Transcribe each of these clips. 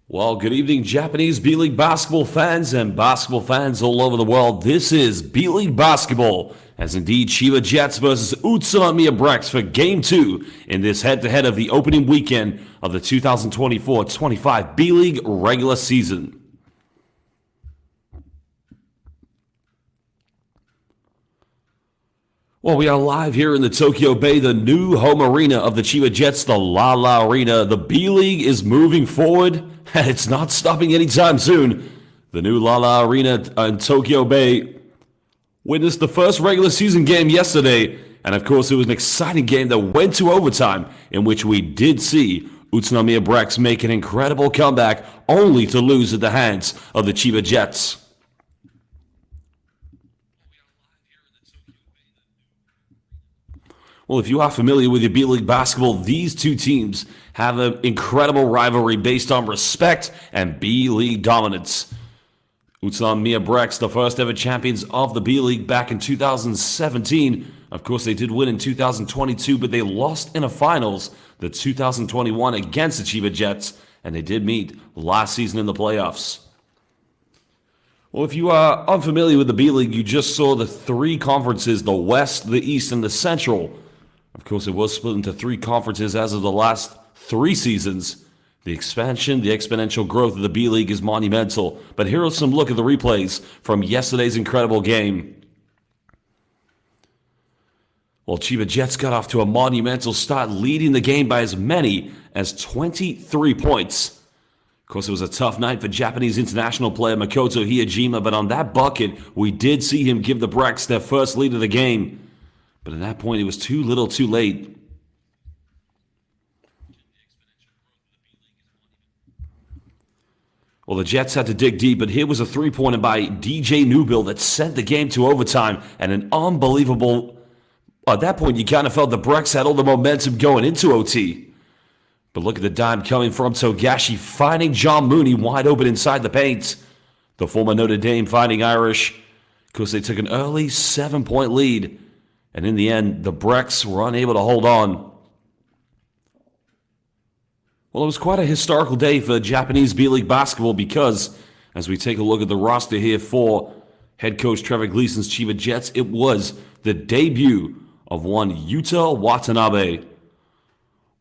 Well, good evening, Japanese B.LEAGUE basketball fans and basketball fans all over the world. This is B.LEAGUE basketball, as indeed CHIBA Jets versus UTSUNOMIYA BREX for Game 2 in this head-to-head of the opening weekend of the 2024-25 B.LEAGUE regular season. Well, we are live here in the Tokyo Bay, the new home arena of the CHIBA Jets, the La Arena. The B-League is moving forward, and it's not stopping anytime soon. The new La Arena in Tokyo Bay witnessed the first regular season game yesterday, and of course it was an exciting game that went to overtime, in which we did see UTSUNOMIYA BREX make an incredible comeback, only to lose at the hands of the CHIBA Jets. Well, if you are familiar with your B.LEAGUE basketball, these two teams have an incredible rivalry based on respect and B.LEAGUE dominance. UTSUNOMIYA BREX, the first ever champions of the B.LEAGUE back in 2017. Of course, they did win in 2022, but they lost in a finals, the 2021 against the CHIBA Jets, and they did meet last season in the playoffs. Well, if you are unfamiliar with the B.LEAGUE, you just saw the three conferences, the West, the East, and the Central. Of course, it was split into three conferences as of the last 3 seasons. The expansion, the exponential growth of the B-League is monumental. But here are some look at the replays from yesterday's incredible game. Well, CHIBA Jets got off to a monumental start, leading the game by as many as 23 points. Of course, it was a tough night for Japanese international player Makoto Hiyajima, but on that bucket, we did see him give the BREX their first lead of the game. But at that point, it was too little too late. Well, the Jets had to dig deep, but here was a three-pointer by DJ Newbill that sent the game to overtime, and an unbelievable... At that point, you kind of felt the BREX had all the momentum going into OT. But look at the dime coming from Togashi, finding John Mooney wide open inside the paint. The former Notre Dame Fighting Irish, because they took an early 7-point lead. And in the end, the BREX were unable to hold on. Well, it was quite a historical day for Japanese B-League basketball because, as we take a look at the roster here for head coach Trevor Gleason's CHIBA Jets, it was the debut of one Yuta Watanabe.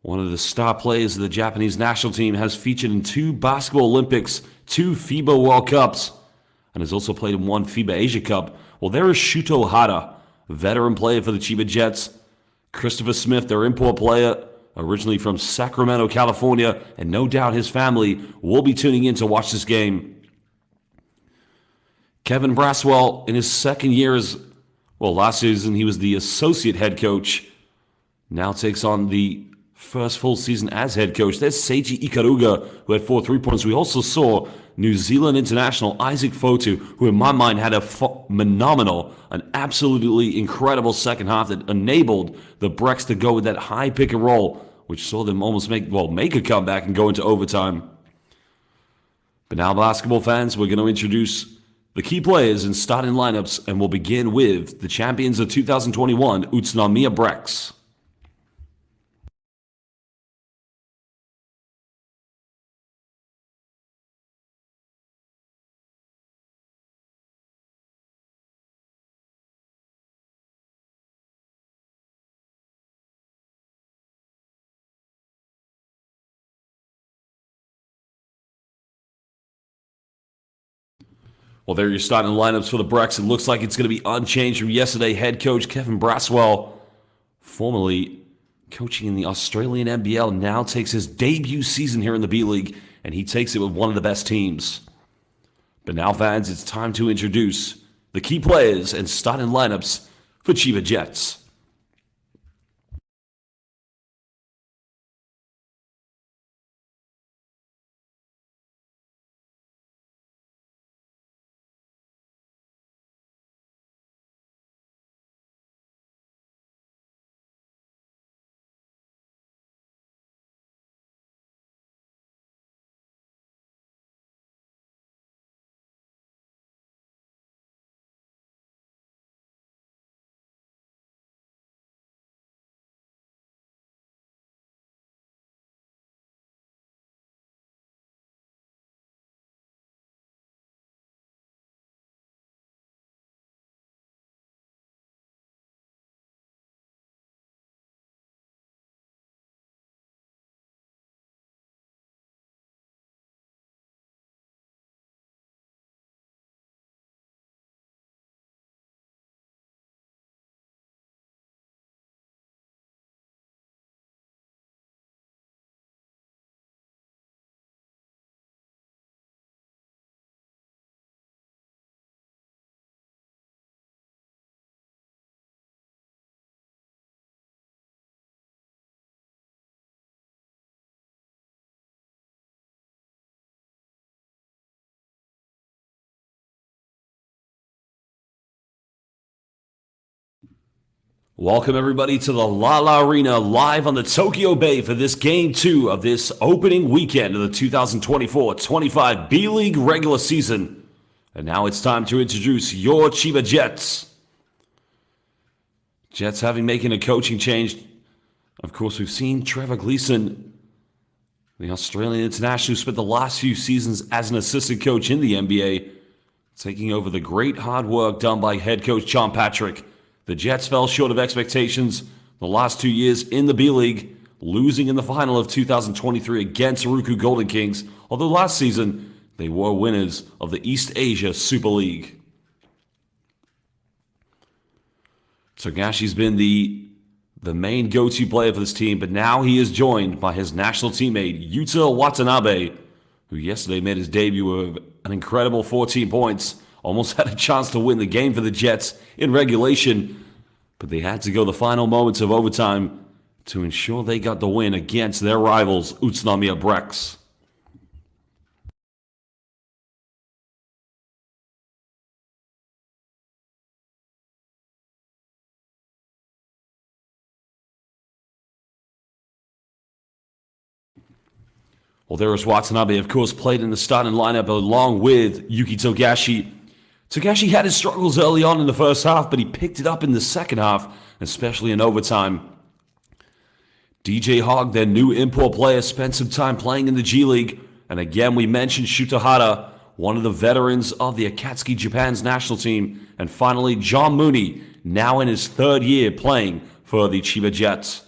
One of the star players of the Japanese national team, has featured in 2 Basketball Olympics, 2 FIBA World Cups, and has also played in 1 FIBA Asia Cup. Well, there is Shuto Hara, veteran player for the CHIBA Jets. Christopher Smith, their import player, originally from Sacramento, California, and no doubt his family will be tuning in to watch this game. Kevin Braswell, in his second year last season he was the associate head coach, now takes on the first full season as head coach. There's Seiji Ikaruga, who had 4 3-pointers. We also saw New Zealand international Isaac Fotu, who in my mind had a phenomenal, an absolutely incredible second half that enabled the BREX to go with that high pick and roll, which saw them almost make a comeback and go into overtime. But now, basketball fans, we're going to introduce the key players and starting lineups, and we'll begin with the champions of 2021, UTSUNOMIYA BREX. Well, there are your starting lineups for the BREX. It looks like it's going to be unchanged from yesterday. Head coach Kevin Braswell, formerly coaching in the Australian NBL, now takes his debut season here in the B-League, and he takes it with one of the best teams. But now, fans, it's time to introduce the key players and starting lineups for CHIBA Jets. Welcome everybody to the La Arena live on the Tokyo Bay for this Game 2 of this opening weekend of the 2024-25 B-League regular season. And now it's time to introduce your Chiba Jets. Jets having making a coaching change. Of course, we've seen Trevor Gleeson, the Australian international who spent the last few seasons as an assistant coach in the NBA, taking over the great hard work done by head coach John Patrick. The Jets fell short of expectations the last 2 years in the B-League, losing in the final of 2023 against Haruku Golden Kings, although last season they were winners of the East Asia Super League. Togashi's been the main go-to player for this team, but now he is joined by his national teammate Yuta Watanabe, who yesterday made his debut with an incredible 14 points. Almost had a chance to win the game for the Jets in regulation, but they had to go the final moments of overtime to ensure they got the win against their rivals, UTSUNOMIYA BREX. Well, there is Watanabe, of course, played in the starting lineup along with Yuki Togashi. Togashi had his struggles early on in the first half, but he picked it up in the second half, especially in overtime. DJ Hogg, their new import player, spent some time playing in the G League. And again, we mentioned Shutahara, one of the veterans of the Akatsuki Japan's national team. And finally, John Mooney, now in his third year playing for the Chiba Jets.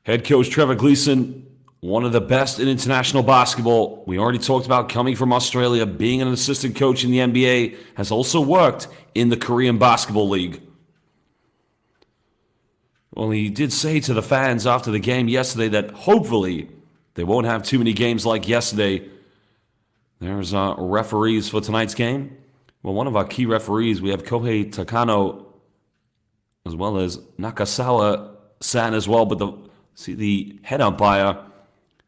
Head coach Trevor Gleeson, one of the best in international basketball. We already talked about coming from Australia, being an assistant coach in the NBA, has also worked in the Korean Basketball League. Well, he did say to the fans after the game yesterday that hopefully they won't have too many games like yesterday. There's referees for tonight's game. Well, one of our key referees, we have Kohei Takano, as well as Nakasawa-san as well, but the head umpire,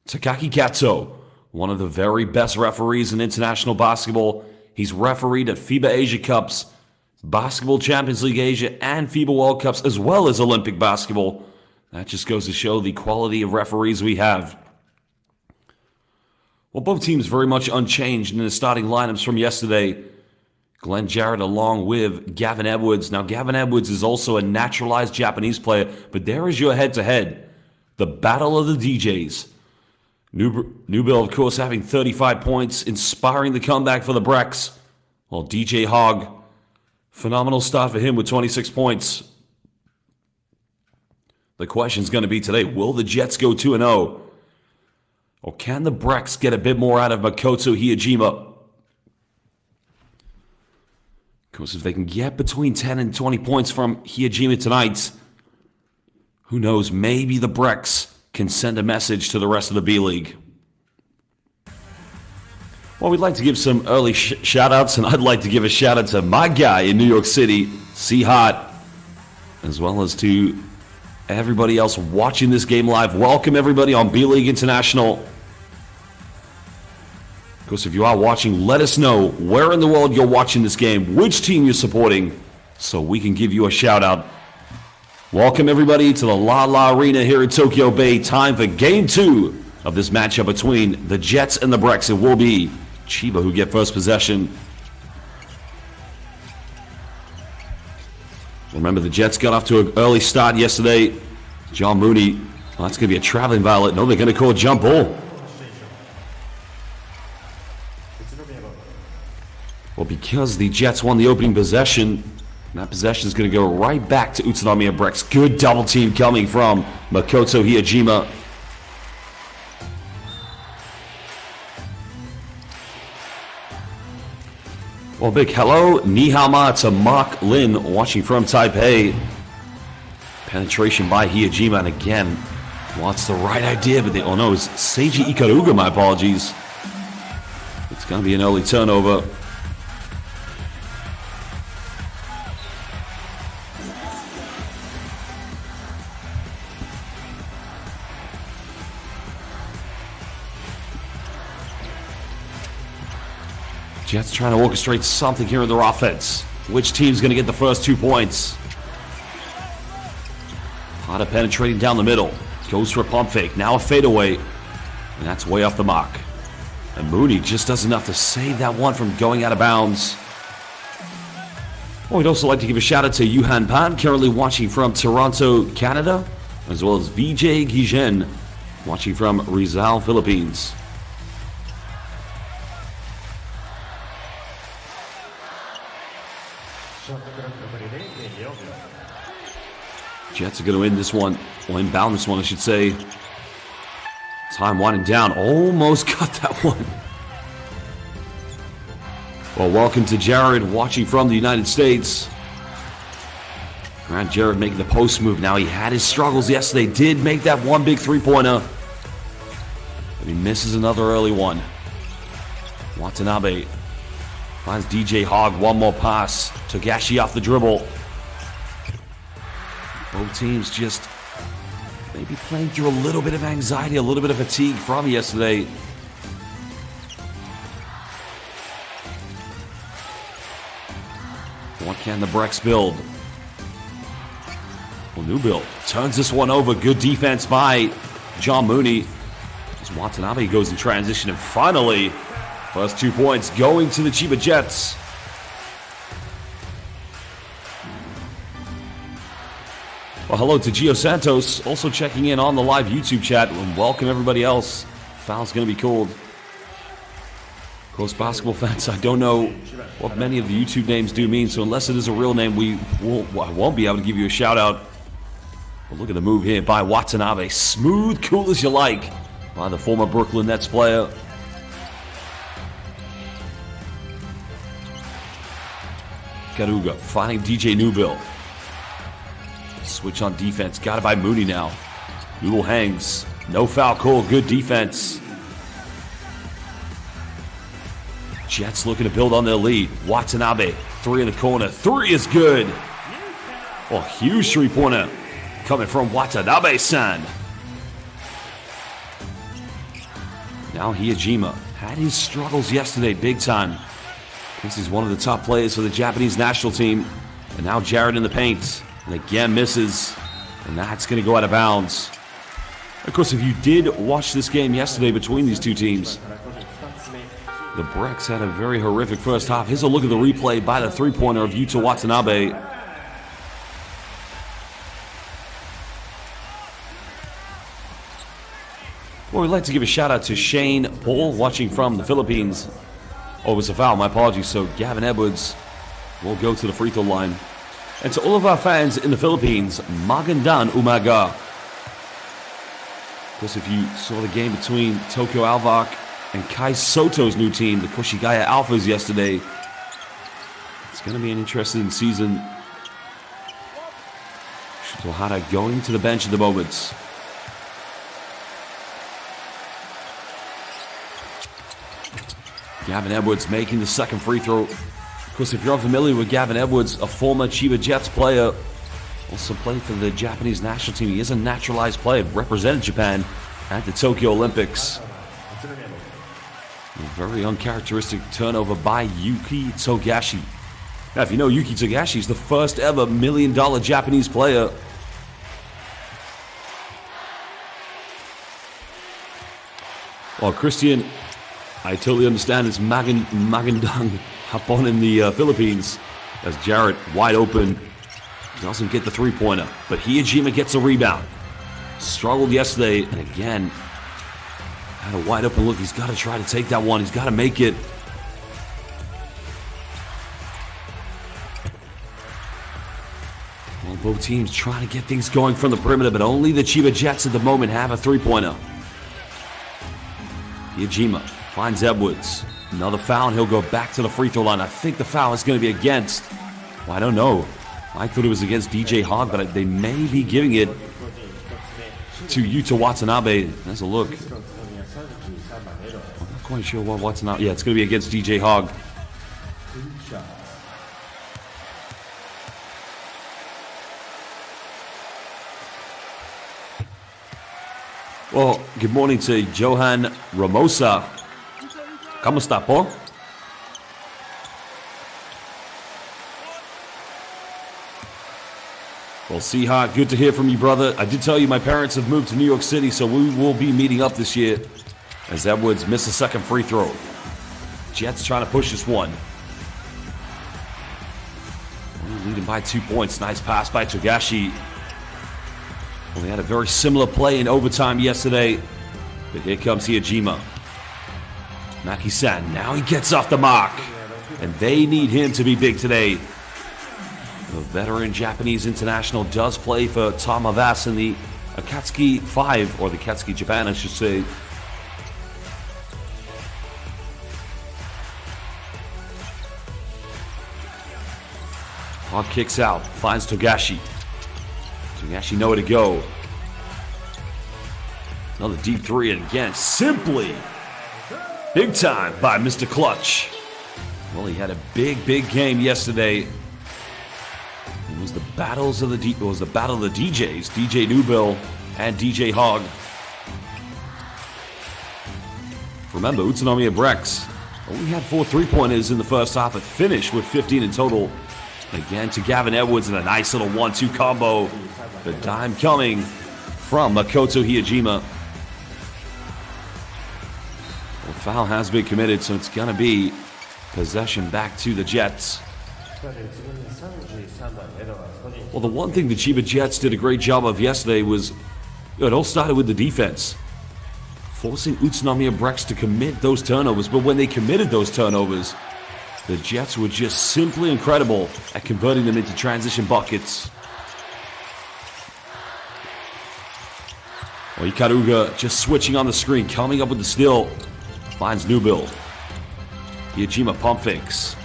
Takaki Katsu, one of the very best referees in international basketball. He's refereed at FIBA Asia Cups, Basketball Champions League Asia, and FIBA World Cups, as well as Olympic basketball. That just goes to show the quality of referees we have. Well, both teams very much unchanged in the starting lineups from yesterday. Glenn Jarrett along with Gavin Edwards. Now, Gavin Edwards is also a naturalized Japanese player, but there is your head-to-head. The battle of the DJs. Newbill, of course, having 35 points, inspiring the comeback for the BREX. While DJ Hogg, phenomenal start for him with 26 points. The question's going to be today, will the Jets go 2-0? Or can the BREX get a bit more out of Makoto Hiyajima? Of course, if they can get between 10 and 20 points from Hiyajima tonight, who knows, maybe the BREX can send a message to the rest of the B-League. Well, we'd like to give some early shout-outs, and I'd like to give a shout-out to my guy in New York City, C-Hot, as well as to everybody else watching this game live. Welcome, everybody, on B-League International. Of course, if you are watching, let us know where in the world you're watching this game, which team you're supporting, so we can give you a shout-out. Welcome, everybody, to the La Arena here in Tokyo Bay. Time for Game 2 of this matchup between the Jets and the BREX. It will be Chiba who get first possession. Remember, the Jets got off to an early start yesterday. John Mooney, that's going to be a traveling violet. No, they're going to call a jump ball. Well, because the Jets won the opening possession, that possession is going to go right back to Utsunomiya BREX. Good double team coming from Makoto Hiyajima. Well, big hello, Nihama to Mark Lin watching from Taipei. Penetration by Hiyajima, and again, wants the right idea, but oh no, it's Seiji Ikaruga, my apologies. It's going to be an early turnover. Jets trying to orchestrate something here in their offense. Which team's going to get the first 2 points? Hada penetrating down the middle. Goes for a pump fake. Now a fadeaway. And that's way off the mark. And Mooney just does enough to save that one from going out of bounds. Well, we'd also like to give a shout out to Yuhan Pan, currently watching from Toronto, Canada, as well as Vijay Gijen, watching from Rizal, Philippines. Jets are going to win this one, or inbound this one, I should say. Time winding down, almost got that one. Well, welcome to Jared, watching from the United States. Grant Jared making the post move. Now, he had his struggles yesterday. Did make that one big three-pointer. But he misses another early one. Watanabe finds DJ Hogg. One more pass. Togashi off the dribble. Both teams just maybe playing through a little bit of anxiety, a little bit of fatigue from yesterday. What can the BREX build? Well, new build turns this one over. Good defense by John Mooney. As Watanabe goes in transition, and finally, first 2 points going to the Chiba Jets. Well, hello to Gio Santos, also checking in on the live YouTube chat, and welcome everybody else. Foul's going to be called. Of course, basketball fans, I don't know what many of the YouTube names do mean, so unless it is a real name, I won't be able to give you a shout out. But look at the move here by Watanabe. Smooth, cool as you like, by the former Brooklyn Nets player. Garuga finding DJ Newbill. Switch on defense, got it by Mooney now. Newell hangs, no foul call, good defense. Jets looking to build on their lead. Watanabe, three in the corner. Three is good. Oh, huge three-pointer coming from Watanabe-san. Now Hiyajima had his struggles yesterday, big time. Because he's one of the top players for the Japanese national team. And now Jared in the paint. And again misses. And that's going to go out of bounds. Of course, if you did watch this game yesterday between these two teams, the BREX had a very horrific first half. Here's a look at the replay by the three-pointer of Yuta Watanabe. Well, we'd like to give a shout-out to Shane Paul, watching from the Philippines. Oh, it was a foul, my apologies. So Gavin Edwards will go to the free throw line. And to all of our fans in the Philippines, Magandang Umaga. Of course, if you saw the game between Tokyo Alvac and Kai Soto's new team, the Koshigaya Alphas, yesterday, it's going to be an interesting season. Shitohara going to the bench at the moment. Gavin Edwards making the second free throw. Of course, if you're unfamiliar with Gavin Edwards, a former Chiba Jets player, also played for the Japanese national team. He is a naturalized player, represented Japan at the Tokyo Olympics. A very uncharacteristic turnover by Yuki Togashi. Now, if you know, Yuki Togashi is the first ever $1 million Japanese player. Well, Christian, I totally understand it's Magandang Hapon in the Philippines. As Jarrett wide open. He doesn't get the three-pointer, but Hiyajima gets a rebound. Struggled yesterday, and again, had a wide open look. He's got to try to take that one. He's got to make it. Well, both teams trying to get things going from the perimeter, but only the Chiba Jets at the moment have a three-pointer. Hiyajima finds Edwards. Another foul, and he'll go back to the free throw line. I think the foul is going to be against. Well, I don't know. I thought it was against DJ Hogg, but they may be giving it to Yuta Watanabe. Let's a look. I'm not quite sure what Watanabe. Yeah, it's going to be against DJ Hogg. Well, good morning to Johan Ramosa. Kamusta po? Well, Seahawk, good to hear from you, brother. I did tell you my parents have moved to New York City, so we will be meeting up this year as Edwards missed a second free throw. Jets trying to push this one. Leading by 2 points. Nice pass by Togashi. Well, they had a very similar play in overtime yesterday, but here comes Hiyajima. Maki-san, now he gets off the mark, and they need him to be big today. The veteran Japanese international does play for Tamavas in the Akatsuki 5, or the Akatsuki Japan, I should say. Hog kicks out, finds Togashi. Togashi nowhere to go. Another deep three, and again, simply big time by Mr. Clutch. Well, he had a big game yesterday. It was the battles of the battle of the DJs, DJ Newbill and DJ Hog. Remember, Utsunomiya BREX only had 4 3-pointers in the first half, but finished with 15 in total. Again to Gavin Edwards in a nice little 1-2 combo. The dime coming from Makoto Hiyajima. The foul has been committed, so it's going to be possession back to the Jets. Well, the one thing the CHIBA Jets did a great job of yesterday was, it all started with the defense. Forcing Utsunomiya BREX to commit those turnovers, but when they committed those turnovers, the Jets were just simply incredible at converting them into transition buckets. Well, Ikaruga just switching on the screen, coming up with the steal. Finds Newbill. Hiyajima pump fakes.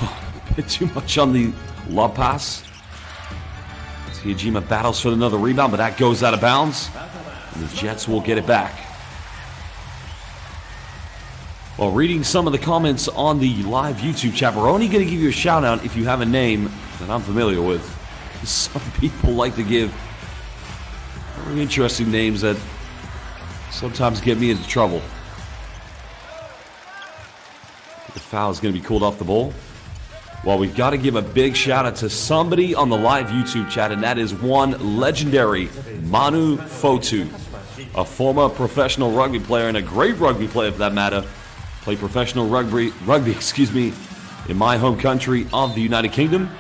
A bit too much on the lob pass. Hiyajima battles for another rebound, but that goes out of bounds. And the Jets will get it back. Well, reading some of the comments on the live YouTube chat, we're only going to give you a shout out if you have a name that I'm familiar with. Some people like to give very interesting names that sometimes get me into trouble. The foul is going to be called off the ball. Well, we've got to give a big shout out to somebody on the live YouTube chat, and that is one legendary Manu Fotu, a former professional rugby player and a great rugby player for that matter. Played professional rugby, in my home country of the United Kingdom,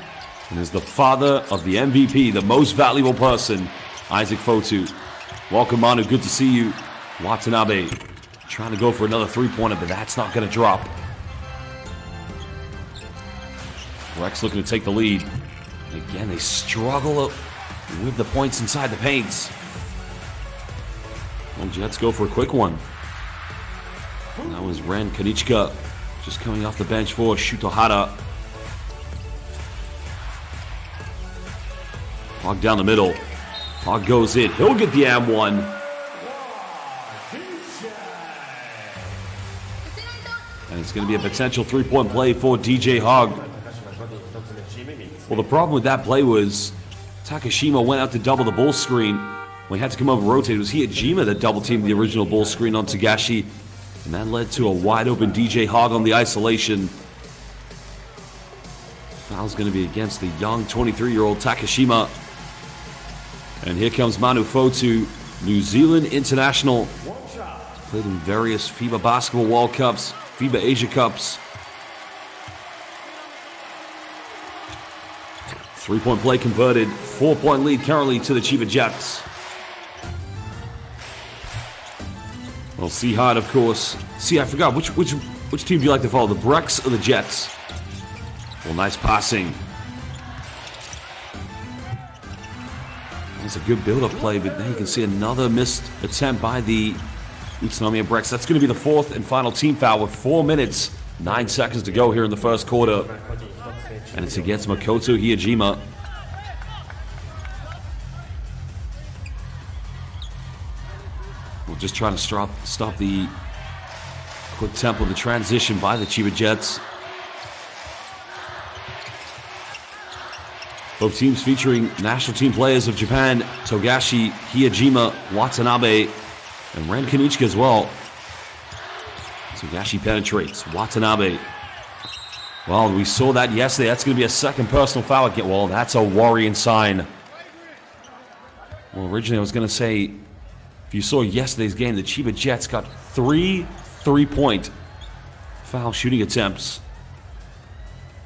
and is the father of the MVP, the most valuable person, Isaac Fotu. Welcome, Manu. Good to see you. Watanabe trying to go for another 3-pointer, but that's not going to drop. Rex looking to take the lead. Again, they struggle with the points inside the paints. Well, Jets go for a quick one. And that was Ren Kanichka just coming off the bench for Shutohara. Hog down the middle. Hog goes in. He'll get the M1. And it's going to be a potential 3-point play for DJ Hog. Well, the problem with that play was Takashima went out to double the ball screen. When he had to come over rotate, it was Hiyajima that double-teamed the original ball screen on Togashi. And that led to a wide-open DJ Hog on the isolation. Foul's going to be against the young 23-year-old Takashima. And here comes Manu Fotu, New Zealand international. Played in various FIBA Basketball World Cups, FIBA Asia Cups. 3-point play converted. 4-point lead currently to the CHIBA Jets. Well, Seahawk, of course. See, I forgot. Which team do you like to follow? The BREX or the Jets? Well, nice passing. That's a good build-up play, but now you can see another missed attempt by the Utsunomiya BREX. That's going to be the 4th and final team foul with 4 minutes, 9 seconds to go here in the first quarter. And it's against Makoto Hiyajima. We're just trying to stop the quick tempo of the transition by the CHIBA Jets. Both teams featuring national team players of Japan, Togashi, Hiyajima, Watanabe, and Ren Kanichka as well. Togashi penetrates. Watanabe Well, we saw that yesterday. That's going to be a second personal foul again. Well, that's a worrying sign. Well, originally I was going to say, if you saw yesterday's game, the Chiba Jets got 3 3-point foul shooting attempts.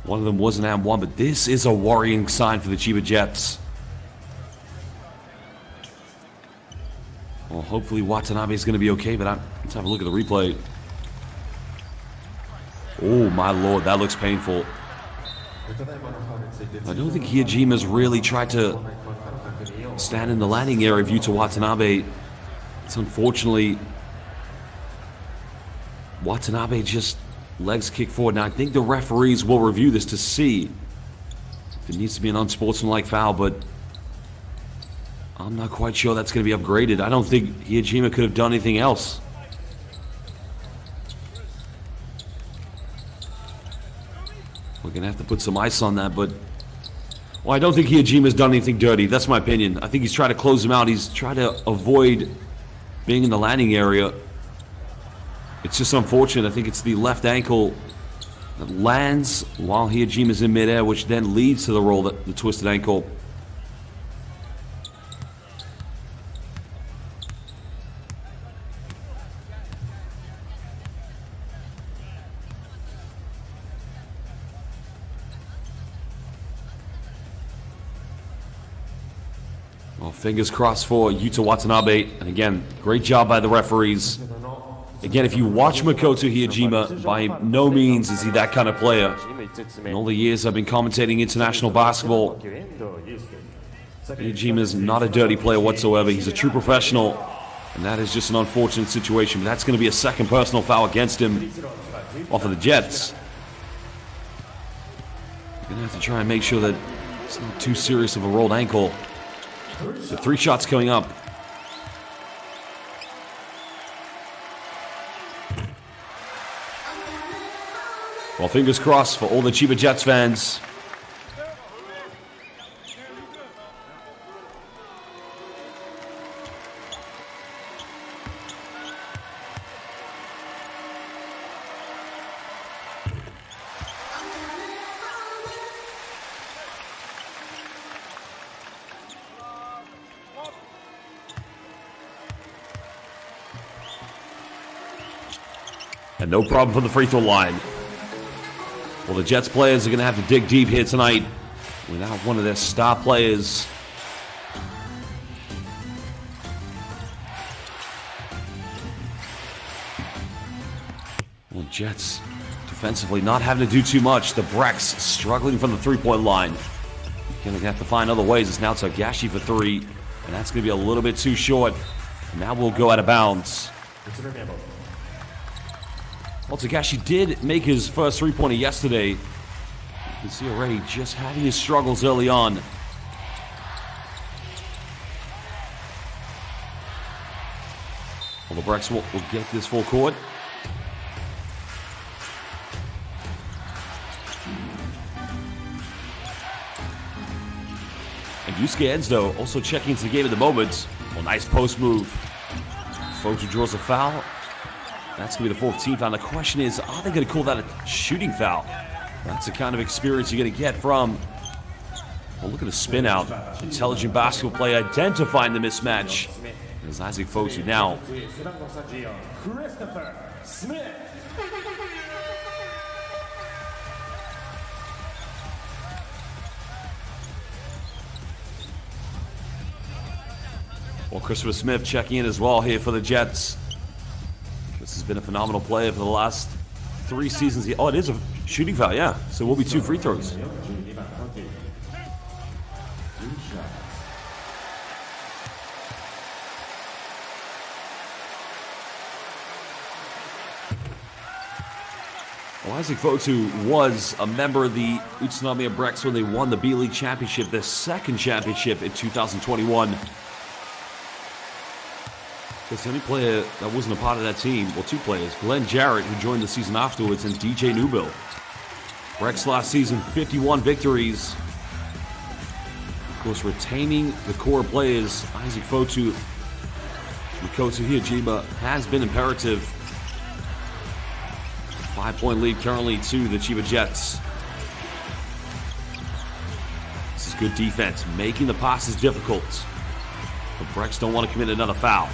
One of them was an and one, but this is a worrying sign for the Chiba Jets. Well, hopefully Watanabe is going to be okay, but let's have a look at the replay. Oh, my lord, that looks painful. I don't think Hiyajima's really tried to stand in the landing area of Yuta Watanabe. It's unfortunately Watanabe just legs kick forward. Now, I think the referees will review this to see if it needs to be an unsportsmanlike foul, but I'm not quite sure that's going to be upgraded. I don't think Hiyajima could have done anything else. We're going to have to put some ice on that, but well, I don't think Hiyajima's done anything dirty. That's my opinion. I think he's trying to close him out. He's trying to avoid being in the landing area. It's just unfortunate. I think it's the left ankle that lands while Hiyajima's in midair, which then leads to the roll, the twisted ankle. Well, fingers crossed for Yuta Watanabe. And again, great job by the referees. Again, if you watch Makoto Hiyajima, by no means is he that kind of player. In all the years I've been commentating international basketball, Hiyajima's not a dirty player whatsoever. He's a true professional, and that is just an unfortunate situation. But that's going to be a second personal foul against him off of the Jets. You're going to have to try and make sure that it's not too serious of a rolled ankle. So 3 shots coming up. Well, fingers crossed for all the Chiba Jets fans. And no problem for the free throw line. Well, the Jets players are going to have to dig deep here tonight without one of their star players. Well, Jets defensively not having to do too much. The BREX struggling from the three-point line. Going to have to find other ways. It's now Tagashi for 3, and that's going to be a little bit too short. And now we'll go out of bounds. Well, Tagashi did make his first three-pointer yesterday. You can see already just having his struggles early on. Well, the BREX will get this full court. And Yusuke Enzo also checking into the game at the moment. Well, nice post move. Fotu draws a foul. That's going to be the 4th team foul. The question is, are they going to call that a shooting foul? That's the kind of experience you're going to get from, well, look at the spin out. Intelligent basketball play identifying the mismatch. There's Isaac Fotu now. Well, Christopher Smith checking in as well here for the Jets. This has been a phenomenal player for the last 3 seasons. Oh, it is a shooting foul, yeah. So it will be 2 free throws. Well, Isaac Fotu was a member of the UTSUNOMIYA BREX when they won the B.LEAGUE championship, their 2nd championship in 2021. Because the only player that wasn't a part of that team, well, 2 players, Glenn Jarrett, who joined the season afterwards, and DJ Newbill. BREX last season, 51 victories. Of course, retaining the core players, Isaac Fotu, Makoto Hiyajima, has been imperative. 5-point lead currently to the Chiba Jets. good defense, making the passes difficult. The BREX don't want to commit another foul.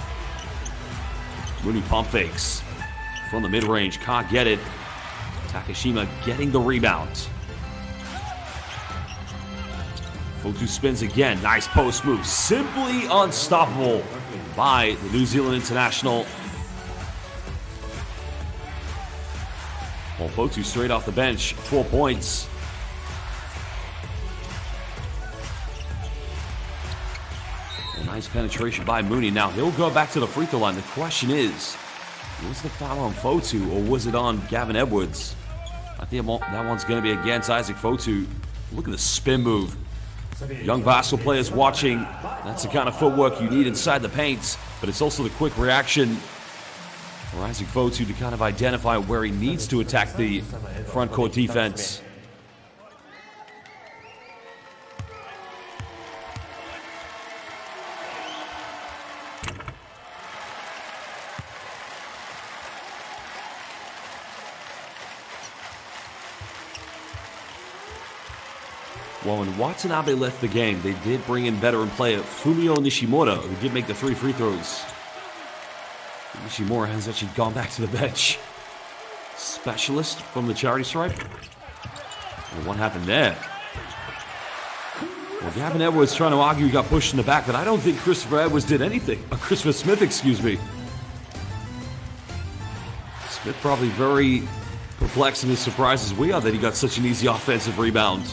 Mooney pump fakes from the mid-range, can't get it. Takashima getting the rebound. Fotu spins again, nice post move, simply unstoppable by the New Zealand international. Well, Fotu straight off the bench, 4 points. A nice penetration by Mooney. Now he'll go back to the free throw line. The question is, was the foul on Fotu or was it on Gavin Edwards? I think that one's going to be against Isaac Fotu. Look at the spin move. Young basketball players watching. That's the kind of footwork you need inside the paint, but it's also the quick reaction for Isaac Fotu to kind of identify where he needs to attack the front court defense. Well, when Watanabe left the game, they did bring in veteran player Fumio Nishimura, who did make the 3 free throws. Nishimura has actually gone back to the bench. Specialist from the charity stripe. Well, what happened there? Well, Gavin Edwards trying to argue he got pushed in the back, but I don't think Christopher Edwards did anything. Christopher Smith, excuse me. Smith probably very perplexed and as surprised as we are that he got such an easy offensive rebound.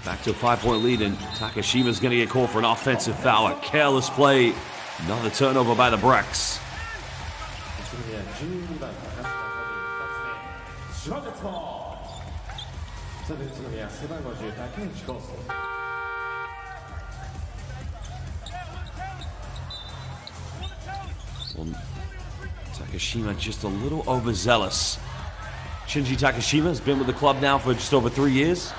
Back to a 5-point lead, and Takashima's going to get called for an offensive foul. A careless play. Another turnover by the BREX. Well, Takashima just a little overzealous. Shinji Takashima has been with the club now for just over 3 years.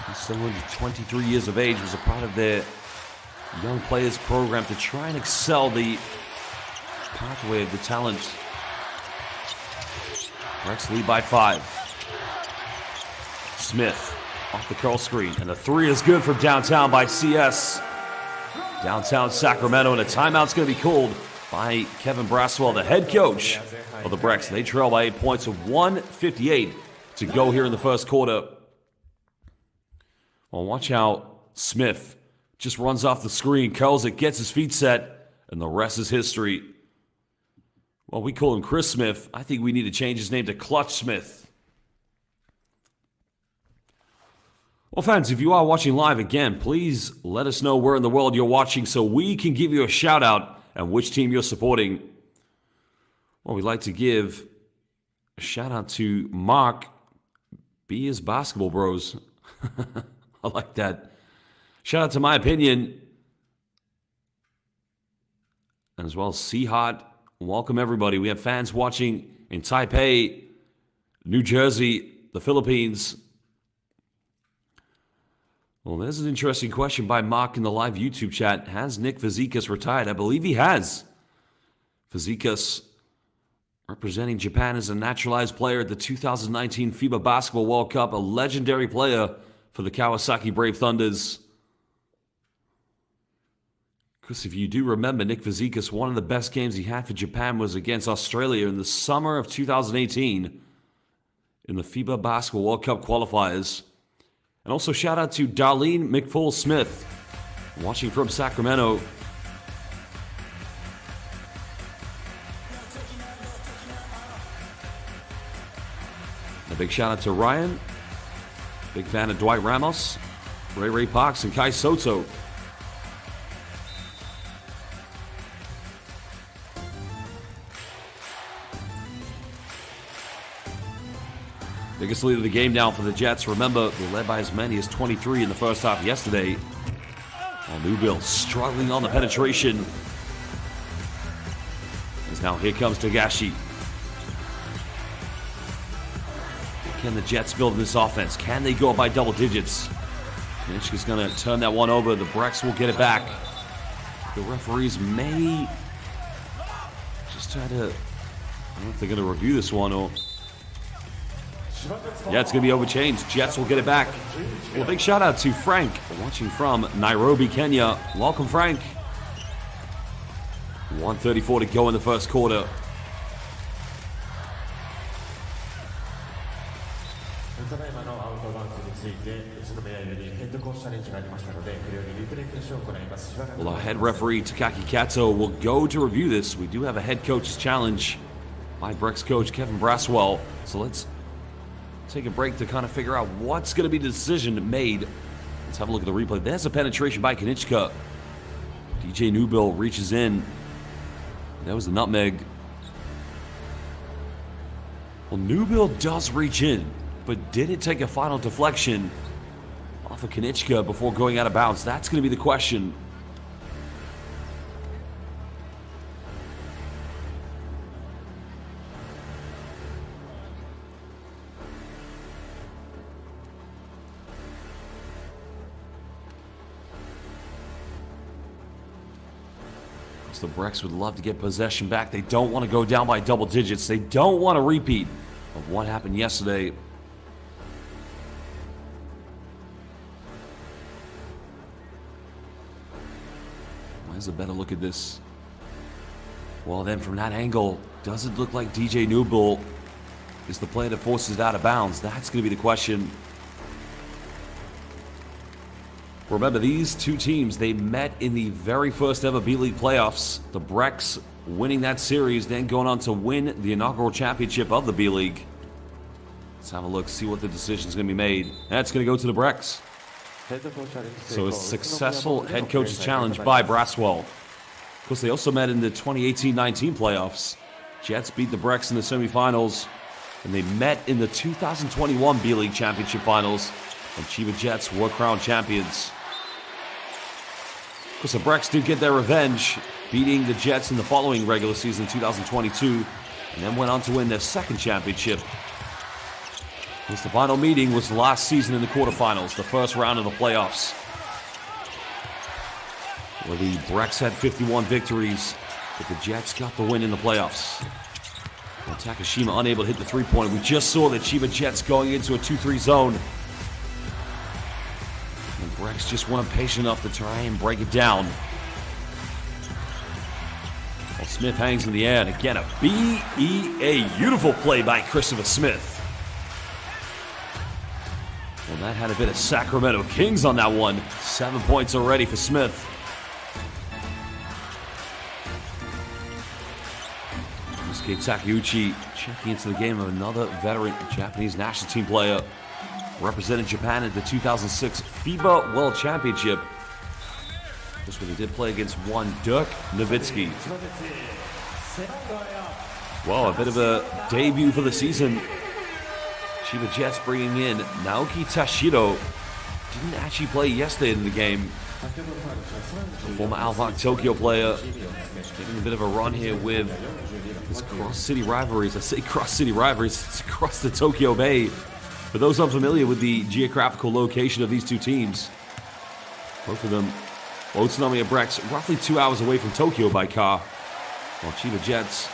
He's still only 23 years of age, was a part of their young players program to try and excel the pathway of the talent. BREX lead by 5. Smith off the curl screen, and the 3 is good from downtown by CS. Downtown Sacramento, and a timeout's going to be called by Kevin Braswell, the head coach of the BREX. They trail by 8 points with 1:58 to go here in the first quarter. Well, watch how Smith just runs off the screen, curls it, gets his feet set, and the rest is history. Well, we call him Chris Smith. I think we need to change his name to Clutch Smith. Well, fans, if you are watching live again, please let us know where in the world you're watching so we can give you a shout out and which team you're supporting. Well, we'd like to give a shout out to Mark B is Basketball Bros. I like that. Shout out to My Opinion. And as well as C-Hot. Welcome, everybody. We have fans watching in Taipei, New Jersey, the Philippines. Well, there's an interesting question by Mark in the live YouTube chat. Has Nick Fazekas retired? I believe he has. Fazekas representing Japan as a naturalized player at the 2019 FIBA Basketball World Cup, a legendary player for the Kawasaki Brave Thunders. Because if you do remember, Nick Fazekas, one of the best games he had for Japan was against Australia in the summer of 2018 in the FIBA Basketball World Cup qualifiers. And also shout out to Darlene McFall-Smith, watching from Sacramento. A big shout out to Ryan. Big fan of Dwight Ramos, Ray Parks, and Kai Soto. Biggest lead of the game now for the Jets. Remember, they led by as many as 23 in the first half yesterday. While Newbill struggling on the penetration. As now here comes Tagashi. Can the Jets build this offense? Can they go up by double digits? Nishika's going to turn that one over. The BREX will get it back. The referees may just try to... I don't know if they're going to review this one or Yeah, it's going to be overchanged. Jets will get it back. Well, a big shout out to Frank, watching from Nairobi, Kenya. Welcome, Frank. 1:34 to go in the first quarter. Well, our head referee, Takaki Kato, will go to review this. We do have a head coach's challenge by BREX coach Kevin Braswell. So let's take a break to kind of figure out what's going to be the decision made. Let's have a look at the replay. There's a penetration by Kanichka. DJ Newbill reaches in. That was the nutmeg. Well, Newbill does reach in, but did it take a final deflection off of Kanichka before going out of bounds? That's going to be the question. The BREX would love to get possession back. They don't want to go down by double digits. They don't want a repeat of what happened yesterday. Where's a better look at this? Well, then from that angle, does it look like DJ Newbill is the player that forces it out of bounds? That's going to be the question. Remember, these two teams, they met in the very first ever B.LEAGUE playoffs. The BREX winning that series, then going on to win the inaugural championship of the B.LEAGUE. Let's have a look, see what the decision is going to be made. That's going to go to the BREX. So a successful head coach's challenge by Braswell. Of course, they also met in the 2018-19 playoffs. Jets beat the BREX in the semifinals, and they met in the 2021 B.LEAGUE championship finals, and CHIBA Jets were crowned champions. Of course, the BREX did get their revenge, beating the Jets in the following regular season, 2022, and then went on to win their second championship. Of course, the final meeting was last season in the quarterfinals, the first round of the playoffs, where the BREX had 51 victories, but the Jets got the win in the playoffs. Well, Takashima unable to hit the three-pointer. We just saw the CHIBA Jets going into a 2-3 zone. BREX just weren't patient enough to try and break it down. Well, Smith hangs in the air, and again, a BEA. Beautiful play by Christopher Smith. Well, that had a bit of Sacramento Kings on that one. 7 points already for Smith. Yusuke Takeuchi checking into the game of another veteran Japanese national team player. Represented Japan at the 2006 FIBA World Championship. This one he did play against one Dirk Nowitzki. Well, a bit of a debut for the season. CHIBA Jets bringing in Naoki Tashiro. Didn't actually play yesterday in the game. The former Alpha Tokyo player getting a bit of a run here with his cross-city rivalries. I say cross-city rivalries, it's across the Tokyo Bay. For those unfamiliar with the geographical location of these two teams, both of them, UTSUNOMIYA BREX, roughly 2 hours away from Tokyo by car, while CHIBA Jets,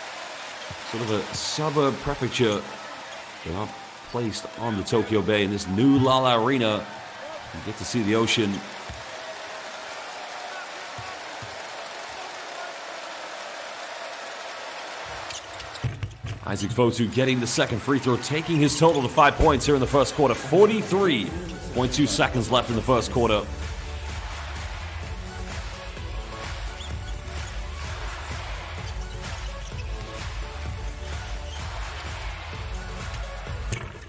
sort of a suburb prefecture, they're not placed on the Tokyo Bay in this new Lala Arena. You get to see the ocean. Isaac Fotu getting the second free throw, taking his total to 5 points here in the first quarter. 43.2 seconds left in the first quarter.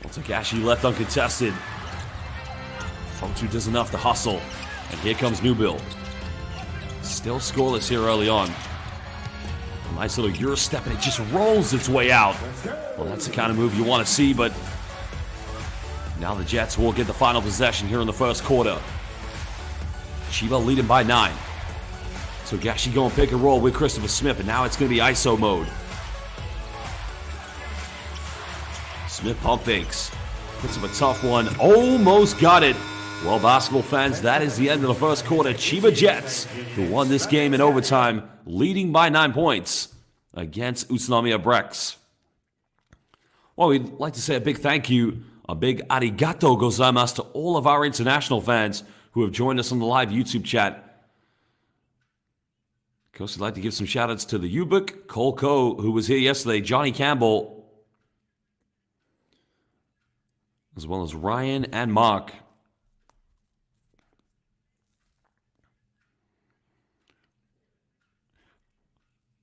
Takashi left uncontested. Fotu does enough to hustle. And here comes Newbill. Still scoreless here early on. Nice little Euro step, and it just rolls its way out. Well, that's the kind of move you want to see, but now the Jets will get the final possession here in the first quarter. CHIBA leading by 9. So Gashi going pick and roll with Christopher Smith, and now it's going to be ISO mode. Smith pump fakes. Puts up a tough one. Almost got it. Well, basketball fans, that is the end of the first quarter. CHIBA Jets, who won this game in overtime, leading by 9 points against UTSUNOMIYA BREX. Well, we'd like to say a big thank you, a big arigato gozaimasu to all of our international fans who have joined us on the live YouTube chat. Of course, we'd like to give some shout-outs to the U-Book, Cole Coe, who was here yesterday, Johnny Campbell, as well as Ryan and Mark.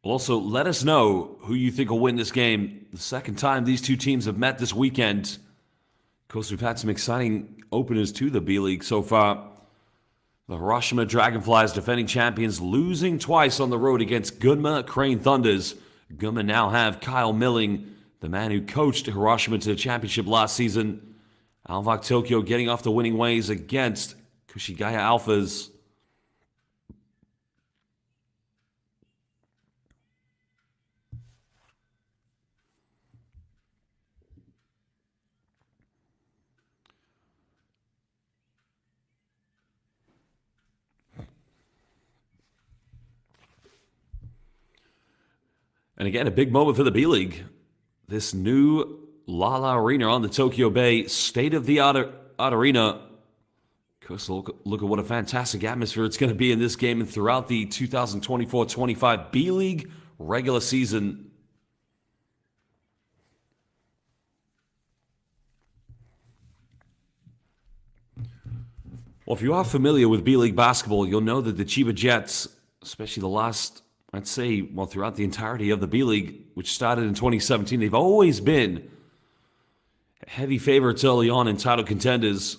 Also, let us know who you think will win this game. The second time these two teams have met this weekend. Of course, we've had some exciting openers to the B-League so far. The Hiroshima Dragonflies, defending champions, losing twice on the road against Gunma Crane Thunders. Gunma now have Kyle Milling, the man who coached Hiroshima to the championship last season. Alvak Tokyo getting off the winning ways against Kushigaya Alphas. And again, a big moment for the B-League. This new Lala Arena on the Tokyo Bay, state-of-the-art arena. Of course, look at what a fantastic atmosphere it's going to be in this game and throughout the 2024-25 B-League regular season. Well, if you are familiar with B-League basketball, you'll know that the Chiba Jets, especially the last, I'd say, well, throughout the entirety of the B-League, which started in 2017, they've always been heavy favorites early on and title contenders.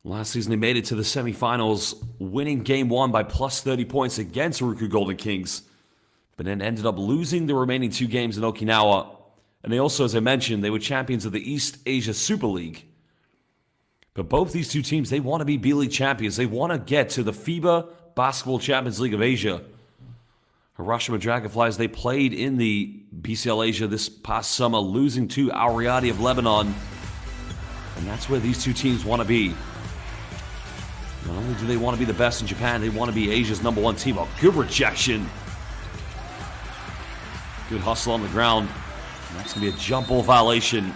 Last season, they made it to the semifinals, winning Game 1 by plus 30 points against Ruku Golden Kings, but then ended up losing the remaining 2 games in Okinawa. And they also, as I mentioned, they were champions of the East Asia Super League. But both these two teams, they want to be B-League champions. They want to get to the FIBA Basketball Champions League of Asia. Hiroshima Dragonflies, they played in the BCL Asia this past summer, losing to Al Riyadi of Lebanon. And that's where these two teams want to be. Not only do they want to be the best in Japan, they want to be Asia's #1 team. Oh, good rejection. Good hustle on the ground. And that's going to be a jump ball violation.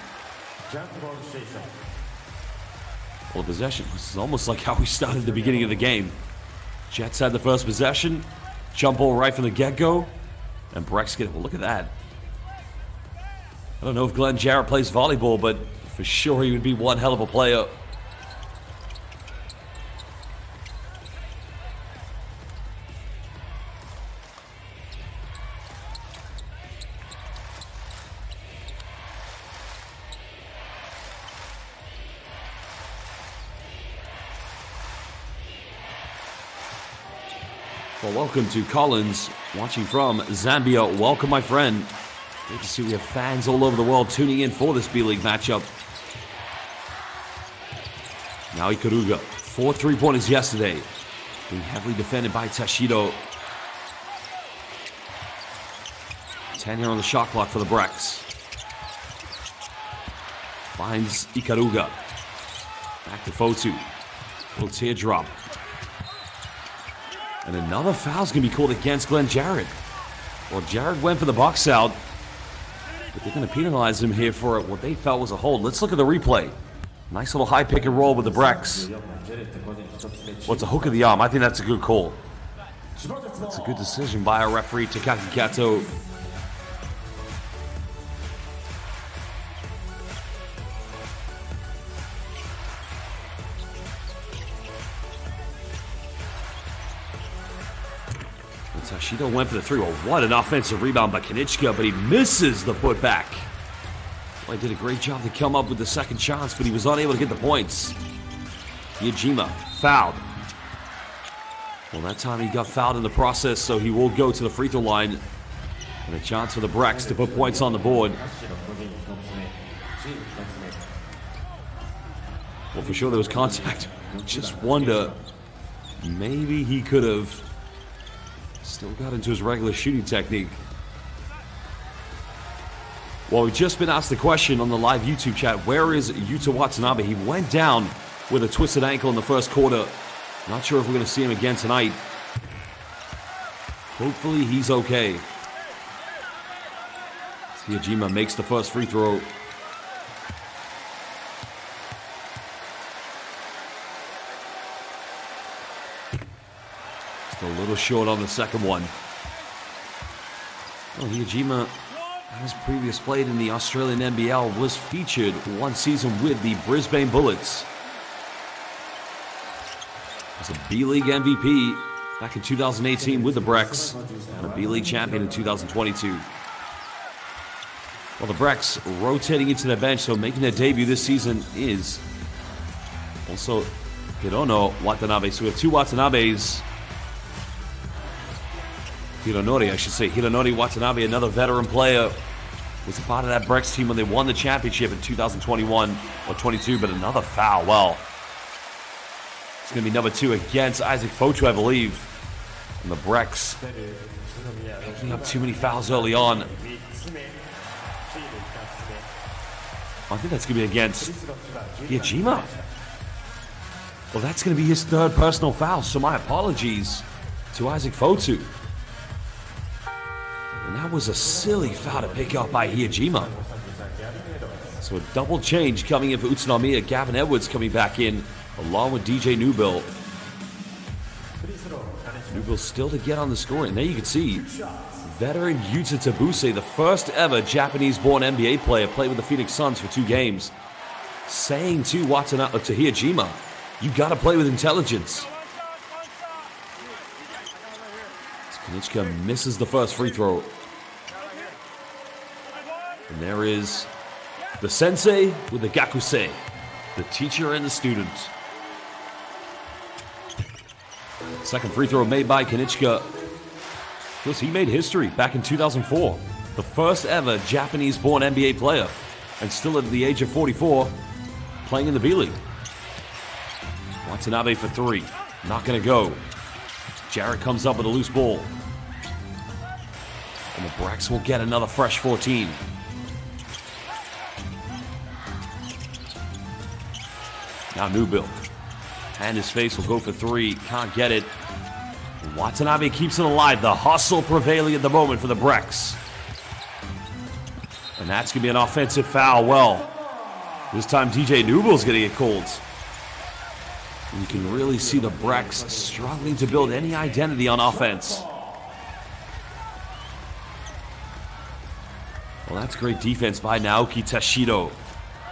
Well, possession. This is almost like how we started the beginning of the game. Jets had the first possession. Jump ball right from the get-go. And BREX get it. Well, look at that. I don't know if Glenn Jarrett plays volleyball, but for sure he would be one hell of a player. Well, welcome to Collins, watching from Zambia. Welcome, my friend. Great to see we have fans all over the world tuning in for this B-League matchup. Now Ikaruga, 4 3-pointers yesterday, being heavily defended by Tashido. 10 here on the shot clock for the BREX. Finds Ikaruga. Back to Fotu. Little teardrop. And another foul's going to be called against Glenn Jarrett. Well, Jarrett went for the box out, but they're going to penalize him here for what they felt was a hold. Let's look at the replay. Nice little high pick and roll with the BREX. Well, it's a hook of the arm. I think that's a good call. That's a good decision by our referee, Takaki Kato. Tashido went for the 3. Well, what an offensive rebound by Kanichka, but he misses the putback. Well, he did a great job to come up with the second chance, but he was unable to get the points. Yajima fouled. Well, that time he got fouled in the process, so he will go to the free throw line. And a chance for the BREX to put points on the board. Well, for sure there was contact. Just wonder, maybe he could have still got into his regular shooting technique. Well, we've just been asked the question on the live YouTube chat, where is Yuta Watanabe? He went down with a twisted ankle in the first quarter. Not sure if we're going to see him again tonight. Hopefully he's okay. Hyojima makes the first free throw. Just a little short on the second one. Well, Hyojima has previously played in the Australian NBL, was featured one season with the Brisbane Bullets. Was a B.LEAGUE MVP back in 2018 with the BREX, and a B.LEAGUE champion in 2022. Well, the BREX rotating into their bench, so making their debut this season is also Hirono Watanabe. So we have two Watanabes. Hironori, I should say. Hironori Watanabe, another veteran player, was a part of that BREX team when they won the championship in 2021 or 22, but another foul. Well, it's going to be number 2 against Isaac Fotu, I believe. And the BREX picking up too many fouls early on. I think that's going to be against Hyojima. Well, that's going to be his 3rd personal foul, so my apologies to Isaac Fotu. And that was a silly foul to pick up by Hyojima. So a double change coming in for Utsunomiya. Gavin Edwards coming back in, along with DJ Newbill. Newbill still to get on the score. And there you can see veteran Yuta Tabuse, the first ever Japanese-born NBA player, played with the Phoenix Suns for 2 games, saying to Hyojima, you gotta play with intelligence. Kanichka misses the first free throw. And there is the sensei with the gakusei, the teacher and the student. Second free throw made by Kanichka. Because he made history back in 2004. The first ever Japanese-born NBA player. And still at the age of 44, playing in the B.LEAGUE. Watanabe for 3. Not going to go. Jarrett comes up with a loose ball. And the BREX will get another fresh 14. Now Newbill. And his face will go for 3. Can't get it. Watanabe keeps it alive. The hustle prevailing at the moment for the BREX. And that's going to be an offensive foul. Well, this time DJ Newbill's going to get called. You can really see the BREX struggling to build any identity on offense. Well, that's great defense by Naoki Tashido.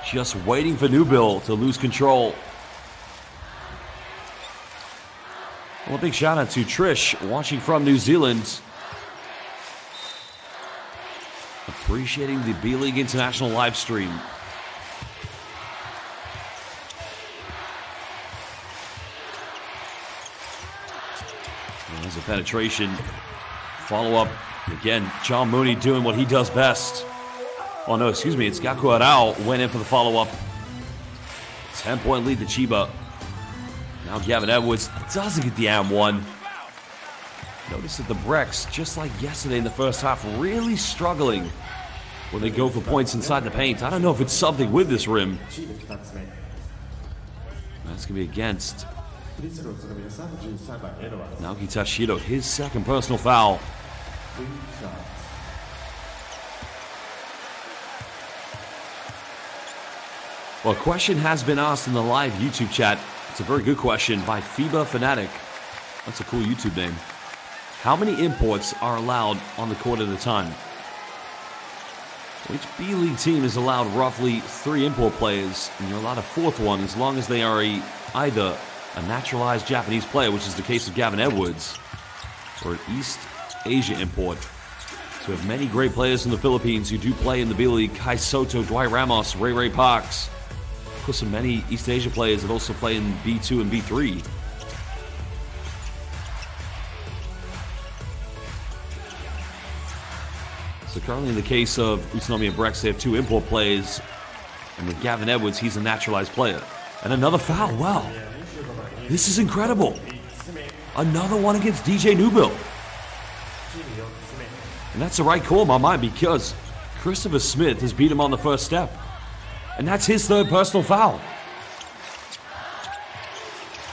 Just waiting for Newbill to lose control. Well, a big shout out to Trish, watching from New Zealand. Appreciating the B.LEAGUE International live stream. There's a penetration. Follow up. Again, John Mooney doing what he does best. Oh no, excuse me, it's Gaku Arao went in for the follow-up. 10-point lead to Chiba. Now Gavin Edwards doesn't get the and-1. Notice that the BREX, just like yesterday in the first half, really struggling when they go for points inside the paint. I don't know if it's something with this rim. That's going to be against Naoki Tashido, his 2nd personal foul. Well, a question has been asked in the live YouTube chat. It's a very good question by FIBA Fanatic. That's a cool YouTube name. How many imports are allowed on the court at a time? Each B.LEAGUE team is allowed roughly 3 import players, and you're allowed a 4th one as long as they are either a naturalized Japanese player, which is the case of Gavin Edwards, or an East Asia import. So we have many great players in the Philippines who do play in the B.LEAGUE. Kai Soto, Dwight Ramos, Ray Parks. Of course, some many East Asia players that also play in B2 and B3. So currently in the case of Utsunomiya BREX, they have 2 import players. And with Gavin Edwards, he's a naturalized player. And another foul. Wow. This is incredible. Another one against DJ Newbill. And that's the right call in my mind, because Christopher Smith has beat him on the first step. And that's his 3rd personal foul.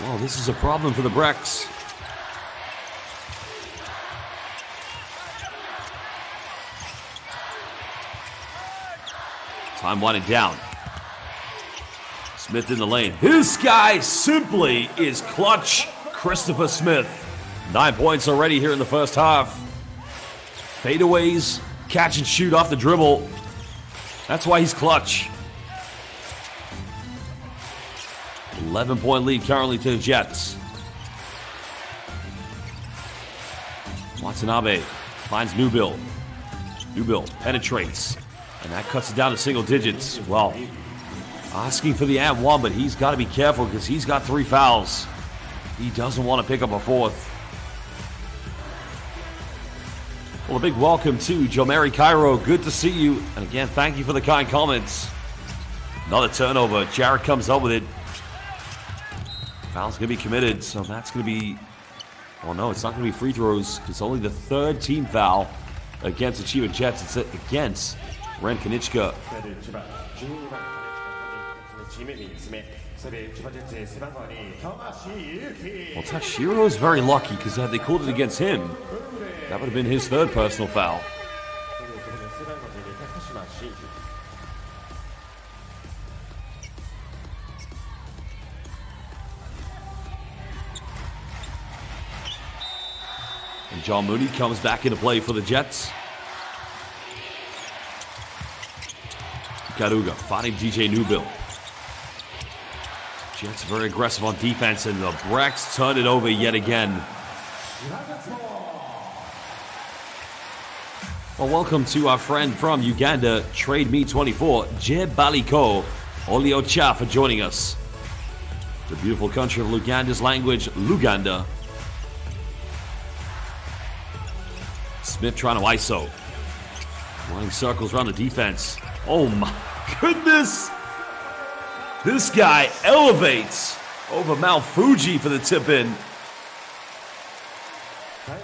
Well, this is a problem for the BREX. Time winding down. Smith in the lane. This guy simply is clutch. Christopher Smith. 9 points already here in the first half. Fadeaways, catch and shoot off the dribble. That's why he's clutch. 11-point lead currently to the Jets. Watanabe finds Newbill. Newbill penetrates. And that cuts it down to single digits. Well, asking for the and one, but he's got to be careful because he's got 3 fouls. He doesn't want to pick up a 4th. Well, a big welcome to Jomari Cairo. Good to see you. And again, thank you for the kind comments. Another turnover. Jarrett comes up with it. Foul's going to be committed, so that's going to be... Oh, no, it's not going to be free throws. It's only the 3rd team foul against the CHIBA Jets. It's against Ren Kanichka. Well, Tashiro's very lucky because had they called it against him, that would have been his 3rd personal foul. And John Mooney comes back into play for the Jets. Garuga fighting DJ Newbill. Jets very aggressive on defense, and the BREX turn it over yet again. Well, welcome to our friend from Uganda, Trade Me 24, Je Baliko Oliocha, for joining us. The beautiful country of Luganda's language, Luganda. Smith trying to ISO. Running circles around the defense. Oh my goodness! This guy elevates over Mount Fuji for the tip-in.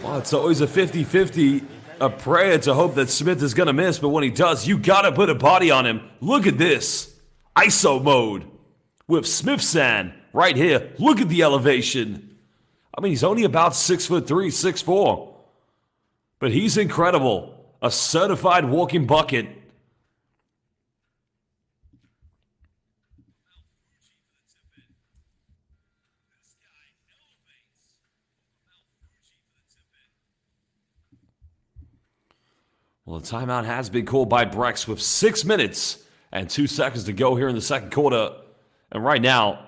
Well, it's always a 50-50, a prayer to hope that Smith is going to miss, but when he does, you got to put a body on him. Look at this. ISO mode with Smith-san right here. Look at the elevation. I mean, he's only about 6'3", 6'4", but he's incredible. A certified walking bucket. Well, the timeout has been called by BREX with 6 minutes and 2 seconds to go here in the second quarter. And right now,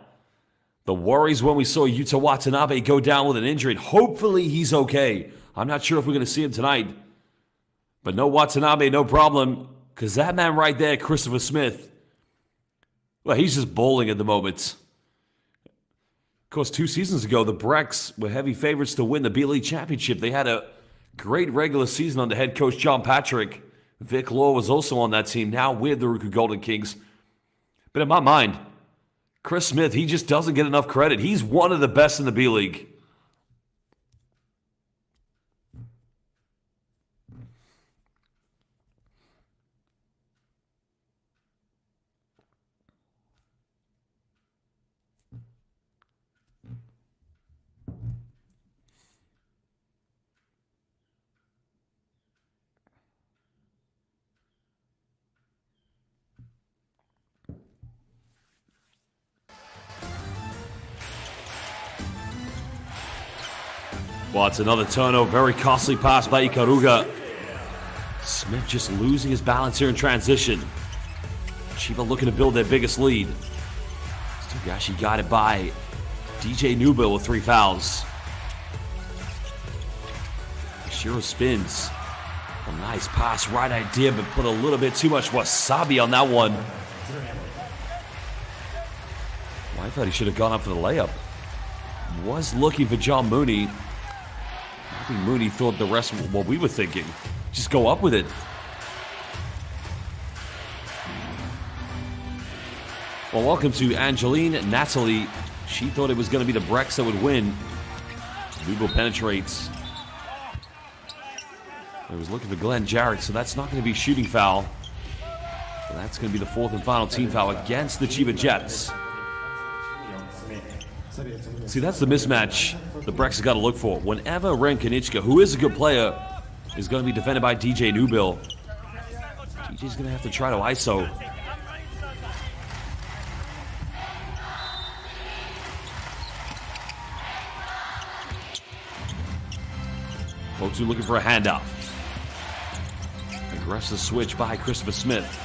the worries when we saw Yuta Watanabe go down with an injury. Hopefully he's okay. I'm not sure if we're going to see him tonight. But no Watanabe, no problem. Because that man right there, Christopher Smith, well, he's just bowling at the moment. Of course, 2 seasons ago, the BREX were heavy favorites to win the B.LEAGUE championship. They had a great regular season under head coach John Patrick. Vic Law was also on that team, now with the Ruku Golden Kings. But in my mind, Chris Smith, he just doesn't get enough credit. He's one of the best in the B-League. Well, it's another turnover. Very costly pass by Ikaruga. Smith just losing his balance here in transition. CHIBA looking to build their biggest lead. Togashi got it by DJ Newbill with 3 fouls. Shiro spins. A nice pass, right idea, but put a little bit too much wasabi on that one. Well, I thought he should have gone up for the layup. Was looking for John Mooney. I think Mooney thought the rest of what we were thinking. Just go up with it. Well, welcome to Angeline Natalie. She thought it was going to be the BREX that would win. Google penetrates. I was looking for Glenn Jarrett, so that's not going to be shooting foul. So that's going to be the 4th and final team foul against the CHIBA Jets. See, that's the mismatch the BREX has got to look for. Whenever Ren Kanichka, who is a good player, is going to be defended by DJ Newbill, DJ's going to have to try to ISO. Fotu looking for a handoff. Aggressive switch by Christopher Smith.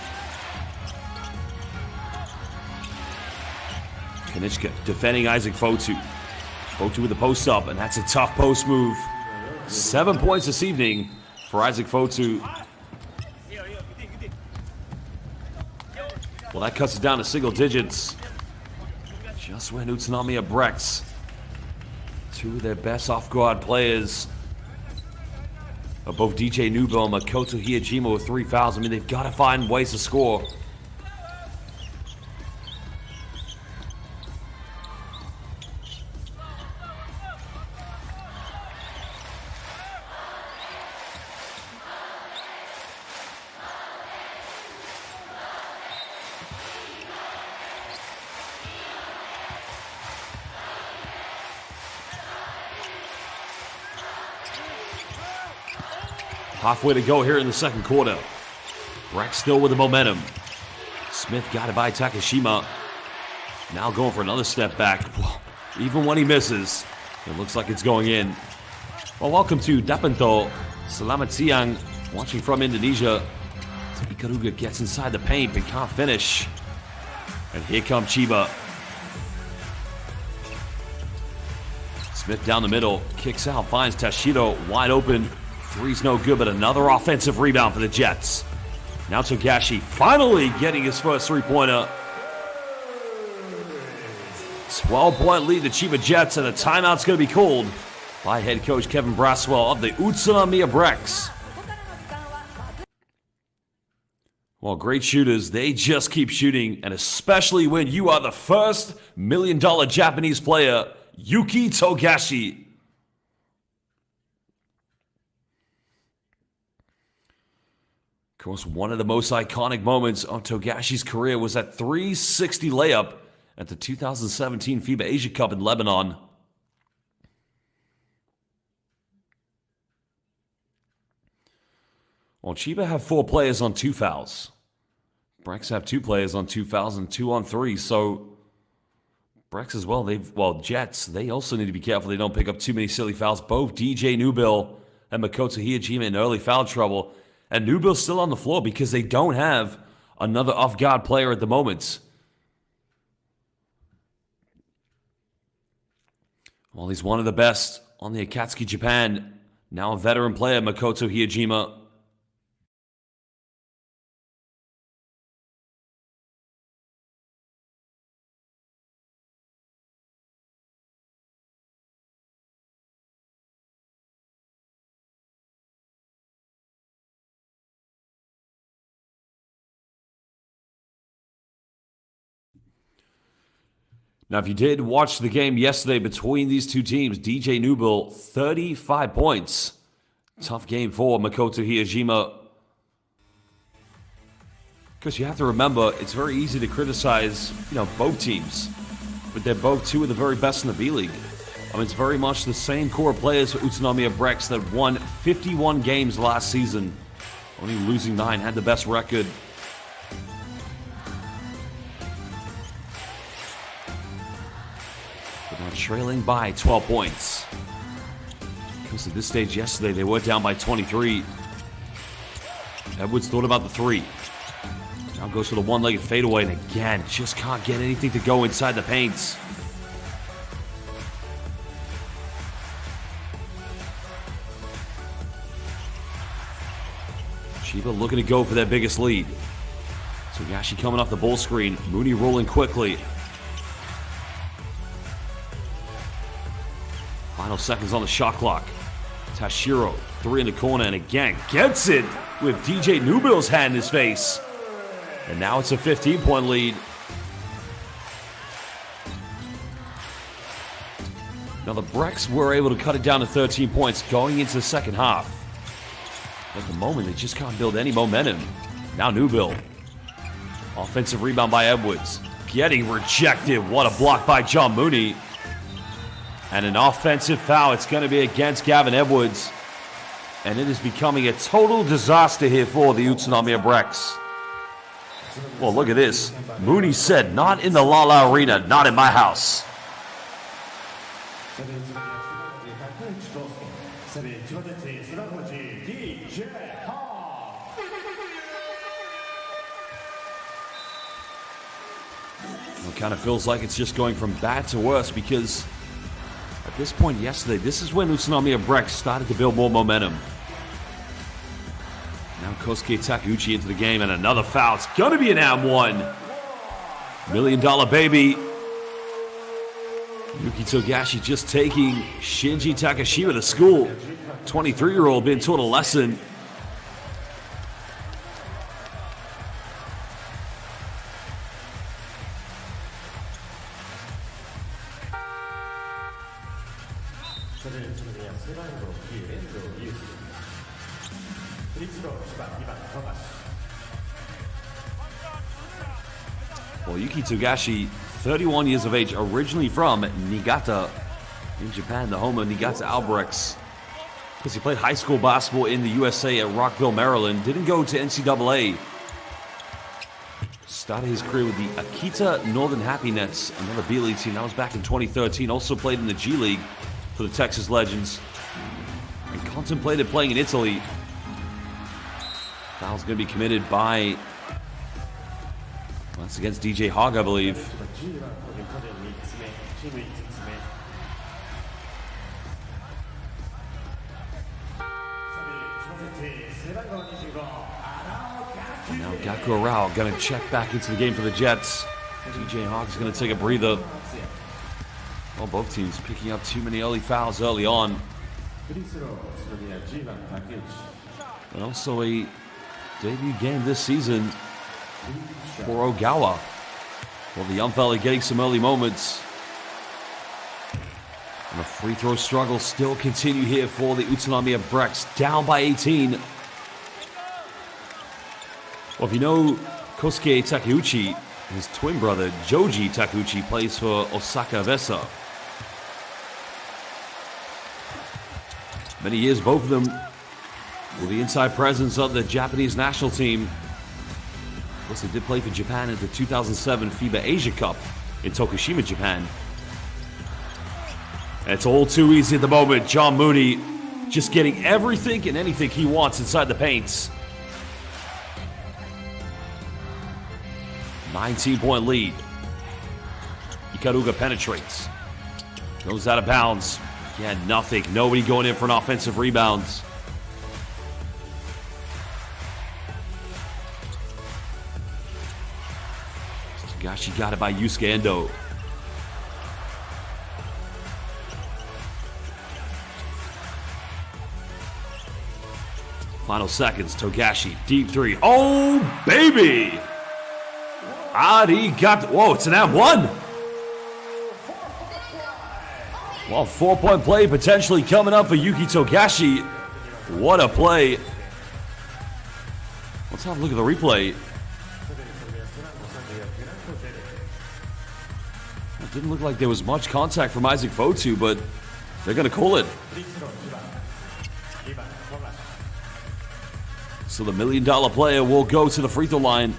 Kanichka defending Isaac Fotu. Fotu with the post up, and that's a tough post move. 7 points this evening for Isaac Fotu. Well, that cuts it down to single digits. Just when UTSUNOMIYA BREX, two of their best off-guard players, are both DJ Nubo and Makoto Hiyajima with 3 fouls. I mean, they've got to find ways to score. Halfway to go here in the second quarter. BREX still with the momentum. Smith got it by Takashima. Now going for another step back. Even when he misses, it looks like it's going in. Well, welcome to Dapanto. Selamat siang. Watching from Indonesia. Ikaruga gets inside the paint but can't finish. And here comes CHIBA. Smith down the middle. Kicks out. Finds Tashiro wide open. Three's no good, but another offensive rebound for the Jets. Now Togashi finally getting his first three-pointer. 12-point lead to CHIBA Jets, and the timeout's going to be called by head coach Kevin Braswell of the UTSUNOMIYA BREX. Well, great shooters, they just keep shooting, and especially when you are the first $1 million Japanese player, Yuki Togashi. Of course, one of the most iconic moments of Togashi's career was that 360 layup at the 2017 FIBA Asia Cup in Lebanon. Well, CHIBA have 4 players on 2 fouls. BREX have 2 players on 2 fouls and 2 on 3. So BREX as well, Jets, they also need to be careful they don't pick up too many silly fouls. Both DJ Nubil and Makoto Hiyajima in early foul trouble. And Nubil's still on the floor because they don't have another off-guard player at the moment. Well, he's one of the best on the Akatsuki Japan. Now a veteran player, Makoto Hiyajima. Now, if you did watch the game yesterday between these two teams, DJ Nubil, 35 points. Tough game for Makoto Hiyajima. Because you have to remember, it's very easy to criticize, both teams. But they're both two of the very best in the B-League. I mean, it's very much the same core players for UTSUNOMIYA BREX that won 51 games last season. Only losing 9, had the best record. Trailing by 12 points. Because at this stage yesterday, they were down by 23. Edwards thought about the 3. Now goes for the one-legged fadeaway, and again, just can't get anything to go inside the paints. CHIBA looking to go for their biggest lead. Togashi coming off the ball screen. Mooney rolling quickly. Final seconds on the shot clock. Tashiro, 3 in the corner, and again gets it with DJ Nubil's hand in his face. And now it's a 15-point lead. Now the BREX were able to cut it down to 13 points going into the second half. At the moment, they just can't build any momentum. Now Nubil. Offensive rebound by Edwards. Getting rejected. What a block by John Mooney. And an offensive foul. It's going to be against Gavin Edwards. And it is becoming a total disaster here for the UTSUNOMIYA BREX. Well, look at this. Mooney said, not in the Lala Arena, not in my house. It kind of feels like it's just going from bad to worse because at this point yesterday, this is when UTSUNOMIYA BREX started to build more momentum. Now Kosuke Takeuchi into the game and another foul. It's going to be an and-one. $1 Million Baby. Yuki Togashi just taking Shinji Takashima to school. 23-year-old being taught a lesson. Well, Yuki Togashi, 31 years of age, originally from Niigata in Japan, the home of Niigata Albrechts. Because he played high school basketball in the USA at Rockville, Maryland. Didn't go to NCAA. Started his career with the Akita Northern Happy Nets, another B-League team. That was back in 2013. Also played in the G League for the Texas Legends. And contemplated playing in Italy. Foul's going to be committed by... That's against DJ Hogg, I believe. And now Gaku Rao going to check back into the game for the Jets. DJ Hogg's going to take a breather. Well, both teams picking up too many early fouls early on. And also a debut game this season for Ogawa. Well, the young fella getting some early moments. And the free throw struggle still continue here for the UTSUNOMIYA BREX, down by 18. Well, if you know Kosuke Takeuchi, his twin brother Joji Takeuchi plays for Osaka Vesa. Many years, both of them with the inside presence of the Japanese national team. Of course, they did play for Japan at the 2007 FIBA Asia Cup in Tokushima, Japan. And it's all too easy at the moment. John Mooney just getting everything and anything he wants inside the paints. 19-point lead. Ikaruga penetrates. Goes out of bounds. Yeah, nothing. Nobody going in for an offensive rebound. Togashi got it by Yusuke Endo. Final seconds. Togashi, deep three. Oh, baby! Arigato. Whoa, it's an M1. Well, 4-point play potentially coming up for Yuki Togashi. What a play. Let's have a look at the replay. It didn't look like there was much contact from Isaac Fotu, but they're going to call it. So the $1 million player will go to the free throw line.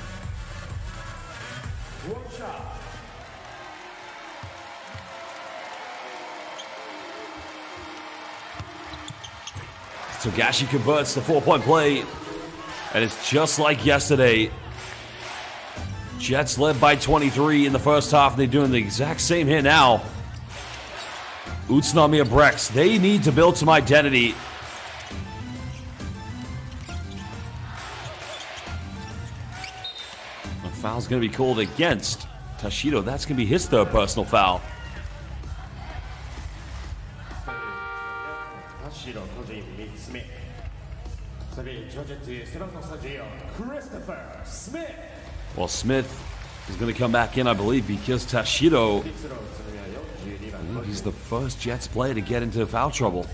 Togashi converts the 4-point play, and it's just like yesterday. Jets led by 23 in the first half, and they're doing the exact same here now. UTSUNOMIYA BREX, they need to build some identity. A foul's going to be called against Tashido. That's going to be his third personal foul. Well, Smith is going to come back in, I believe, because Tashido, I believe he's the first Jets player to get into foul trouble.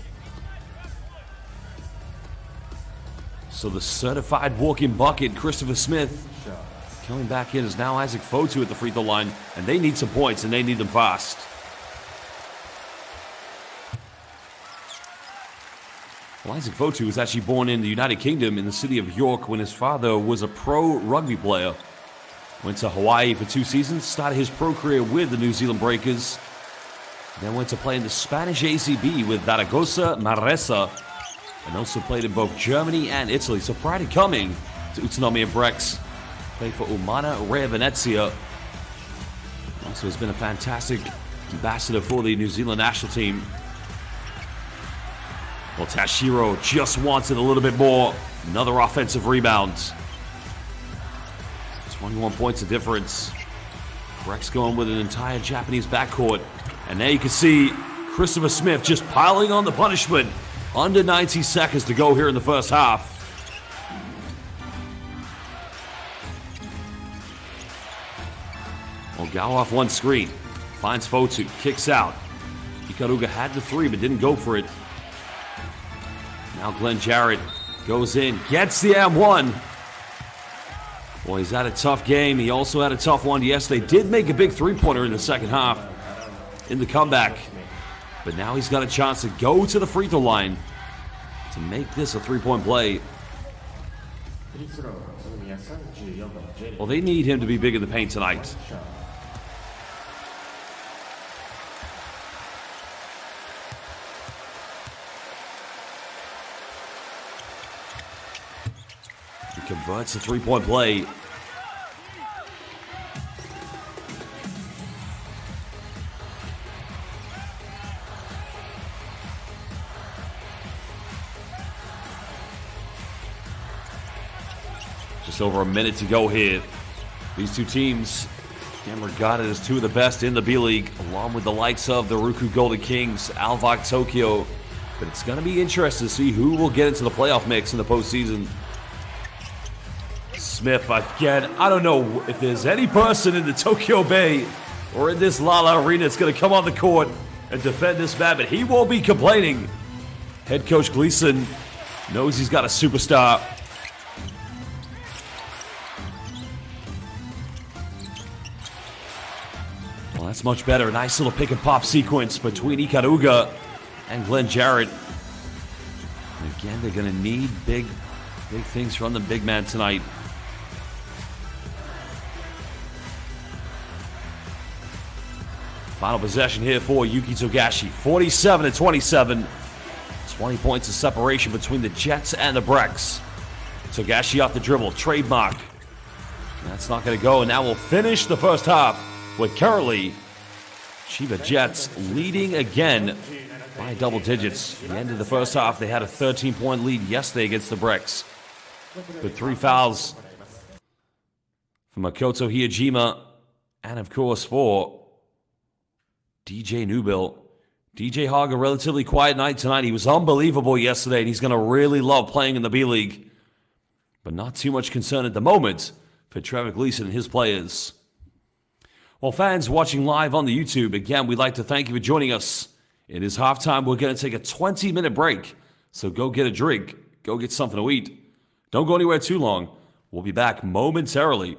So the certified walk-in bucket, Christopher Smith, coming back in is now Isaac Fotu at the free throw line, and they need some points, and they need them fast. Well, Isaac Fotu was actually born in the United Kingdom in the city of York when his father was a pro rugby player. Went to Hawaii for 2 seasons, started his pro career with the New Zealand Breakers, then went to play in the Spanish ACB with Zaragoza Manresa, and also played in both Germany and Italy. So prior to coming to UTSUNOMIYA BREX, played for Umana Rea Venezia, Also has been a fantastic ambassador for the New Zealand national team. Well, Tashiro just wants it a little bit more. Another offensive rebound. 21 points of difference. BREX going with an entire Japanese backcourt. And there you can see Christopher Smith just piling on the punishment. Under 90 seconds to go here in the first half. Well, Gao off one screen. Finds Fotu. Kicks out. Ikaruga had the three but didn't go for it. Now Glenn Jarrett goes in. Gets the M1. Boy, he's had a tough game. He also had a tough one yesterday. Did make a big three-pointer in the second half in the comeback. But now he's got a chance to go to the free throw line to make this a three-point play. Well, they need him to be big in the paint tonight. He converts the three-point play. Just over a minute to go here. These two teams, again, regarded as two of the best in the B-League, along with the likes of the Ruku Golden Kings, Alvok Tokyo. But it's going to be interesting to see who will get into the playoff mix in the postseason. Smith, again, I don't know if there's any person in the Tokyo Bay or in this Lala Arena that's going to come on the court and defend this man, but he won't be complaining. Head coach Gleason knows he's got a superstar. Well, that's much better. Nice little pick and pop sequence between Ikaruga and Glenn Jarrett. And again, they're going to need big things from the big man tonight. Final possession here for Yuki Togashi. 47-27. 20 points of separation between the Jets and the BREX. Togashi off the dribble. Trademark. That's not going to go. And now we'll finish the first half with currently CHIBA Jets leading again by double digits. At the end of the first half, they had a 13-point lead yesterday against the BREX. With 3 fouls from Makoto Hiyajima. And of course for DJ Newbill. DJ Hogg, a relatively quiet night tonight. He was unbelievable yesterday, and he's going to really love playing in the B-League. But not too much concern at the moment for Trevor Gleason and his players. Well, fans watching live on the YouTube, again, we'd like to thank you for joining us. It is halftime. We're going to take a 20-minute break. So go get a drink. Go get something to eat. Don't go anywhere too long. We'll be back momentarily.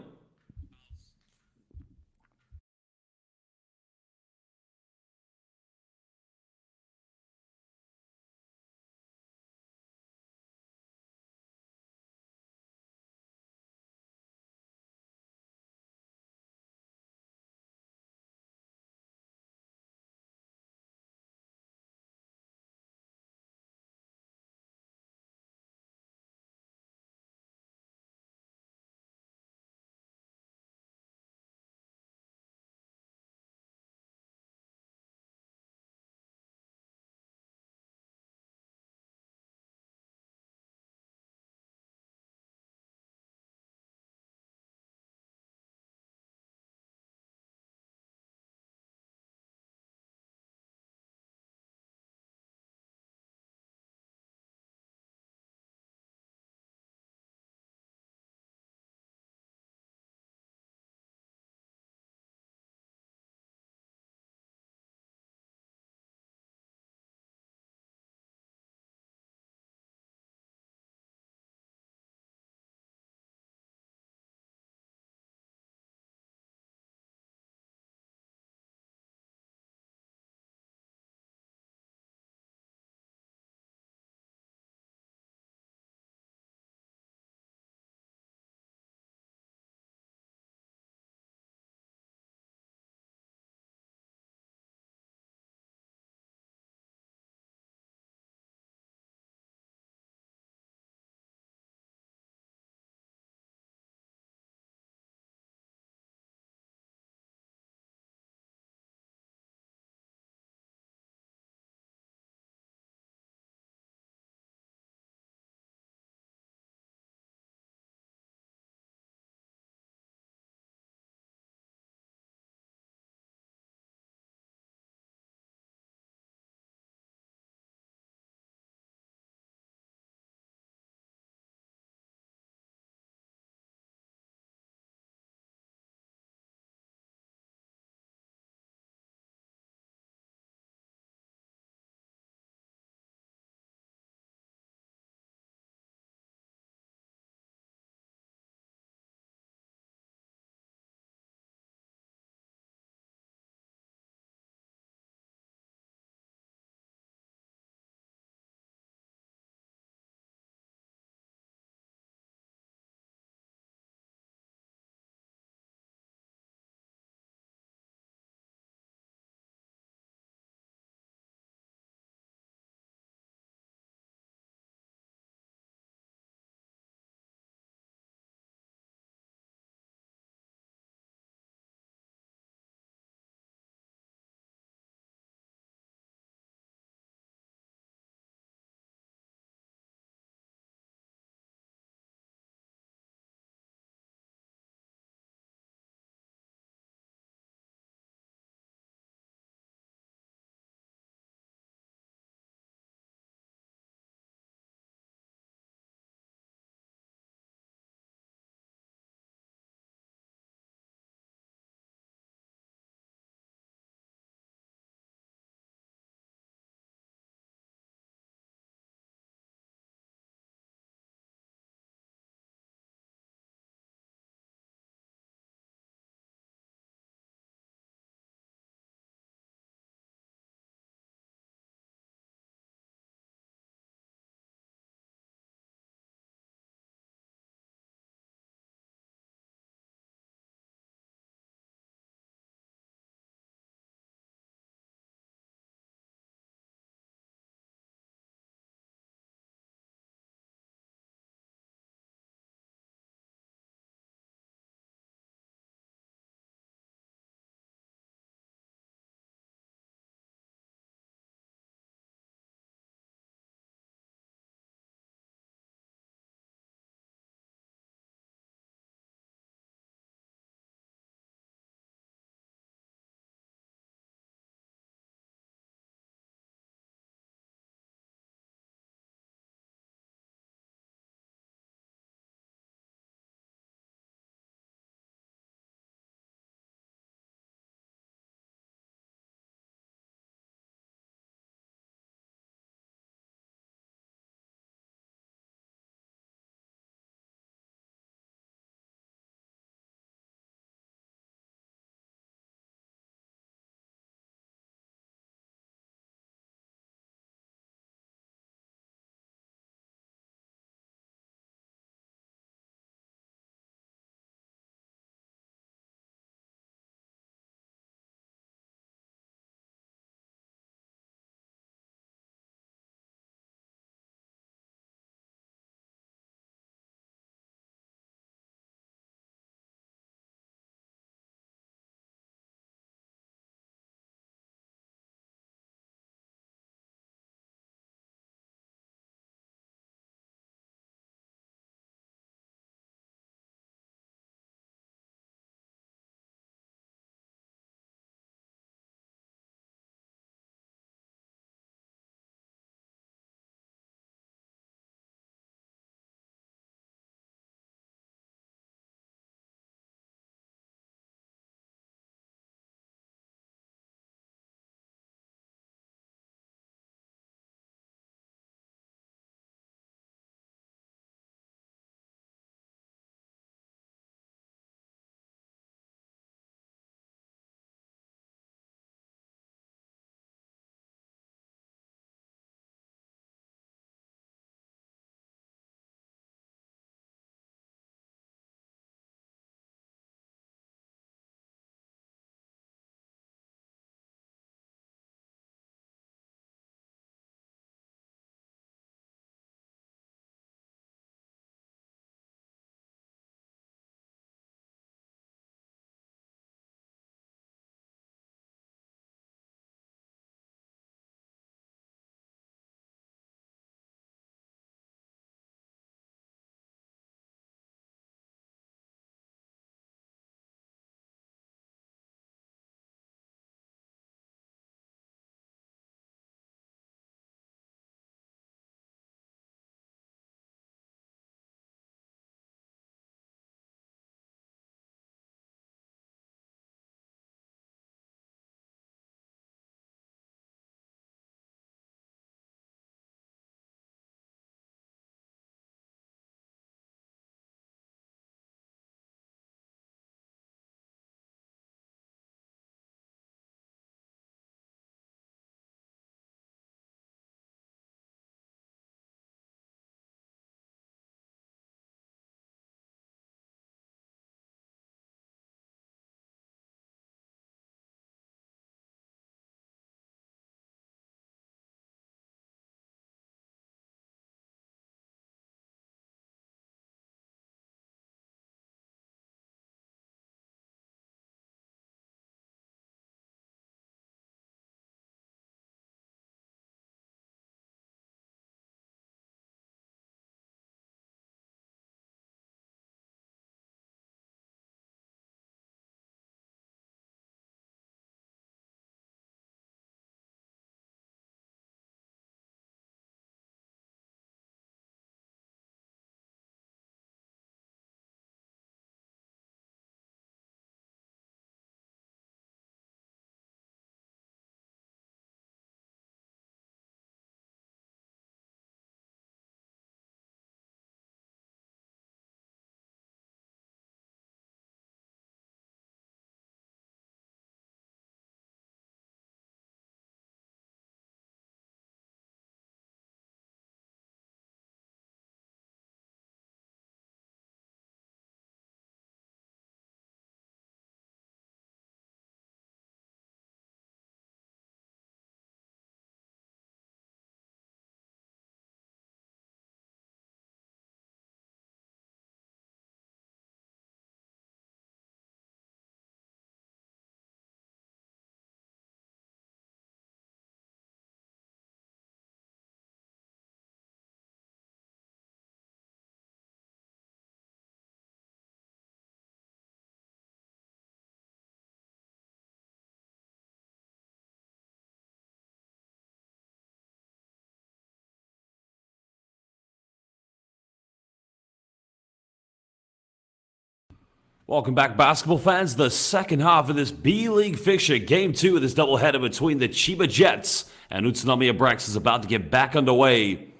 Welcome back, basketball fans. The second half of this B-League fixture, Game 2 of this doubleheader between the CHIBA Jets and UTSUNOMIYA BREX is about to get back underway.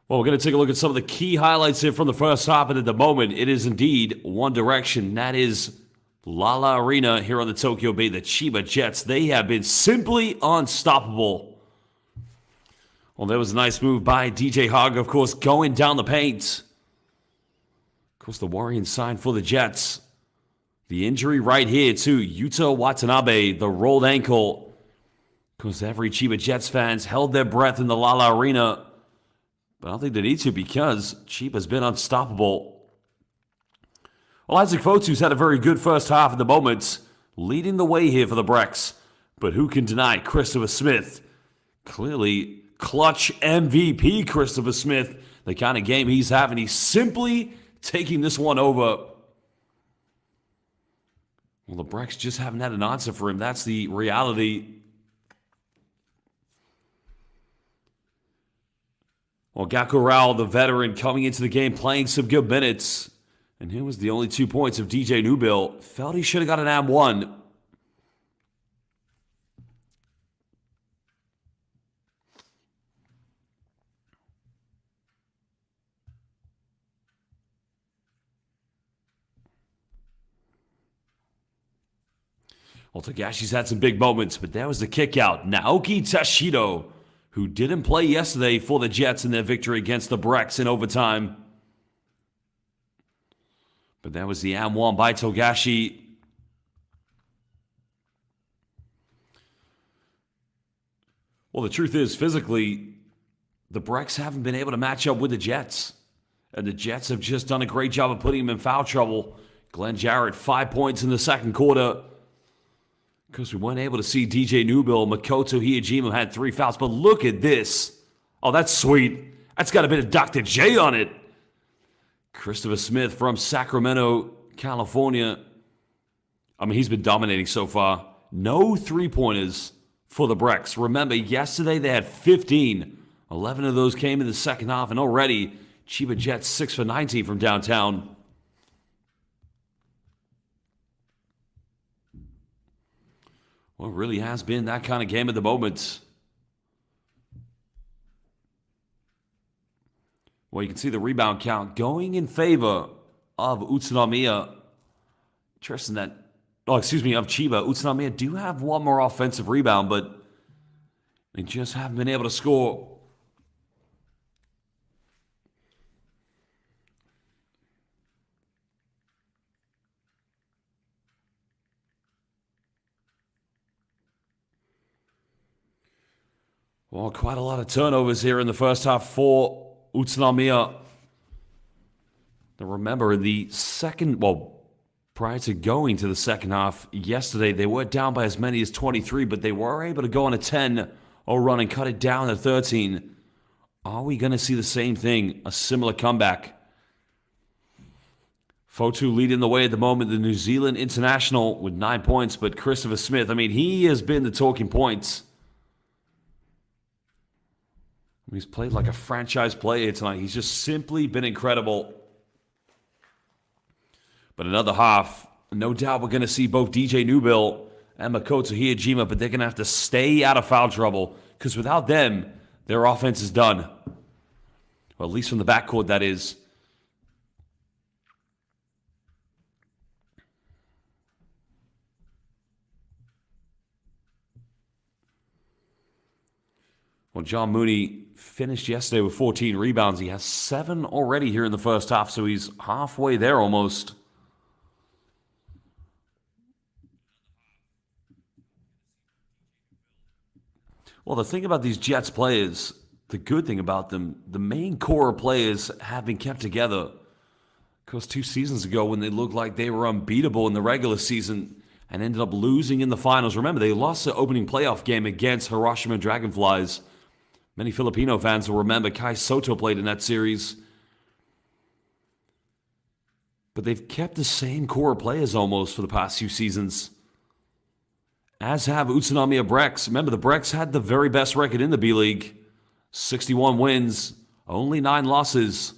Well, we're going to take a look at some of the key highlights here from the first half, and at the moment, it is indeed one direction. That is Lala Arena here on the Tokyo Bay. The CHIBA Jets, they have been simply unstoppable. Well, there was a nice move by DJ Hogg, of course, going down the paint. Of course, the worrying sign for the Jets. The injury right here to Yuta Watanabe, the rolled ankle. Of course, every CHIBA Jets fans held their breath in the Lala Arena. But I don't think they need to because CHIBA's been unstoppable. Well, Isaac Fotu's had a very good first half at the moment, leading the way here for the BREX. But who can deny Christopher Smith? Clearly, clutch MVP Christopher Smith. The kind of game he's having, he's simply taking this one over. Well, the BREX just haven't had an answer for him. That's the reality. Well, Gakko Rao, the veteran, coming into the game, playing some good minutes. And here was the only 2 points of DJ Newbill. Felt he should have got an AM1. Well, Togashi's had some big moments, but that was the kick out. Naoki Tashido, who didn't play yesterday for the Jets in their victory against the BREX in overtime. But that was the AM1 by Togashi. Well, the truth is, physically, the BREX haven't been able to match up with the Jets. And the Jets have just done a great job of putting him in foul trouble. Glenn Jarrett, 5 points in the second quarter. Because we weren't able to see DJ Newbill. Makoto Hiyajima had 3 fouls. But look at this. Oh, that's sweet. That's got a bit of Dr. J on it. Christopher Smith from Sacramento, California. I mean, he's been dominating so far. No 3-pointers for the BREX. Remember, yesterday they had 15. 11 of those came in the second half. And already, CHIBA Jets 6 for 19 from downtown. Well, it really has been that kind of game at the moment. Well, you can see the rebound count going in favor of UTSUNOMIYA. Interesting that, of CHIBA. UTSUNOMIYA do have one more offensive rebound, but they just haven't been able to score. Well, quite a lot of turnovers here in the first half for UTSUNOMIYA. Now remember, in the second, prior to going to the second half yesterday, they were down by as many as 23, but they were able to go on a 10-0 run and cut it down to 13. Are we going to see the same thing, a similar comeback? Fotu leading the way at the moment, the New Zealand international with 9 points, but Christopher Smith, I mean, he has been the talking point. He's played like a franchise player tonight. He's just simply been incredible. But another half, no doubt we're going to see both DJ Newbill and Makoto Hiyajima, but they're going to have to stay out of foul trouble because without them, their offense is done. Well, at least from the backcourt, that is. Well, John Mooney finished yesterday with 14 rebounds. He has 7 already here in the first half, so he's halfway there almost. Well, the thing about these Jets players, the good thing about them, the main core of players have been kept together. Because 2 seasons ago when they looked like they were unbeatable in the regular season and ended up losing in the finals. Remember, they lost the opening playoff game against Hiroshima Dragonflies. Many Filipino fans will remember Kai Soto played in that series. But they've kept the same core of players almost for the past 2 seasons. As have UTSUNOMIYA BREX. Remember, the BREX had the very best record in the B-League. 61 wins, only 9 losses.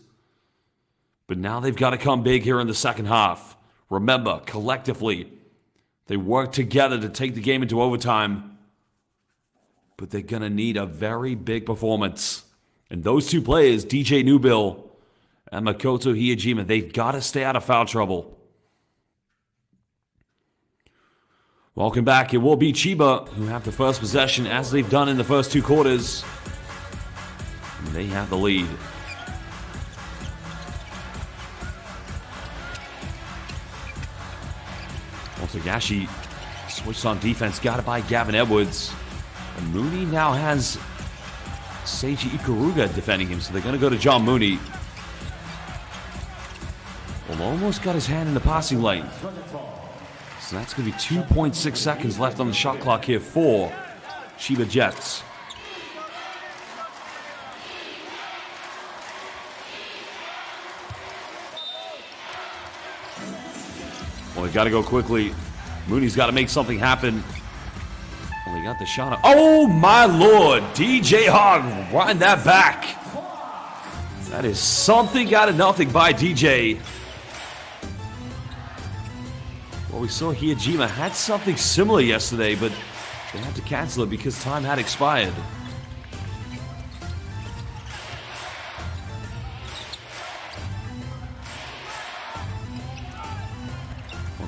But now they've got to come big here in the second half. Remember, collectively, they work together to take the game into overtime. But they're going to need a very big performance. And those two players, DJ Newbill and Makoto Hiyajima, they've got to stay out of foul trouble. Welcome back. It will be Chiba who have the first possession as they've done in the first two quarters. And they have the lead. Togashi switched on defense, got it by Gavin Edwards. And Mooney now has Seiji Ikaruga defending him, so they're going to go to John Mooney. Well, almost got his hand in the passing lane. So that's going to be 2.6 seconds left on the shot clock here for Chiba Jets. Well, they got to go quickly. Mooney's got to make something happen. Well, he got the shot up. Oh, my Lord. DJ Hogg, wind that back. That is something out of nothing by DJ. Well, we saw Hiyajima had something similar yesterday, but they had to cancel it because time had expired.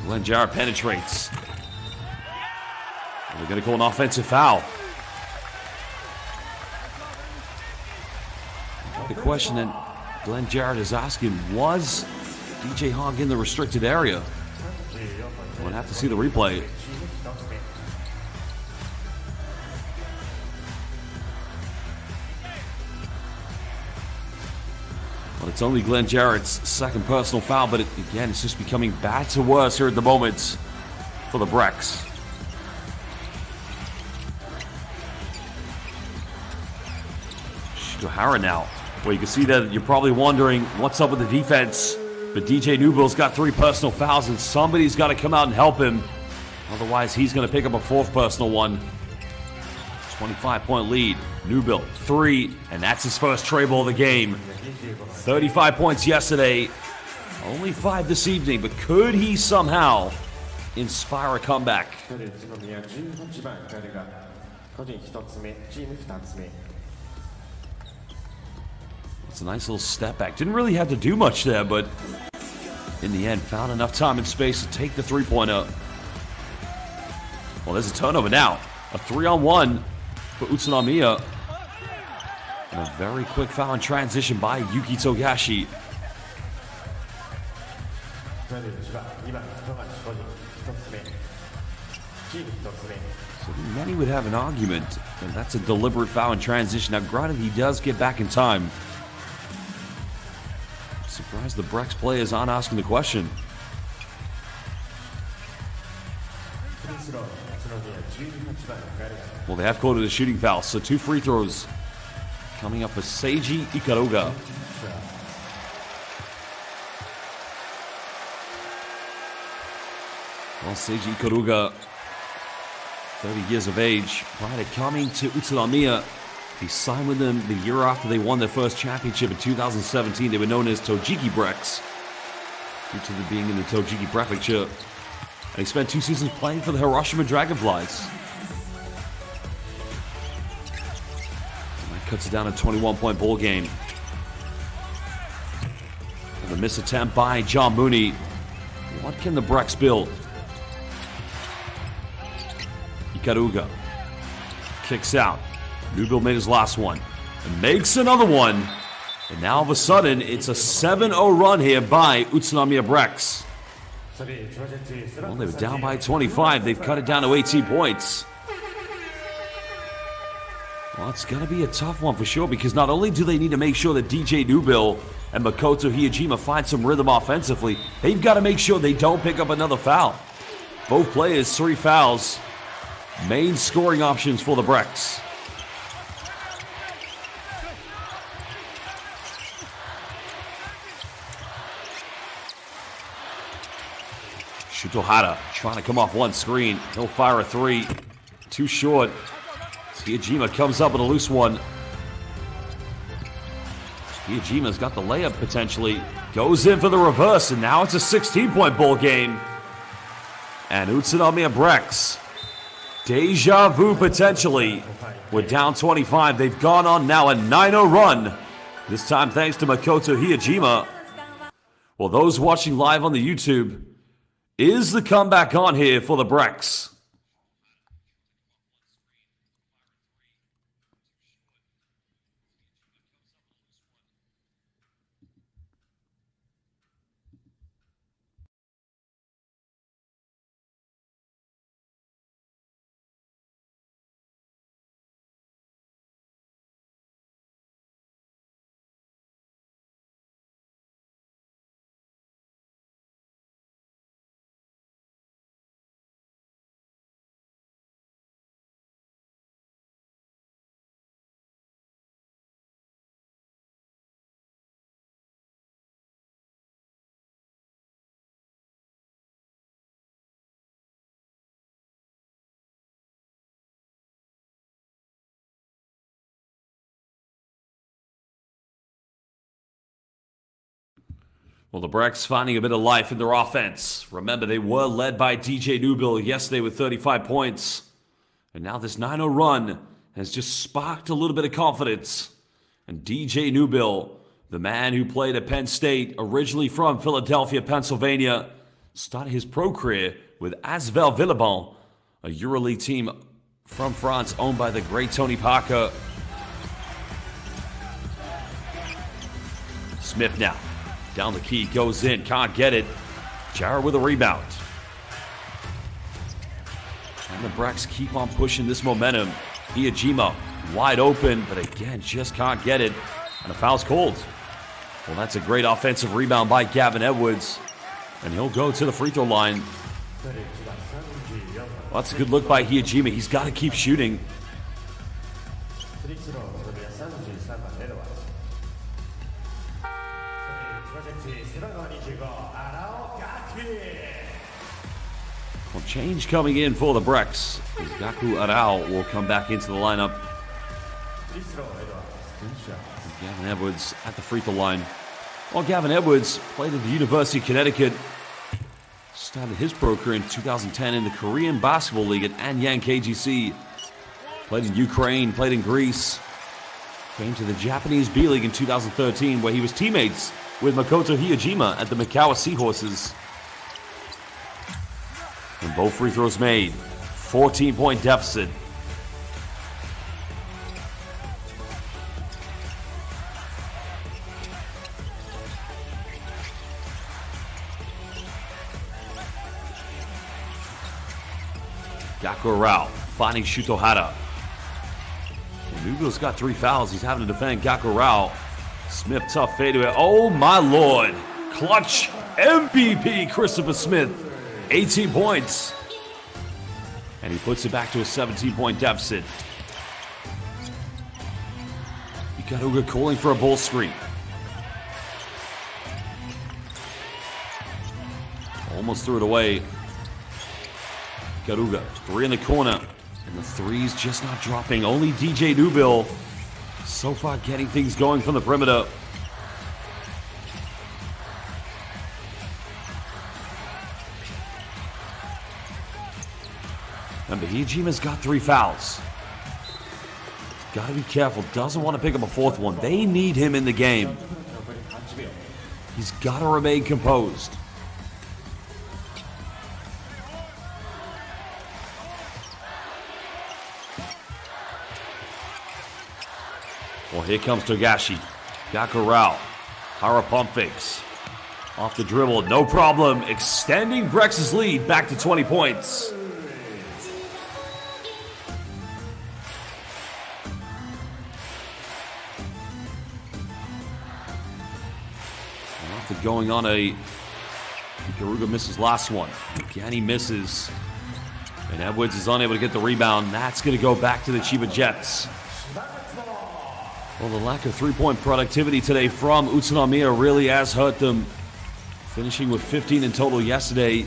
Glenn Jarrett penetrates. They're going to call an offensive foul. The question that Glenn Jarrett is asking, was DJ Hogg in the restricted area? We'll have to see the replay. Well, it's only Glenn Jarrett's second personal foul, but again, it's just becoming bad to worse here at the moment for the BREX. Shitohara now. Well, you can see that you're probably wondering what's up with the defense, but DJ Newbill's got 3 personal fouls, and somebody's got to come out and help him. Otherwise, he's going to pick up a 4th personal one. 25-point lead. Newbill, 3, and that's his first tray ball of the game. 35 points yesterday, only 5 this evening, but could he somehow inspire a comeback? It's a nice little step back. Didn't really have to do much there, but in the end, found enough time and space to take the 3-pointer. Well, there's a turnover now. A 3-on-1 for UTSUNOMIYA. And a very quick foul in transition by Yuki Togashi. So many would have an argument that that's a deliberate foul in transition. Now, granted, he does get back in time. I'm surprised the BREX players aren't asking the question. Well, they have called it a shooting foul, so 2 free throws coming up for Seiji Ikaruga. Well, Seiji Ikaruga, 30 years of age, prior to coming to UTSUNOMIYA, he signed with them the year after they won their first championship in 2017. They were known as Tojiki BREX, due to them being in the Tojiki Prefecture. And he spent 2 seasons playing for the Hiroshima Dragonflies. Cuts it down a 21-point ball game. And the miss attempt by John Mooney. What can the BREX build? Ikaruga kicks out. Newbill made his last one and makes another one. And now all of a sudden, it's a 7-0 run here by UTSUNOMIYA BREX. Well, they were down by 25. They've cut it down to 18 points. Well, it's going to be a tough one for sure, because not only do they need to make sure that DJ Newbill and Makoto Hiyajima find some rhythm offensively, they've got to make sure they don't pick up another foul. Both players, 3 fouls. Main scoring options for the BREX. Shitohara trying to come off one screen. He'll fire a 3. Too short. Hiyajima comes up with a loose one. Hiyajima's got the layup potentially. Goes in for the reverse, and now it's a 16-point ball game. And UTSUNOMIYA BREX, deja vu potentially. We're down 25. They've gone on now a 9-0 run. This time thanks to Makoto Hiyajima. Well, those watching live on the YouTube, is the comeback on here for the BREX? Well, the BREX finding a bit of life in their offense. Remember, they were led by DJ Newbill yesterday with 35 points. And now this 9-0 run has just sparked a little bit of confidence. And DJ Newbill, the man who played at Penn State, originally from Philadelphia, Pennsylvania, started his pro career with Asvel Villeurbanne, a EuroLeague team from France owned by the great Tony Parker. Smith now. Down the key, goes in, can't get it. Jarrett with a rebound. And the BREX keep on pushing this momentum. Hiyajima wide open, but again, just can't get it. And a foul's called. Well, that's a great offensive rebound by Gavin Edwards. And he'll go to the free throw line. Well, that's a good look by Hiyajima. He's got to keep shooting. Well, change coming in for the BREX. Gaku Arao will come back into the lineup. Gavin Edwards at the free throw line. Well, Gavin Edwards played at the University of Connecticut. Started his pro career in 2010 in the Korean Basketball League at Anyang KGC. Played in Ukraine, played in Greece. Came to the Japanese B.LEAGUE in 2013, where he was teammates with Makoto Hiyajima at the Mikawa Seahorses. And both free throws made. 14-point deficit. Gaku Rao finding Shutohara. Nubill's got 3 fouls. He's having to defend Gaku Rao. Smith, tough fadeaway. Oh my lord. Clutch MVP Christopher Smith. 18 points. And he puts it back to a 17-point deficit. Ikaruga calling for a ball screen. Almost threw it away. Ikaruga, 3 in the corner. And the three's just not dropping. Only DJ Newbill so far getting things going from the perimeter. Remember, Hiyajima's got 3 fouls. Got to be careful. Doesn't want to pick up a 4th one. They need him in the game. He's got to remain composed. Well, here comes Togashi. Gaku Rao. Hara pump fakes. Off the dribble, no problem. Extending BREX's lead back to 20 points. After going on a... Ikaruga misses last one. Again, he misses. And Edwards is unable to get the rebound. That's going to go back to the Chiba Jets. Well, the lack of three-point productivity today from UTSUNOMIYA really has hurt them. Finishing with 15 in total yesterday.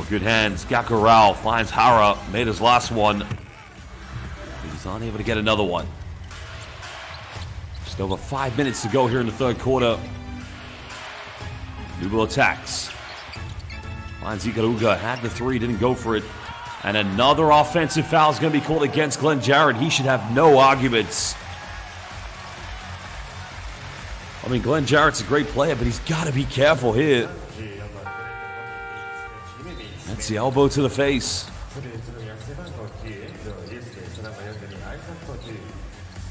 Good hands. Gakurao finds Hara. Made his last one. He's unable to get another one. Just over 5 minutes to go here in the third quarter. Nubil attacks. Finds Ikaruga. Had the three. Didn't go for it. And another offensive foul is going to be called against Glenn Jarrett. He should have no arguments. I mean, Glenn Jarrett's a great player, but he's got to be careful here. That's the elbow to the face.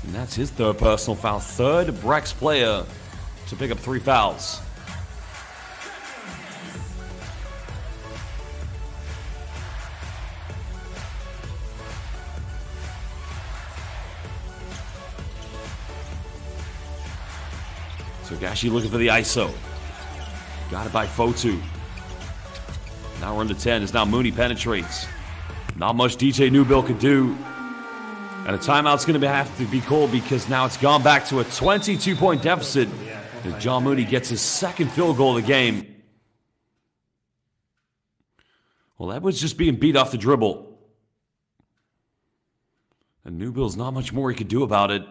And that's his third personal foul. Third BREX player to pick up 3 fouls. Togashi looking for the ISO. Got it by Fotu. Now we're into 10 as now Mooney penetrates. Not much DJ Nubil could do. And a timeout's going to have to be called because now it's gone back to a 22-point deficit as John Mooney gets his second field goal of the game. Well, Edwards just being beat off the dribble. And Nubil's not much more he could do about it.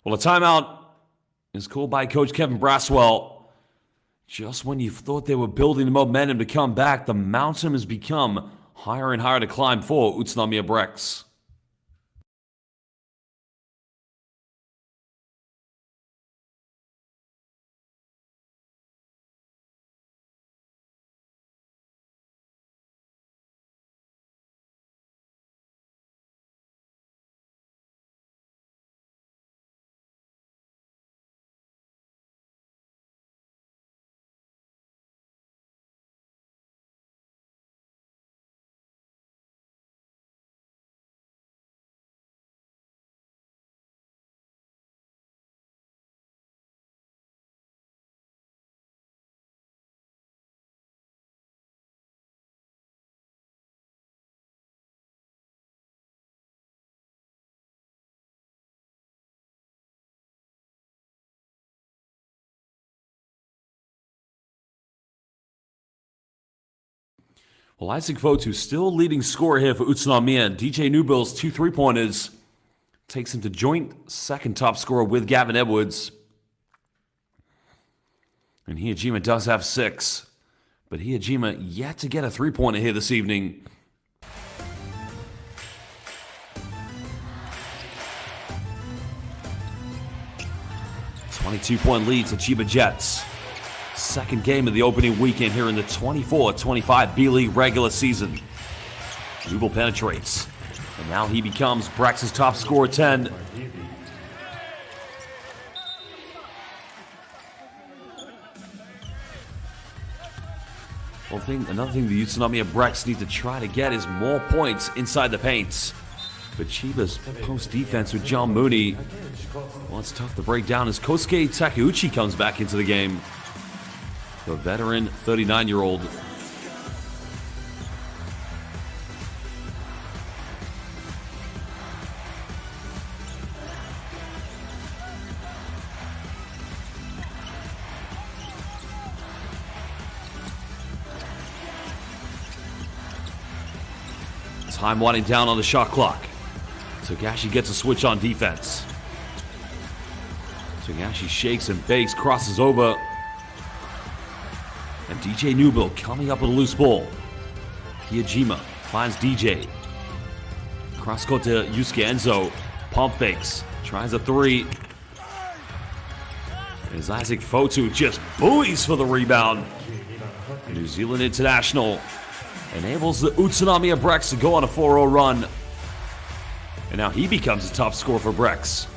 Well, a timeout is called by Coach Kevin Braswell. Just when you thought they were building the momentum to come back, the mountain has become higher and higher to climb for Utsunomiya BREX. Well, Isaac Fotu still leading scorer here for Utsunomiya. DJ Nubil's 2 3-pointers takes him to joint second top scorer with Gavin Edwards. And Hiyajima does have 6. But Hiyajima yet to get a 3-pointer here this evening. .22 lead to Chiba Jets. Second game of the opening weekend here in the 24-25 B.LEAGUE regular season. Nubil penetrates. And now he becomes BREX's top scorer, 10. Another thing the Utsunomiya BREX need to try to get is more points inside the paints. But Chiba's post defense with John Mooney, well, it's tough to break down as Kosuke Takeuchi comes back into the game. The veteran 39-year-old. Time winding down on the shot clock. Togashi gets a switch on defense. Togashi shakes and bakes, crosses over. And DJ Nubil coming up with a loose ball. Hiyajima finds DJ. Cross court to Yusuke Enzo. Pump fakes. Tries a 3. As Isaac Fotu just buoys for the rebound. New Zealand international enables the Utsunomiya BREX to go on a 4-0 run. And now he becomes the top scorer for BREX.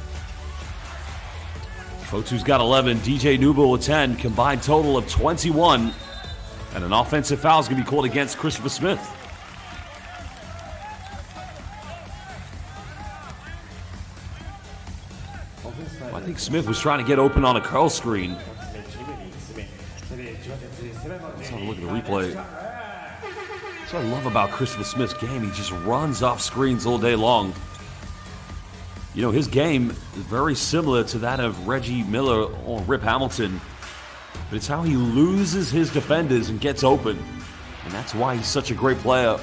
Fotu's got 11, DJ Nubil with 10, combined total of 21. And an offensive foul is going to be called against Christopher Smith. Well, I think Smith was trying to get open on a curl screen. Let's have a look at the replay. That's what I love about Christopher Smith's game. He just runs off screens all day long. You know, his game is very similar to that of Reggie Miller or Rip Hamilton. But it's how he loses his defenders and gets open. And that's why he's such a great player.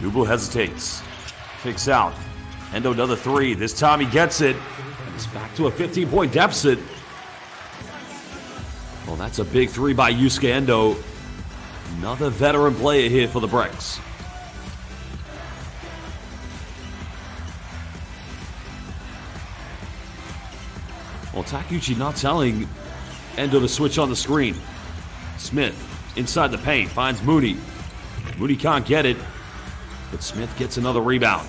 Nubel hesitates. Kicks out. Endo another three. This time he gets it. And it's back to a 15-point deficit. Well, that's a big three by Yusuke Endo. Another veteran player here for the BREX. Well, Takeuchi not telling Endo to switch on the screen. Smith inside the paint finds Moody. Moody can't get it, but Smith gets another rebound.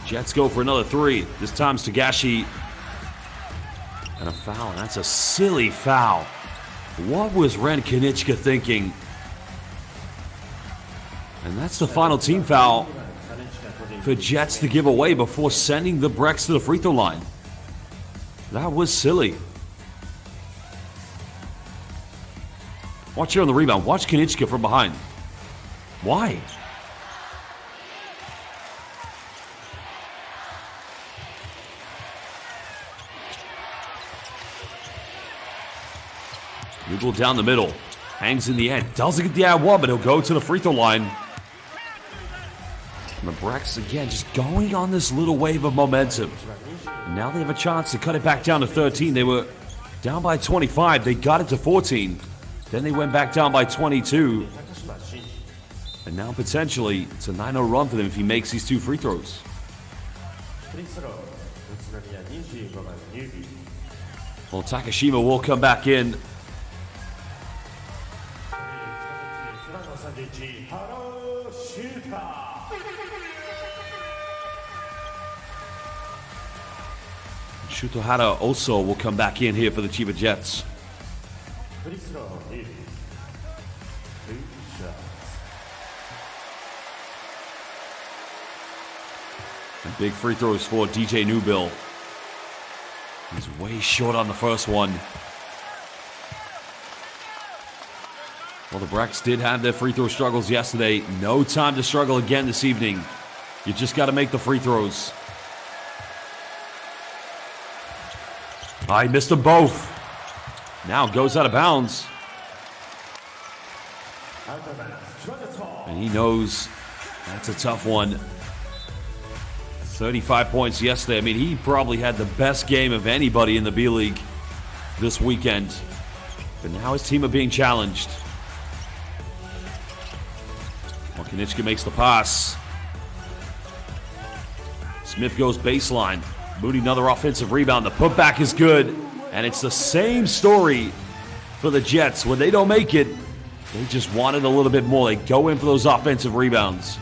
Jets go for another three. This time it's Tagashi. And a foul, and that's a silly foul. What was Ren Kanichka thinking? And that's the final team foul for Jets to give away before sending the BREX to the free throw line. That was silly. Watch here on the rebound. Watch Kanichka from behind. Why? Nubel down the middle. Hangs in the end. Doesn't get the ad one, but he'll go to the free throw line. And the BREX, again, just going on this little wave of momentum. And now they have a chance to cut it back down to 13. They were down by 25. They got it to 14. Then they went back down by 22. And now potentially it's a 9-0 run for them if he makes these two free throws. Well, Takashima will come back in. Shutohara also will come back in here for the Chiba Jets. And big free throws for DJ Nubel. He's way short on the first one. Well, the BREX did have their free throw struggles yesterday. No time to struggle again this evening. You just got to make the free throws. I missed them both. Now goes out of bounds. And he knows that's a tough one. 35 points yesterday. I mean, he probably had the best game of anybody in the B-League this weekend. But now his team are being challenged. Well, Kanichka makes the pass. Smith goes baseline. Moody another offensive rebound. The putback is good. And it's the same story for the Jets. When they don't make it, they just want it a little bit more. They go in for those offensive rebounds.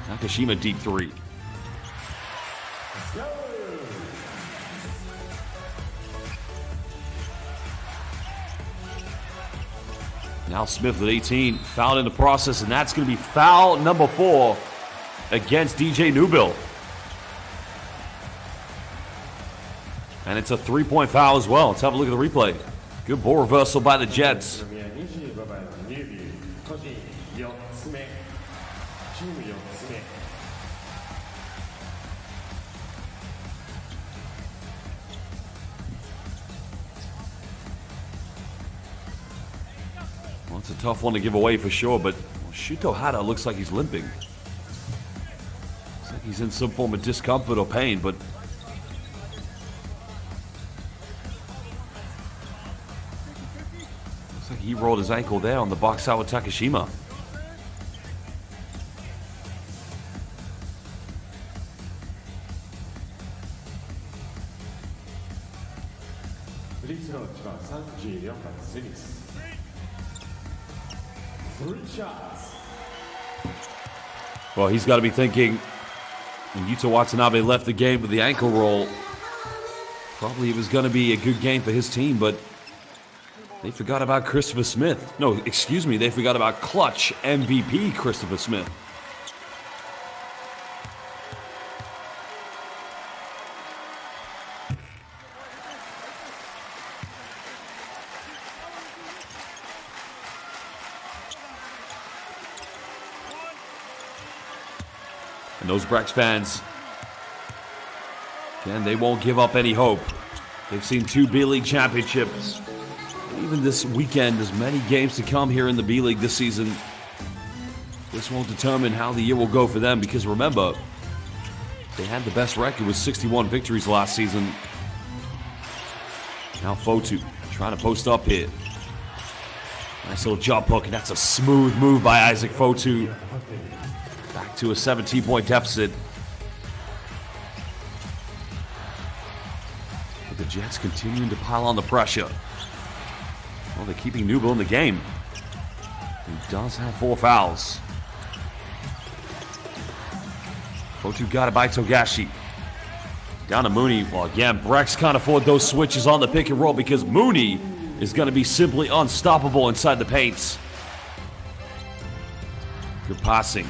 Nakashima deep three. Now Smith with 18, fouled in the process, and that's going to be foul number 4 against DJ Nubel. And it's a 3-point foul as well. Let's have a look at the replay. Good ball reversal by the Jets. Well, it's a tough one to give away for sure, but Shuto Hata looks like he's limping. Looks like he's in some form of discomfort or pain, but looks like he rolled his ankle there on the box out with Takashima. Well, he's got to be thinking, when Yuta Watanabe left the game with the ankle roll, probably it was going to be a good game for his team, but they forgot about Christopher Smith. No, excuse me, they forgot about clutch MVP Christopher Smith. And those BREX fans And they won't give up any hope. They've seen 2 B-League championships. Even this weekend, there's many games to come here in the B-League this season. This won't determine how the year will go for them because remember, they had the best record with 61 victories last season. Now Fotu trying to post up here. Nice little jump hook, and that's a smooth move by Isaac Fotu. Back to a 17-point deficit. But the Jets continuing to pile on the pressure. Well, they're keeping Newbill in the game. He does have 4 fouls. Fotu got it by Togashi. Down to Mooney. Well, again, BREX can't afford those switches on the pick and roll because Mooney is going to be simply unstoppable inside the paints. Good passing.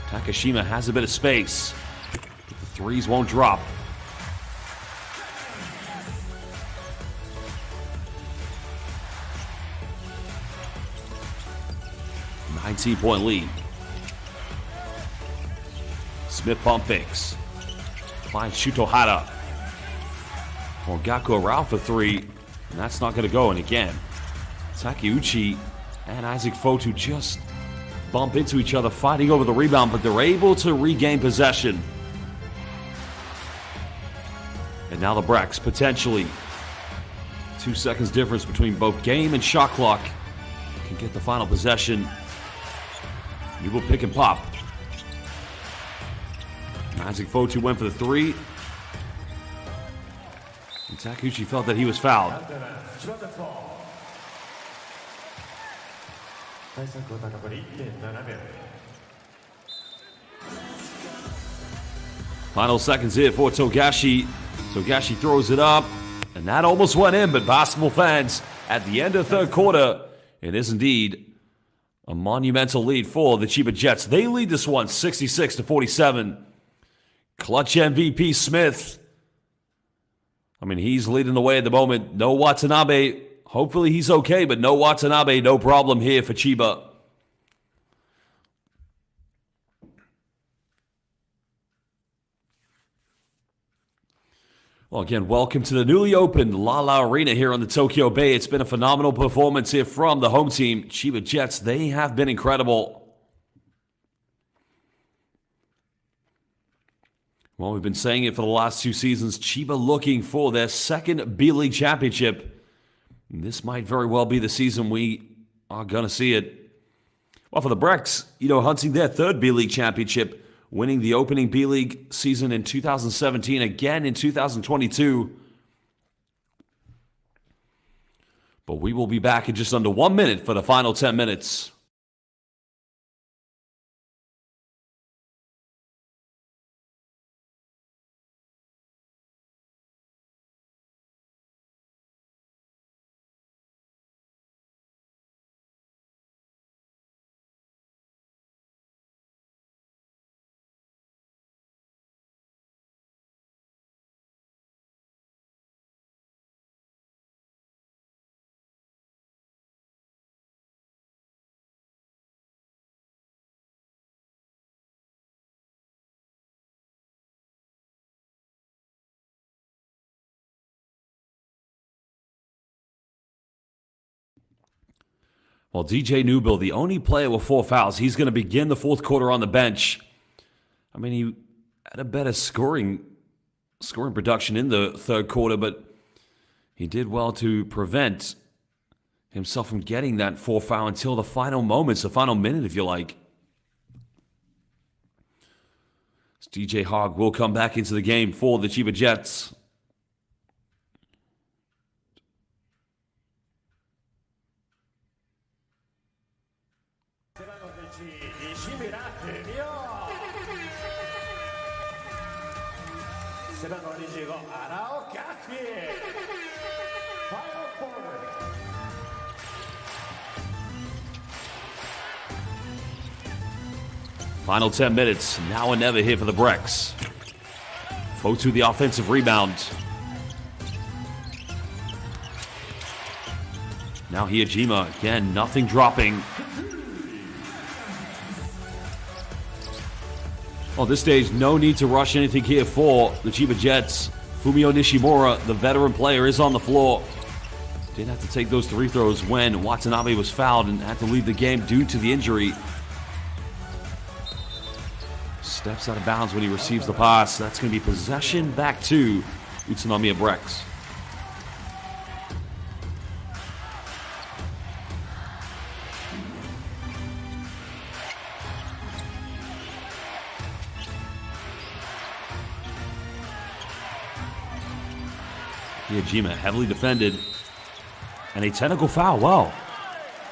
Takashima has a bit of space, but the threes won't drop. A 19-point lead. Smith pump fakes. Finds Shutohara. Well, Gaku around for 3, and that's not going to go. And again, Takeuchi and Isaac Fotu just bump into each other, fighting over the rebound, but they're able to regain possession. And now the BREX, potentially 2 seconds difference between both game and shot clock, can get the final possession. You will pick and pop. Isaac Fotu went for the 3. And Takeuchi felt that he was fouled. Final seconds here for Togashi. Togashi throws it up, and that almost went in, but basketball fans, at the end of the 3rd quarter, it is indeed a monumental lead for the Chiba Jets. They lead this one 66-47. Clutch MVP Smith. I mean, he's leading the way at the moment. No Watanabe. Hopefully he's okay, but no Watanabe, no problem here for Chiba. Well, again, welcome to the newly opened Lala Arena here on the Tokyo Bay. It's been a phenomenal performance here from the home team. Chiba Jets, they have been incredible. Well, we've been saying it for the last 2 seasons. Chiba looking for their 2nd B-League championship. This might very well be the season we are going to see it. Well, for the BREX, hunting their 3rd B-League championship, winning the opening B-League season in 2017, again in 2022. But we will be back in just under 1 minute for the final 10 minutes. Well, DJ Newbill, the only player with 4 fouls, he's going to begin the 4th quarter on the bench. I mean, he had a better scoring production in the 3rd quarter, but he did well to prevent himself from getting that 4th foul until the final moments, the final minute, if you like. So DJ Hogg will come back into the game for the Chiba Jets. Final 10 minutes, now or never here for the BREX. Fotu the offensive rebound. Now Hiyajima, again, nothing dropping. On this stage, no need to rush anything here for the Chiba Jets. Fumio Nishimura, the veteran player, is on the floor. Didn't have to take those free throws when Watanabe was fouled and had to leave the game due to the injury. Steps out of bounds when he receives the pass. That's going to be possession back to UTSUNOMIYA BREX. Hijima heavily defended. And a technical foul. Wow.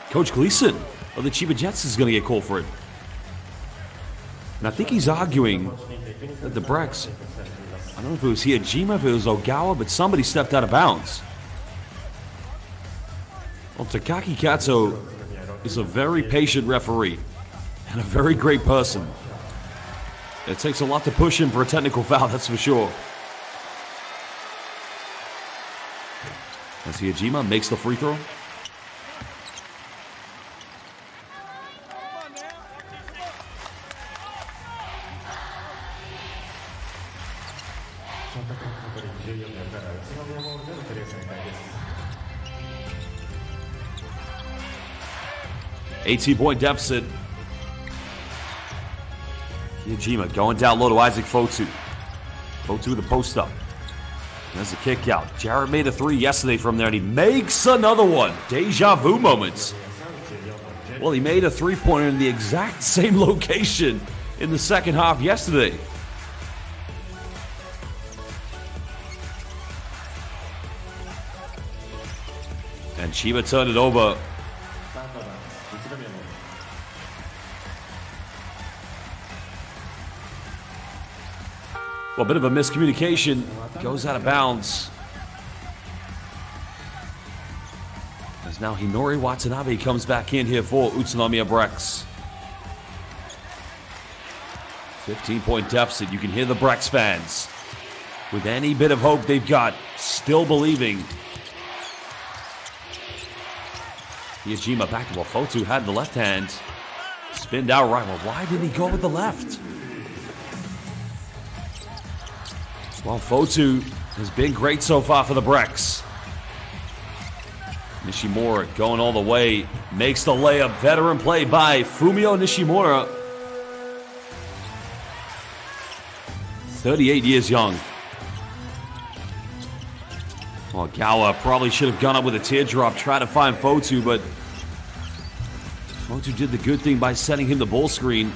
Coach Gleason of the Chiba Jets is going to get called for it. And I think he's arguing that the BREX, I don't know if it was Hijima, if it was Ogawa, but somebody stepped out of bounds. Well, Takaki Katsu is a very patient referee and a very great person. It takes a lot to push him for a technical foul, that's for sure. As Hijima makes the free throw. $18-point deficit. Hijima going down low to Isaac Fotu. Fotu the post up. There's a kick out. Jarrett made a three yesterday from there, and he makes another one. Deja vu moments. Well, he made a three-pointer in the exact same location in the second half yesterday. And Chiba turned it over. Well, a bit of a miscommunication. Goes out of bounds. As now Hinori Watanabe comes back in here for UTSUNOMIYA BREX. 15-point deficit. You can hear the BREX fans with any bit of hope they've got, still believing. Hijima back to Fotu had the left hand. Spinned out right. Well, why didn't he go with the left? Well, Fotu has been great so far for the BREX. Nishimura going all the way. Makes the layup. Veteran play by Fumio Nishimura. 38 years young. Well, Gawa probably should have gone up with a teardrop, try to find Fotu, but Fotu did the good thing by setting him the ball screen.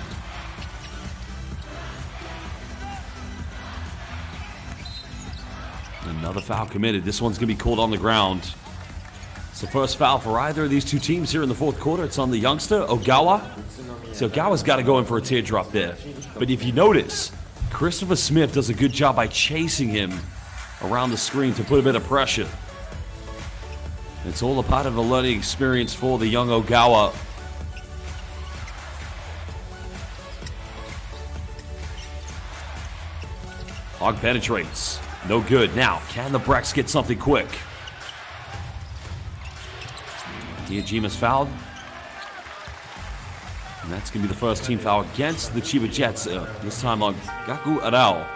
Another foul committed. This one's going to be called on the ground. It's the first foul for either of these two teams here in the fourth quarter. It's on the youngster, Ogawa. So Ogawa's got to go in for a teardrop there. But if you notice, Christopher Smith does a good job by chasing him around the screen to put a bit of pressure. It's all a part of a learning experience for the young Ogawa. Hog penetrates. No good. Now, can the BREX get something quick? Hijima's fouled. And that's going to be the first team foul against the Chiba Jets. This time on Gaku Arao.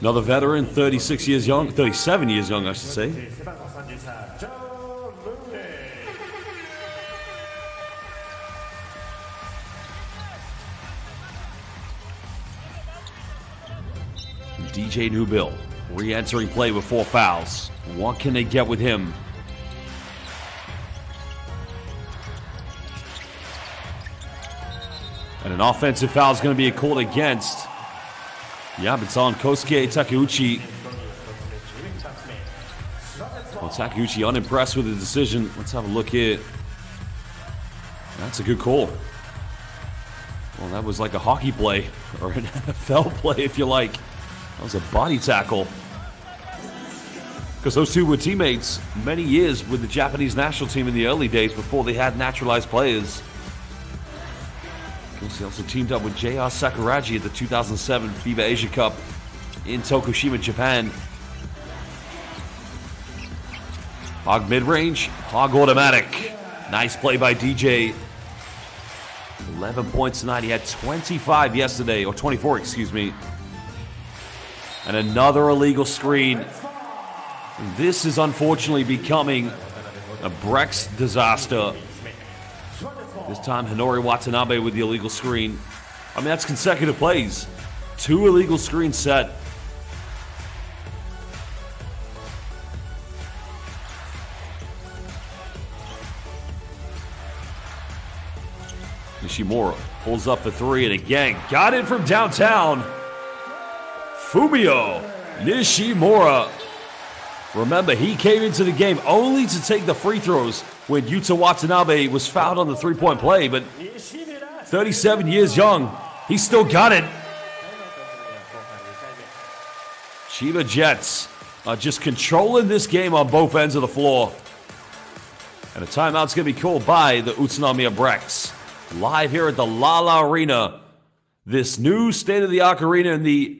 Another veteran, 36 years young, 37 years young, I should say. DJ Newbill re-entering play with 4 fouls. What can they get with him? And an offensive foul is going to be called against. Yeah, but it's on Kosuke Takeuchi. Well, Takeuchi unimpressed with the decision. Let's have a look here. That's a good call. Well, that was like a hockey play, or an NFL play, if you like. That was a body tackle. Because those two were teammates many years with the Japanese national team in the early days before they had naturalized players. He also teamed up with J.R. Sakuragi at the 2007 FIBA Asia Cup in Tokushima, Japan. Hog mid-range, Hog automatic. Nice play by DJ. 11 points tonight. He had 25 yesterday, or 24, excuse me. And another illegal screen. This is unfortunately becoming a BREX disaster. This time, Hinori Watanabe with the illegal screen. I mean, that's consecutive plays. 2 illegal screens set. Nishimura pulls up the 3 and again got it from downtown. Fumio Nishimura. Remember, he came into the game only to take the free throws when Yuta Watanabe was fouled on the 3-point play, but 37 years young, he still got it. Chiba Jets are just controlling this game on both ends of the floor. And a timeout's going to be called by the UTSUNOMIYA BREX. Live here at the Lala Arena, this new state-of-the-art arena in the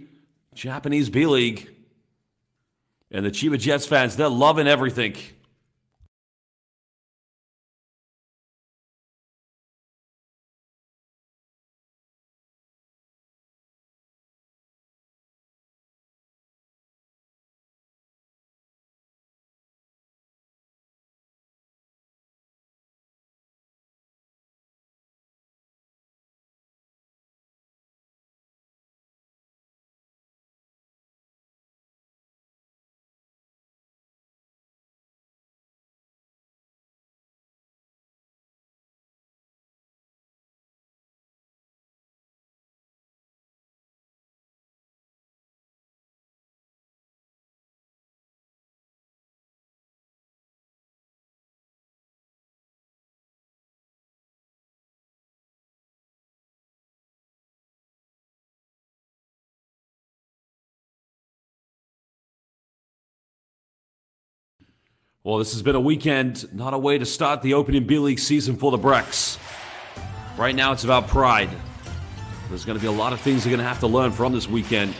Japanese B.LEAGUE. And the Chiba Jets fans, they're loving everything. Well, this has been a weekend, not a way to start the opening B.LEAGUE season for the BREX. Right now, it's about pride. There's going to be a lot of things they're going to have to learn from this weekend.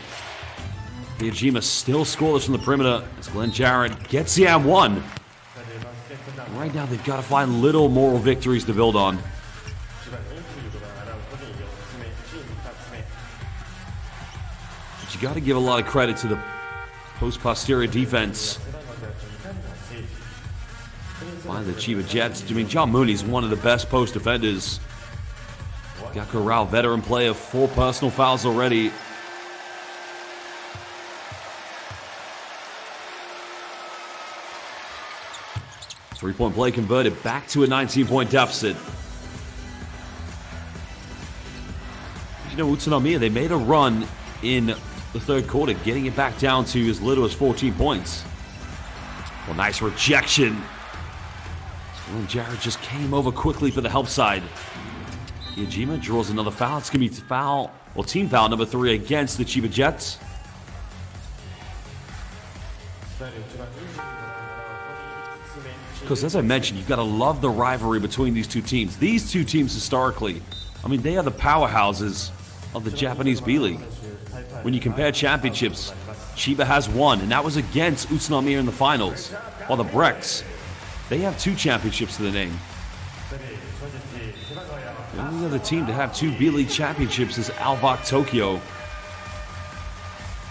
Hiyajima still scoreless from the perimeter as Glenn Jarrett gets the M1. Right now, they've got to find little moral victories to build on. But you got to give a lot of credit to the post-posterior defense by the Chiba Jets. I mean, John Mooney's one of the best post defenders. Got Corral, veteran player, 4 personal fouls already. Three-point play converted back to a 19-point deficit. You know, UTSUNOMIYA, they made a run in the third quarter, getting it back down to as little as 14 points. Well, nice rejection. And Jarrett just came over quickly for the help side. Hiyajima draws another foul. It's going to be team foul number 3 against the Chiba Jets. Because as I mentioned, you've got to love the rivalry between these two teams. These two teams historically, I mean, they are the powerhouses of the Japanese B.LEAGUE. When you compare championships, Chiba has 1, and that was against UTSUNOMIYA in the finals. While the BREX, they have 2 championships to their name. The only other team to have 2 B.LEAGUE championships is Alvok Tokyo.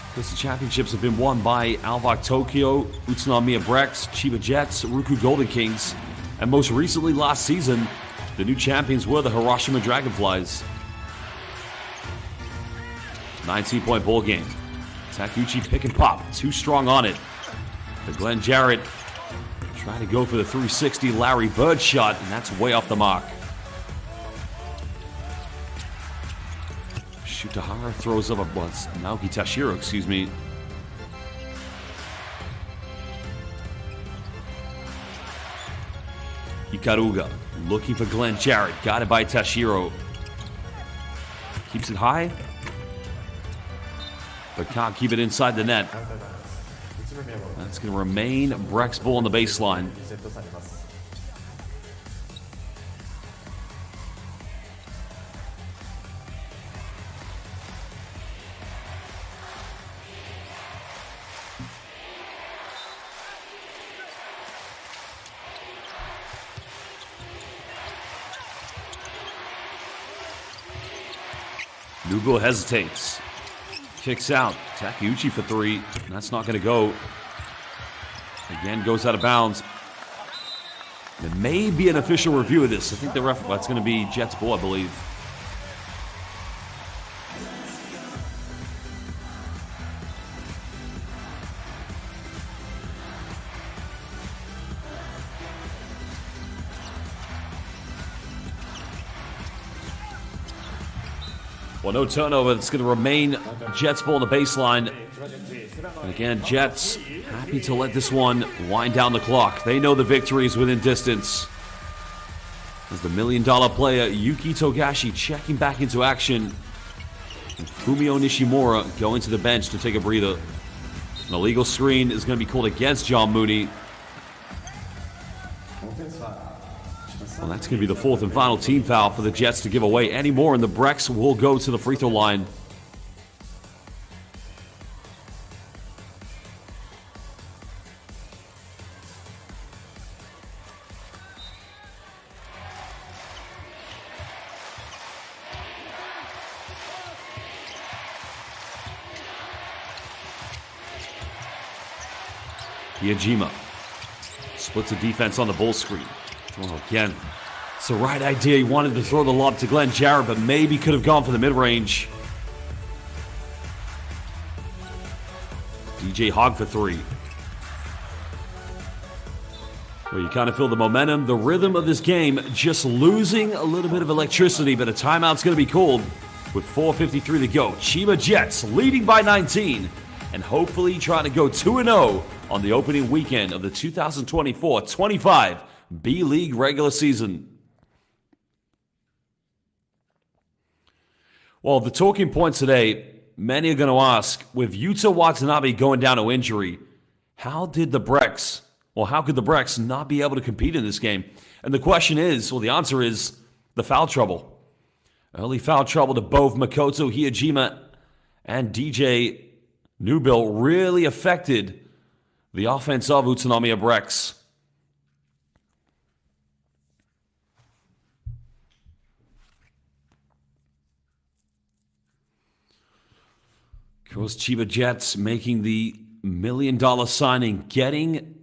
Because the championships have been won by Alvok Tokyo, UTSUNOMIYA BREX, Chiba Jets, Ruku Golden Kings, and most recently last season, the new champions were the Hiroshima Dragonflies. 19-point ball game. Takuchi pick and pop, too strong on it. But Glenn Jarrett trying to go for the 360 Larry Bird shot, and that's way off the mark. Shutahara throws up a once. Naoki Tashiro, excuse me. Ikaruga looking for Glenn Jarrett. Got it by Tashiro. Keeps it high, but can't keep it inside the net. That's going to remain BREX ball on the baseline. Nubo hesitates. Kicks out. Takeuchi for three. That's not going to go. Again, goes out of bounds. There may be an official review of this. I think the ref, that's going to be Jets ball, I believe. Well, no turnover. It's going to remain Jets ball on the baseline. And again, Jets happy to let this one wind down the clock. They know the victory is within distance. As the $1 million player, Yuki Togashi, checking back into action. And Fumio Nishimura going to the bench to take a breather. An illegal screen is going to be called against John Mooney. Well, that's going to be the fourth and final team foul for the Jets to give away. Any more, and the BREX will go to the free throw line. Hiyajima splits the defense on the bull screen. Well, again, it's the right idea. He wanted to throw the lob to Glenn Jarrett, but maybe could have gone for the mid-range. DJ Hogg for three. Well, you kind of feel the momentum, the rhythm of this game, just losing a little bit of electricity, but a timeout's going to be called with 4:53 to go. Chiba Jets leading by 19, and hopefully trying to go 2-0 on the opening weekend of the 2024-25 B.LEAGUE regular season. Well, the talking points today, many are going to ask, with Yuta Watanabe going down to injury, how could the BREX not be able to compete in this game? And the question is, well, the answer is the foul trouble. Early foul trouble to both Makoto Hiyajima and DJ Nubil really affected the offense of Utsunomiya BREX. Of course, Chiba Jets making the $1 million signing, getting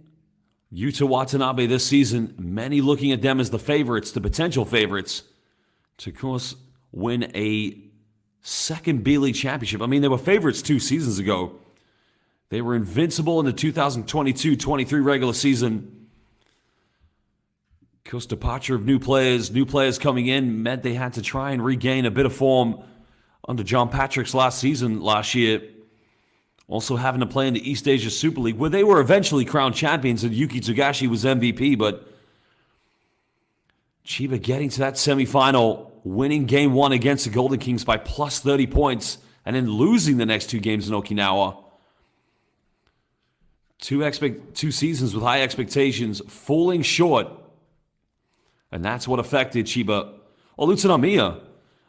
Yuta Watanabe this season. Many looking at them as the favorites, the potential favorites, to, of course, win a second B.LEAGUE championship. I mean, they were favorites 2 seasons ago. They were invincible in the 2022-23 regular season. Of course, departure of new players coming in meant they had to try and regain a bit of form under John Patrick's last year. Also having to play in the East Asia Super League, where they were eventually crowned champions and Yuki Togashi was MVP, but Chiba getting to that semifinal, winning game 1 against the Golden Kings by plus 30 points, and then losing the next 2 games in Okinawa. 2 seasons with high expectations, falling short. And that's what affected Chiba. Well, Utsunomiya,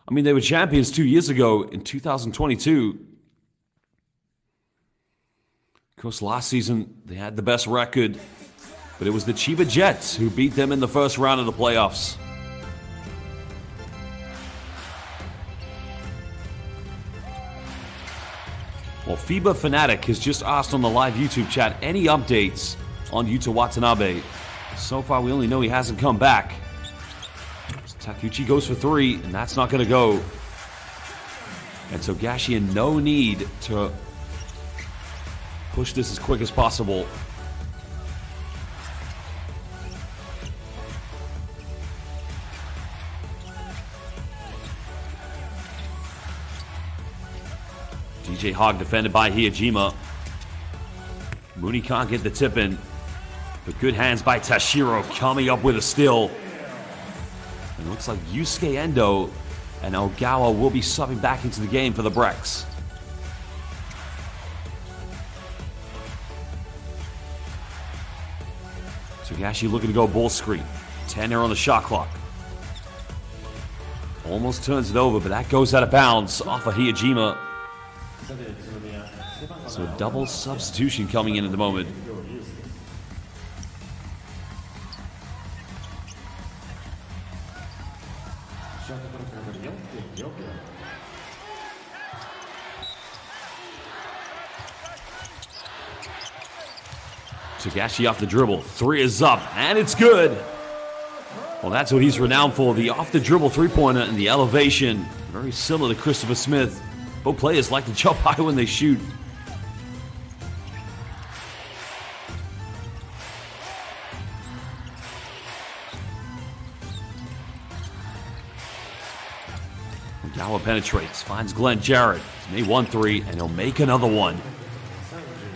I mean, they were champions 2 years ago in 2022. Of course, last season, they had the best record, but it was the Chiba Jets who beat them in the first round of the playoffs. Well, FIBA Fanatic has just asked on the live YouTube chat any updates on Yuta Watanabe. So far, we only know he hasn't come back. Takeuchi goes for 3, and that's not going to go. And Togashi in no need to push this as quick as possible. DJ Hogg defended by Hiyajima. Mooney can't get the tip in, but good hands by Tashiro coming up with a steal. And it looks like Yusuke Endo and Ogawa will be subbing back into the game for the BREX. Togashi looking to go ball screen. 10 here on the shot clock. Almost turns it over, but that goes out of bounds off of Hiyajima. So a double substitution coming in at the moment. Togashi off the dribble. 3 is up, and it's good. Well, that's what he's renowned for, the off-the-dribble three-pointer and the elevation. Very similar to Christopher Smith. Both players like to jump high when they shoot. Ogawa penetrates, finds Glenn Jarrett. He's made 1 3, and he'll make another one.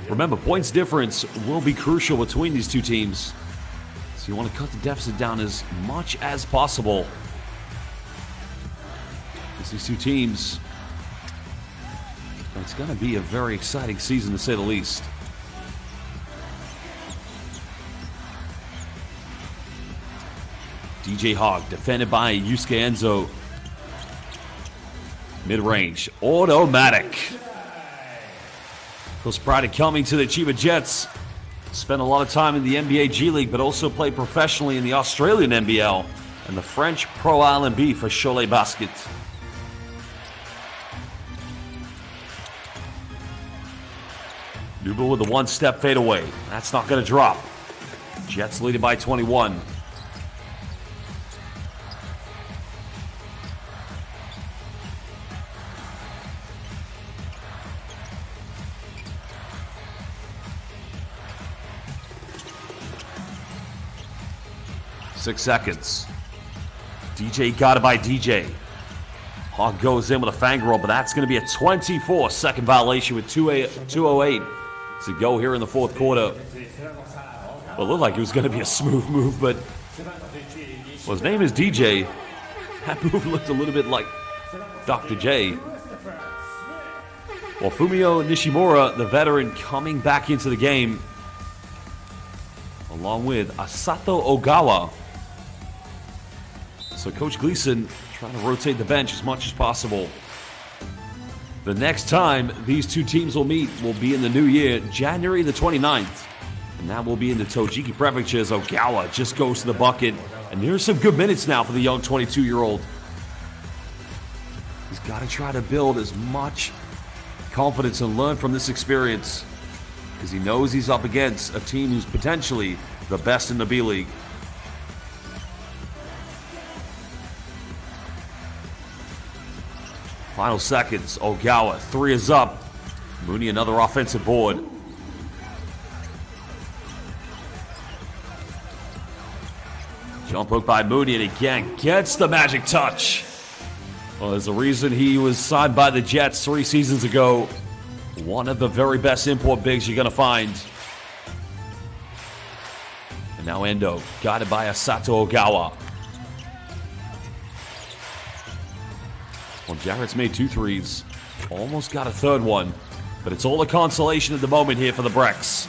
Remember, points difference will be crucial between these two teams. So you want to cut the deficit down as much as possible. As these two teams, it's going to be a very exciting season to say the least. DJ Hogg defended by Yusuke Enzo. Mid-range, automatic. Chris Pride coming to the Chiba Jets. Spent a lot of time in the NBA G League, but also played professionally in the Australian NBL and the French Pro Island B for Cholet Basket. Nuba with a one-step fadeaway. That's not going to drop. Jets leading by 21. Six seconds. DJ got it by DJ. Hogg goes in with a fang roll, but that's going to be a 24-second violation with 2:08 to go here in the fourth quarter. Well, it looked like it was going to be a smooth move, but well, his name is DJ. That move looked a little bit like Dr. J. Well, Fumio Nishimura, the veteran, coming back into the game, along with Asato Ogawa. So Coach Gleason trying to rotate the bench as much as possible. The next time these two teams will meet will be in the new year, January the 29th. And that will be in the Tochigi Prefecture as Ogawa just goes to the bucket. And here's some good minutes now for the young 22-year-old. He's got to try to build as much confidence and learn from this experience, because he knows he's up against a team who's potentially the best in the B-League. Final seconds. Ogawa, 3 is up. Mooney, another offensive board. Jump hook by Mooney, and again gets the magic touch. Well, there's a reason he was signed by the Jets 3 seasons ago. One of the very best import bigs you're going to find. And now Endo, guided by Asato Ogawa. Well, Jarrett's made 2 threes. Almost got a third one. But it's all a consolation at the moment here for the BREX.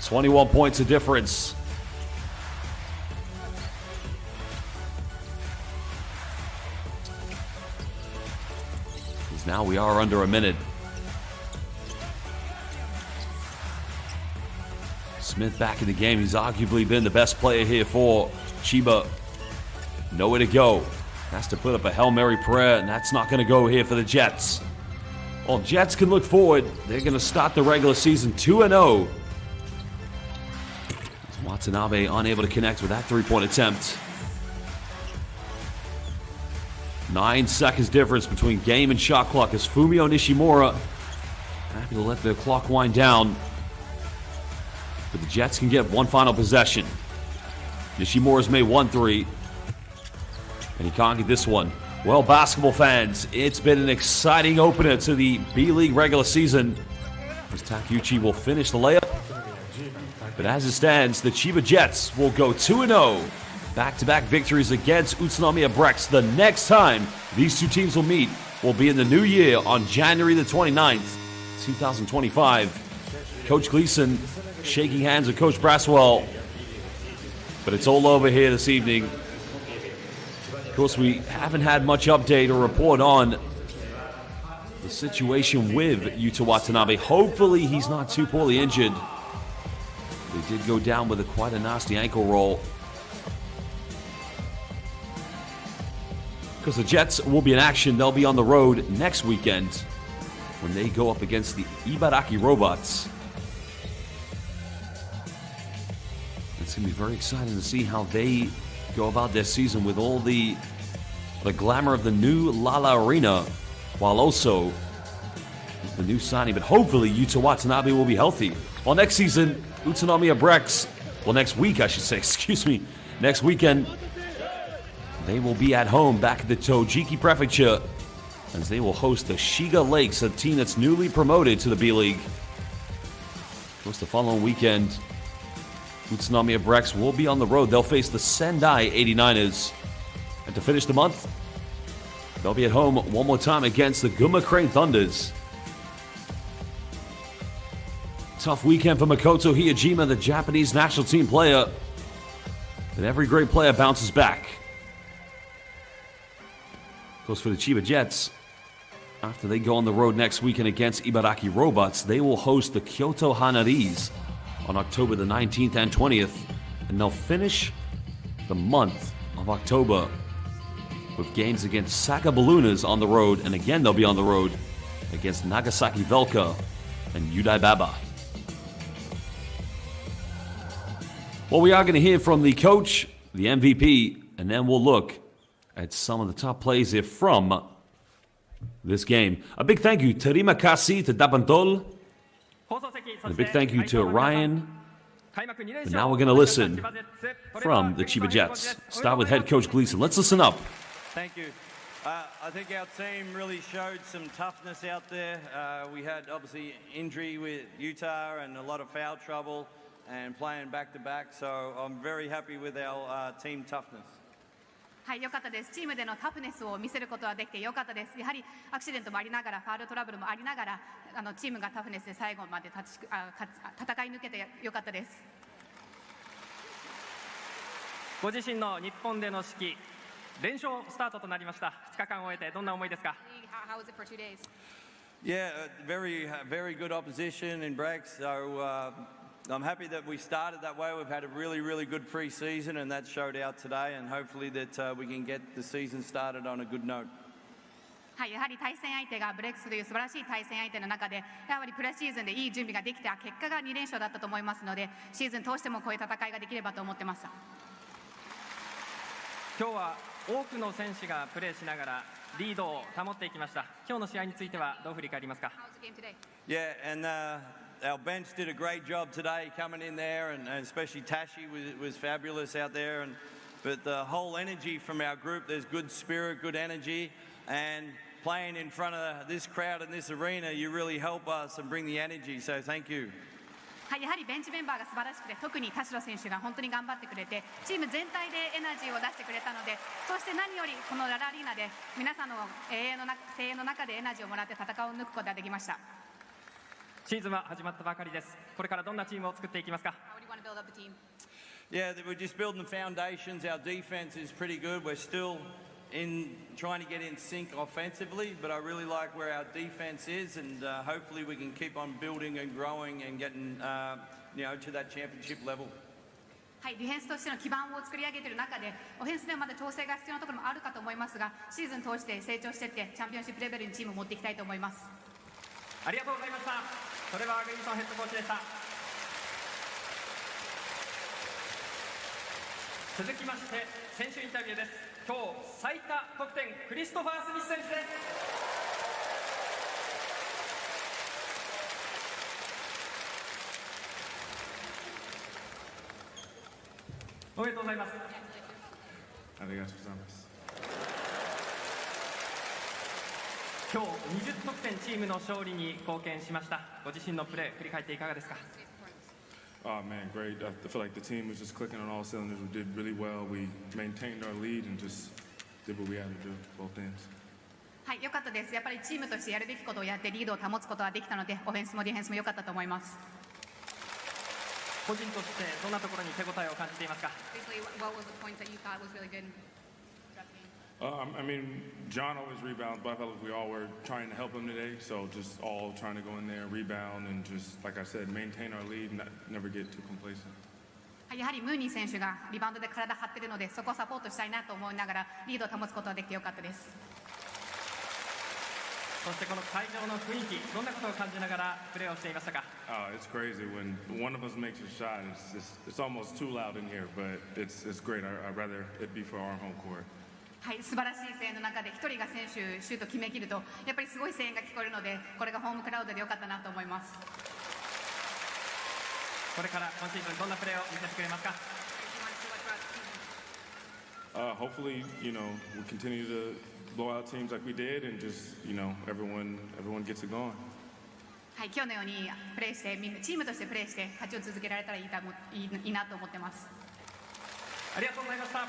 21 points of difference. Because now we are under a minute. Smith back in the game. He's arguably been the best player here for Chiba. Nowhere to go. Has to put up a Hail Mary prayer, and that's not going to go here for the Jets. Well, Jets can look forward. They're going to start the regular season 2-0. Watanabe unable to connect with that three-point attempt. 9 seconds difference between game and shot clock as Fumio Nishimura happy to let the clock wind down. But the Jets can get one final possession. Nishimura's made 1 3. And he can't get this one. Well, basketball fans, it's been an exciting opener to the B-League regular season, as Takeuchi will finish the layup. But as it stands, the Chiba Jets will go 2-0. Back-to-back victories against Utsunomiya BREX. The next time these two teams will meet will be in the new year on January the 29th, 2025. Coach Gleason shaking hands with Coach Braswell. But it's all over here this evening. Of course, we haven't had much update or report on the situation with Yuta Watanabe. Hopefully, he's not too poorly injured. They did go down with quite a nasty ankle roll. Because the Jets will be in action. They'll be on the road next weekend when they go up against the Ibaraki Robots. going to be very exciting to see how they go about their season with all the glamour of the new Lala Arena, while also the new signing. But hopefully Yuta Watanabe will be healthy. Well, next season, Utsunomiya BREX, well, next week, I should say, excuse me, next weekend, they will be at home back at the Tochigi Prefecture as they will host the Shiga Lakes, a team that's newly promoted to the B-League. Of course, the following weekend, Utsunomiya BREX will be on the road. They'll face the Sendai 89ers. And to finish the month, they'll be at home one more time against the Gunma Crane Thunders. Tough weekend for Makoto Hiyajima, the Japanese national team player. And every great player bounces back. Of course, for the Chiba Jets, after they go on the road next weekend against Ibaraki Robots, they will host the Kyoto Hanaris on October the 19th and 20th. And they'll finish the month of October with games against Saka Ballooners on the road. And again, they'll be on the road against Nagasaki Velka and Yudai Baba. Well, we are going to hear from the coach, the MVP, and then we'll look at some of the top plays here from this game. A big thank you to Terima Kasih to Dabantol. And a big thank you to Ryan. And now we're going to listen from the Chiba Jets. Start with head coach Gleason. Let's listen up. Thank you. I think our team really showed some toughness out there. We had obviously injury with Utah and a lot of foul trouble and playing back-to-back, so I'm very happy with our team toughness. はい、良かったです。チームでのタフネスを見せることはできて良かったです。やはりアクシデントもありながら、ファウルトラブルもありながら、チームがタフネスで最後まで戦い抜けて良かったです。ご自身の日本での指揮、連勝スタートとなりました。2日間を終えてどんな思いですか？ How was it for 2 days? Yeah, very good opposition in BREX. So I'm happy that we started that way. We've had a really good pre-season, and that showed out today. And hopefully that we can get the season started on a good note. はい、やはり対戦相手がブレックスという素晴らしい対戦相手の中で、やはりプレシーズンでいい準備ができた結果が2連勝だったと思いますので、シーズン通してもこういう戦いができればと思ってました。今日は多くの選手がプレーしながらリードを保っていきました。今日の試合についてはどう振り返りますか？ Yeah, and our bench did a great job today coming in there, and especially Tashi was fabulous out there. But the whole energy from our group, there's good spirit, good energy, and playing in front of this crowd in this arena, you really help us and bring the energy. So thank you. はい、やはりベンチメンバーが素晴らしくて、特に田代選手が本当に頑張ってくれて、チーム全体でエナジーを出してくれたので、そして何よりこのララアリーナで皆さんの声援の中でエナジーをもらって戦いを抜くことができました。シーズンは始まったばかりです。これからどんなチームを作っていきますか？ How do you want to build up the team? Yeah, we're just building the foundations. Our defense is pretty good. We're still trying to get in sync offensively, but I really like where our defense is, and hopefully we can keep on building and growing and getting to that championship level. はい、ディフェンスとしての基盤を作り上げている中で、オフェンスではまだ調整が必要なところもあるかと思いますが、シーズン通して成長していって、チャンピオンシップレベルにチームを持っていきたいと思います。ありがとうございました。それはグリーンソンヘッドコーチでした。続きまして選手インタビューです。今日最多得点クリストファー・スミス選手です。おめでとうございます。ありがとうございます。今日20得点チームの勝利に貢献しました。ご自身のプレー振り返っていかがですか？ Oh man, great. I feel like the team was just clicking on all cylinders. We did really well. We maintained our lead and just did what we had to do, both ends. はい、良かったです。やっぱりチームとしてやるべきことをやってリードを保つことができたので、オフェンスもディフェンスも良かったと思います。個人としてどんなところに手応えを感じていますか？ What was the points that you thought was really good? I mean, John always rebounds, but I felt like we all were trying to help him today. So just all trying to go in there, rebound, and just, like I said, maintain our lead and never get too complacent. やはりムーニー選手がリバウンドで体張っているので、そこをサポートしたいなと思いながらリードを保つことができて良かったです。こそしてこの会場の雰囲気、どんなことを感じながらプレーをしていましたか？ It's crazy when one of us makes a shot. It's almost too loud in here, but it's great. I'd rather it be for our home court. はい、素晴らしい声援の中で一人が選手シュート決めきるとやっぱりすごい声援が聞こえるので、これがホームクラウドでよかったなと思います。これから今シーズンどんなプレーを見せてくれますか？ Hopefully, we continue to blow out teams like we did, and just everyone gets it going. はい、今日のようにプレーしてみんなチームとしてプレーして勝ちを続けられたらいいなと思ってます。ありがとうございました。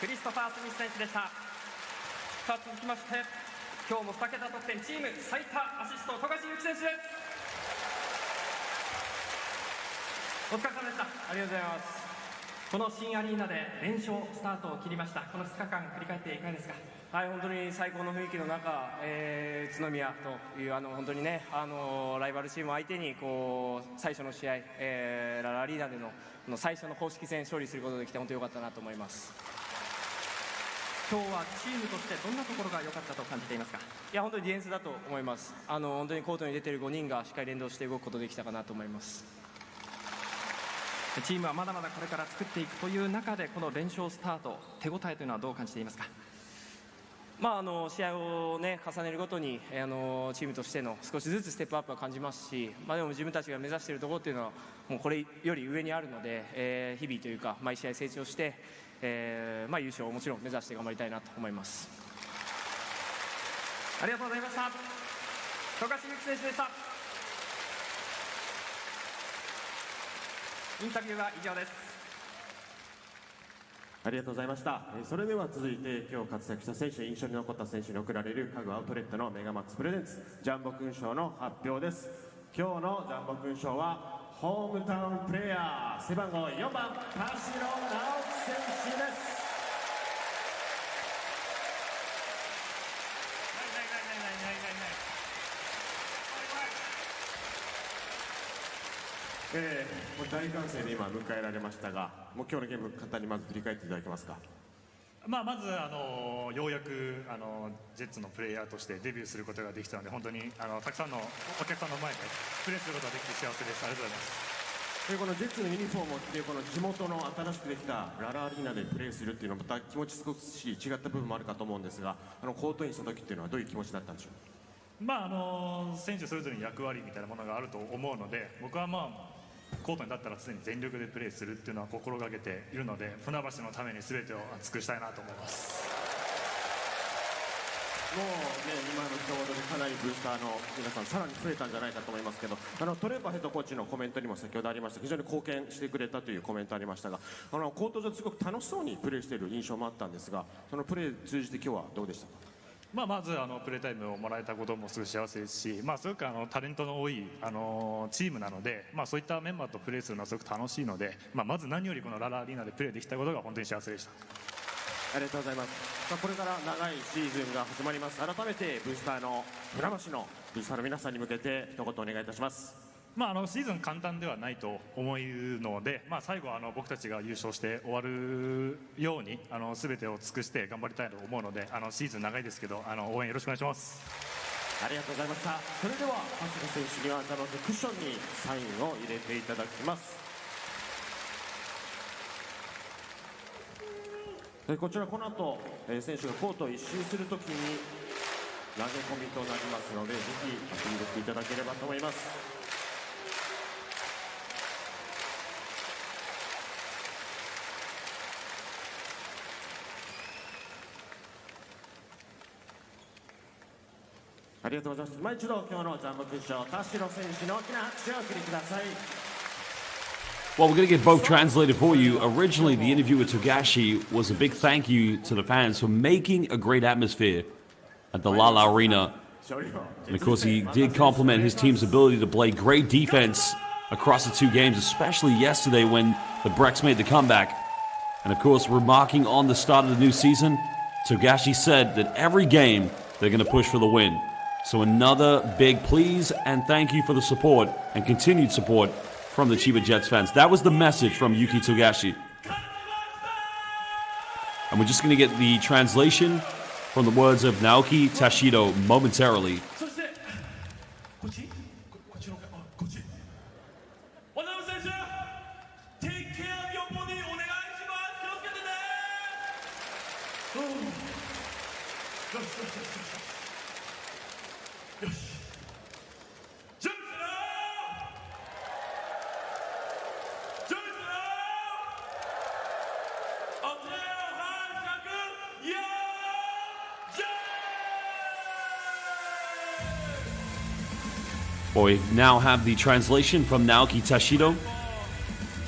クリストファー・スミス選手でした。さあ続きまして、今日も2桁得点、チーム最多アシスト、富樫勇樹選手です。お疲れ様でした。ありがとうございます。この新アリーナで連勝スタートを切りました。この2日間振り返っていかがですか？はい、本当に最高の雰囲気の中、宇都宮という本当にね、ライバルチームを相手に最初の試合、ララアリーナでの最初の公式戦勝利することができて本当に良かったなと思います。今日はチームとしてどんなところが良かったと感じていますか？いや、本当にディフェンスだと思います。本当にコートに出ている5人がしっかり連動して動くことができたかなと思います。チームはまだまだこれから作っていくという中で、この連勝スタート、手応えというのはどう感じていますか？試合を、重ねるごとに、チームとしての少しずつステップアップは感じますし、でも自分たちが目指しているところというのはもうこれより上にあるので、日々というか毎試合成長して、優勝をもちろん目指して頑張りたいなと思います。ありがとうございました。富樫勇樹選手でした。インタビューは以上です。ありがとうございました。それでは続いて今日活躍した選手、印象に残った選手に贈られる家具アウトレットのメガマックスプレゼンツジャンボ勲章の発表です。今日のジャンボ勲章はホームタウンプレーヤー背番号4番田代直樹選手です。大歓声で今迎えられましたが、もう今日のゲーム簡単にまず振り返っていただけますか？まずようやくジェッツのプレイヤーとしてデビューすることができたので、本当にたくさんのお客さんの前でプレーすることができて幸せです。ありがとうございます。このジェッツのユニフォームを着てこの地元の新しくできたララアリーナでプレーするっていうのはまた気持ち少し違った部分もあるかと思うんですが、コートインした時っていうのはどういう気持ちだったんでしょう？選手それぞれに役割みたいなものがあると思うので、僕はコートに立ったら常に全力でプレーするっていうのは心がけているので、船橋のために全てを尽くしたいなと思います。もうね、今の共同でかなりブースターの皆さんさらに増えたんじゃないかと思いますけど、トレーバーヘッドコーチのコメントにも先ほどありました非常に貢献してくれたというコメントありましたが、コート上ですごく楽しそうにプレーしている印象もあったんですが、そのプレー通じて今日はどうでしたか？まずプレータイムをもらえたこともすごい幸せですし、すごくタレントの多いチームなので、そういったメンバーとプレーするのはすごく楽しいので、まず何よりこのララアリーナでプレーできたことが本当に幸せでした。ありがとうございます。これから長いシーズンが始まります。改めてブースターの船橋のブースターの皆さんに向けて一言お願いいたします。シーズン簡単ではないと思うので、最後は僕たちが優勝して終わるように全てを尽くして頑張りたいと思うので、シーズン長いですけど応援よろしくお願いします。ありがとうございました。それでは橋野選手にはクッションにサインを入れていただきます。こちらこの後選手がコートを一周するときに投げ込みとなりますので、ぜひ足に入れていただければと思います。ありがとうございます。一度今日のジャンボ勲章田代選手の大きな拍手をお送りください。Well, we're going to get both translated for you. Originally, the interview with Togashi was a big thank you to the fans for making a great atmosphere at the Lala Arena. And of course, he did compliment his team's ability to play great defense across the two games, especially yesterday when the BREX made the comeback. And of course, remarking on the start of the new season, Togashi said that every game they're going to push for the win. So another big please and thank you for the support and continued support from the Chiba Jets fans. That was the message from Yuki Togashi. And we're just going to get the translation from the words of Naoki Tashido momentarily. そしてこっちこっちのあこっち渡辺選手 Take care of your body お願いします気をつけてねよしよしよしよしよし準備しろ準備しろお手を拝借よーじゃ Well, we now have the translation from Naoki Tashido.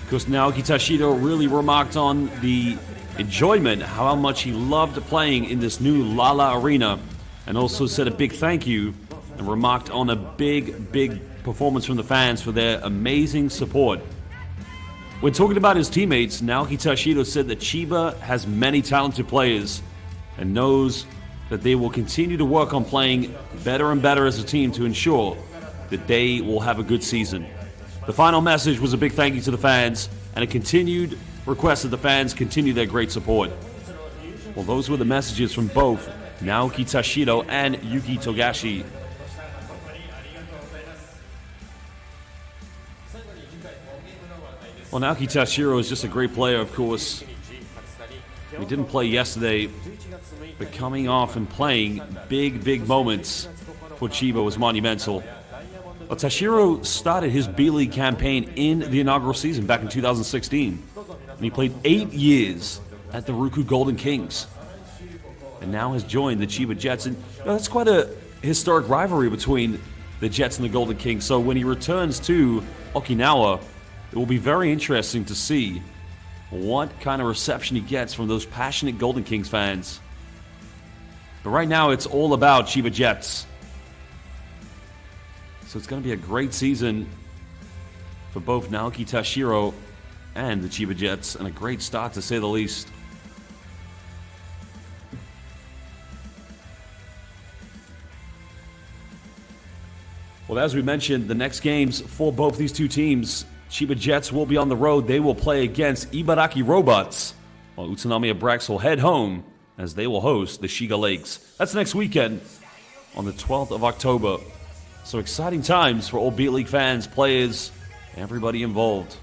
Because Naoki Tashido really remarked on the enjoyment, how much he loved playing in this new Lala Arena, and also said a big thank you and remarked on a big performance from the fans for their amazing support. When talking about his teammates, Naoki Tashido said that CHIBA has many talented players and knows that they will continue to work on playing better and better as a team to ensure that they will have a good season. The final message was a big thank you to the fans and a continued request that the fans continue their great support. Well, those were the messages from both Naoki Tashido and Yuki Togashi. Well, Naoki Tashido is just a great player, of course. He didn't play yesterday, but coming off and playing big moments for CHIBA was monumental. Well, Tashiro started his B.LEAGUE campaign in the inaugural season back in 2016. And he played 8 years at the Ruku Golden Kings. And now has joined the CHIBA Jets. And that's quite a historic rivalry between the Jets and the Golden Kings. So when he returns to Okinawa, it will be very interesting to see what kind of reception he gets from those passionate Golden Kings fans. But right now, it's all about CHIBA Jets. So it's going to be a great season for both Naoki Tashiro and the CHIBA Jets, and a great start to say the least. Well, as we mentioned, the next games for both these two teams, CHIBA Jets will be on the road. They will play against Ibaraki Robots, while Utsunomiya BREX will head home as they will host the Shiga Lakes. That's next weekend on the 12th of October. So exciting times for all B.LEAGUE fans, players, everybody involved.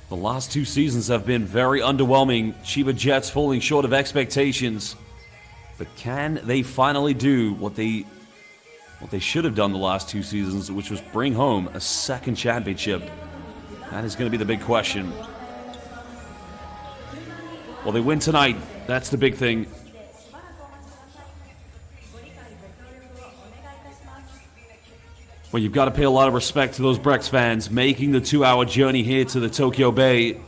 The last 2 seasons have been very underwhelming. CHIBA Jets falling short of expectations. But can they finally do what they should have done the last 2 seasons, which was bring home a second championship? That is going to be the big question. Well, they win tonight. That's the big thing. Well, you've got to pay a lot of respect to those BREX fans making the 2-hour journey here to the Tokyo Bay.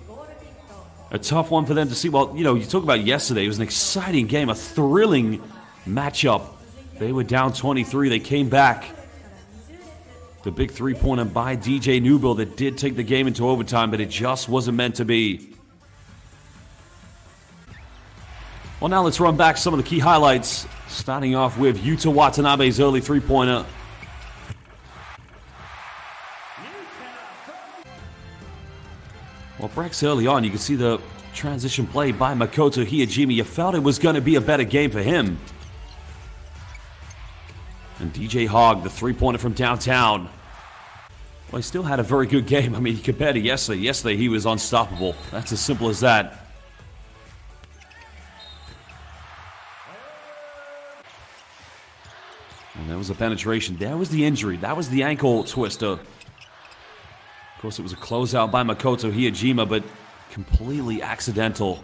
A tough one for them to see. Well, you talk about yesterday. It was an exciting game, a thrilling matchup. They were down 23. They came back. The big three-pointer by DJ Newbill that did take the game into overtime, but it just wasn't meant to be. Well, now let's run back some of the key highlights, starting off with Yuta Watanabe's early three-pointer. Well, BREX early on, you can see the transition play by Makoto Hiyajima. You felt it was going to be a better game for him. And DJ Hogg, the three-pointer from downtown. Well, he still had a very good game. I mean, compared to yesterday. Yesterday, he was unstoppable. That's as simple as that. And there was a penetration. There was the injury. That was the ankle twister. Of course, it was a closeout by Makoto Hiyajima, but completely accidental.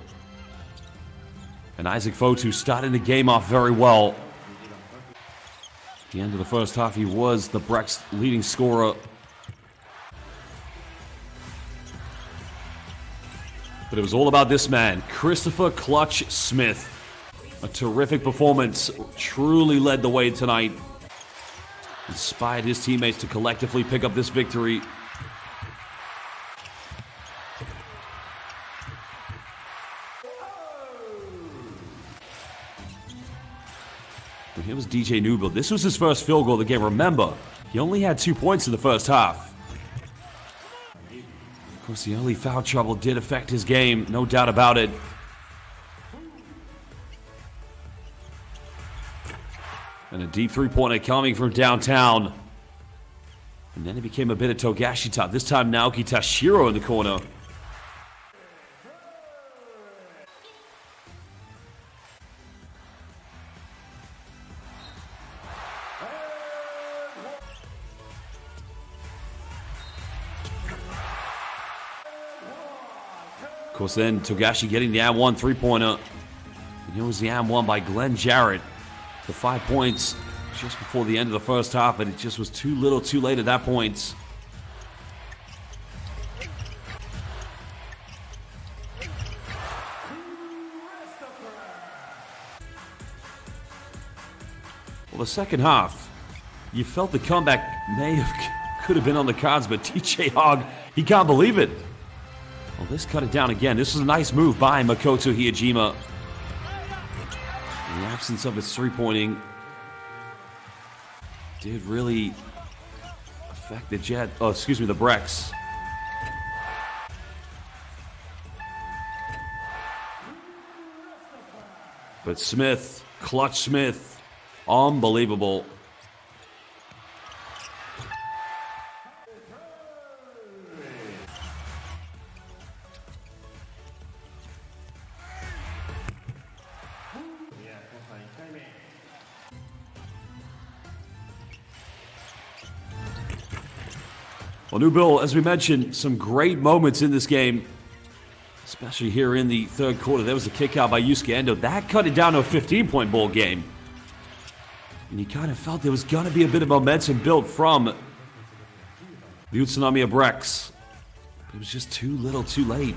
And Isaac Fotu starting the game off very well. At the end of the first half, he was the BREX leading scorer. But it was all about this man, Christopher Clutch Smith. A terrific performance, truly led the way tonight. Inspired his teammates to collectively pick up this victory. And here was DJ Newbill. This was his first field goal of the game. Remember, he only had 2 points in the first half. Of course, the early foul trouble did affect his game, no doubt about it. And a deep three-pointer coming from downtown. And then it became a bit of Togashi time. This time Naoki Tashiro in the corner. Of course, then Togashi getting the and one three-pointer. And here was the and one by Glenn Jarrett. The 5 points just before the end of the first half, but it just was too little, too late at that point. Well, the second half, you felt the comeback could have been on the cards, but TJ Hogg, he can't believe it. Well, this cut it down again. This was a nice move by Makoto Hiyajima. In the absence of his three-pointing, did really affect the the BREX. But Smith, Clutch Smith, unbelievable. Well, New Bill, as we mentioned, some great moments in this game, especially here in the third quarter. There was a kick out by Yusuke Endo. That cut it down to a 15-point ball game. And you kind of felt there was going to be a bit of momentum built from the UTSUNOMIYA BREX. It was just too little, too late.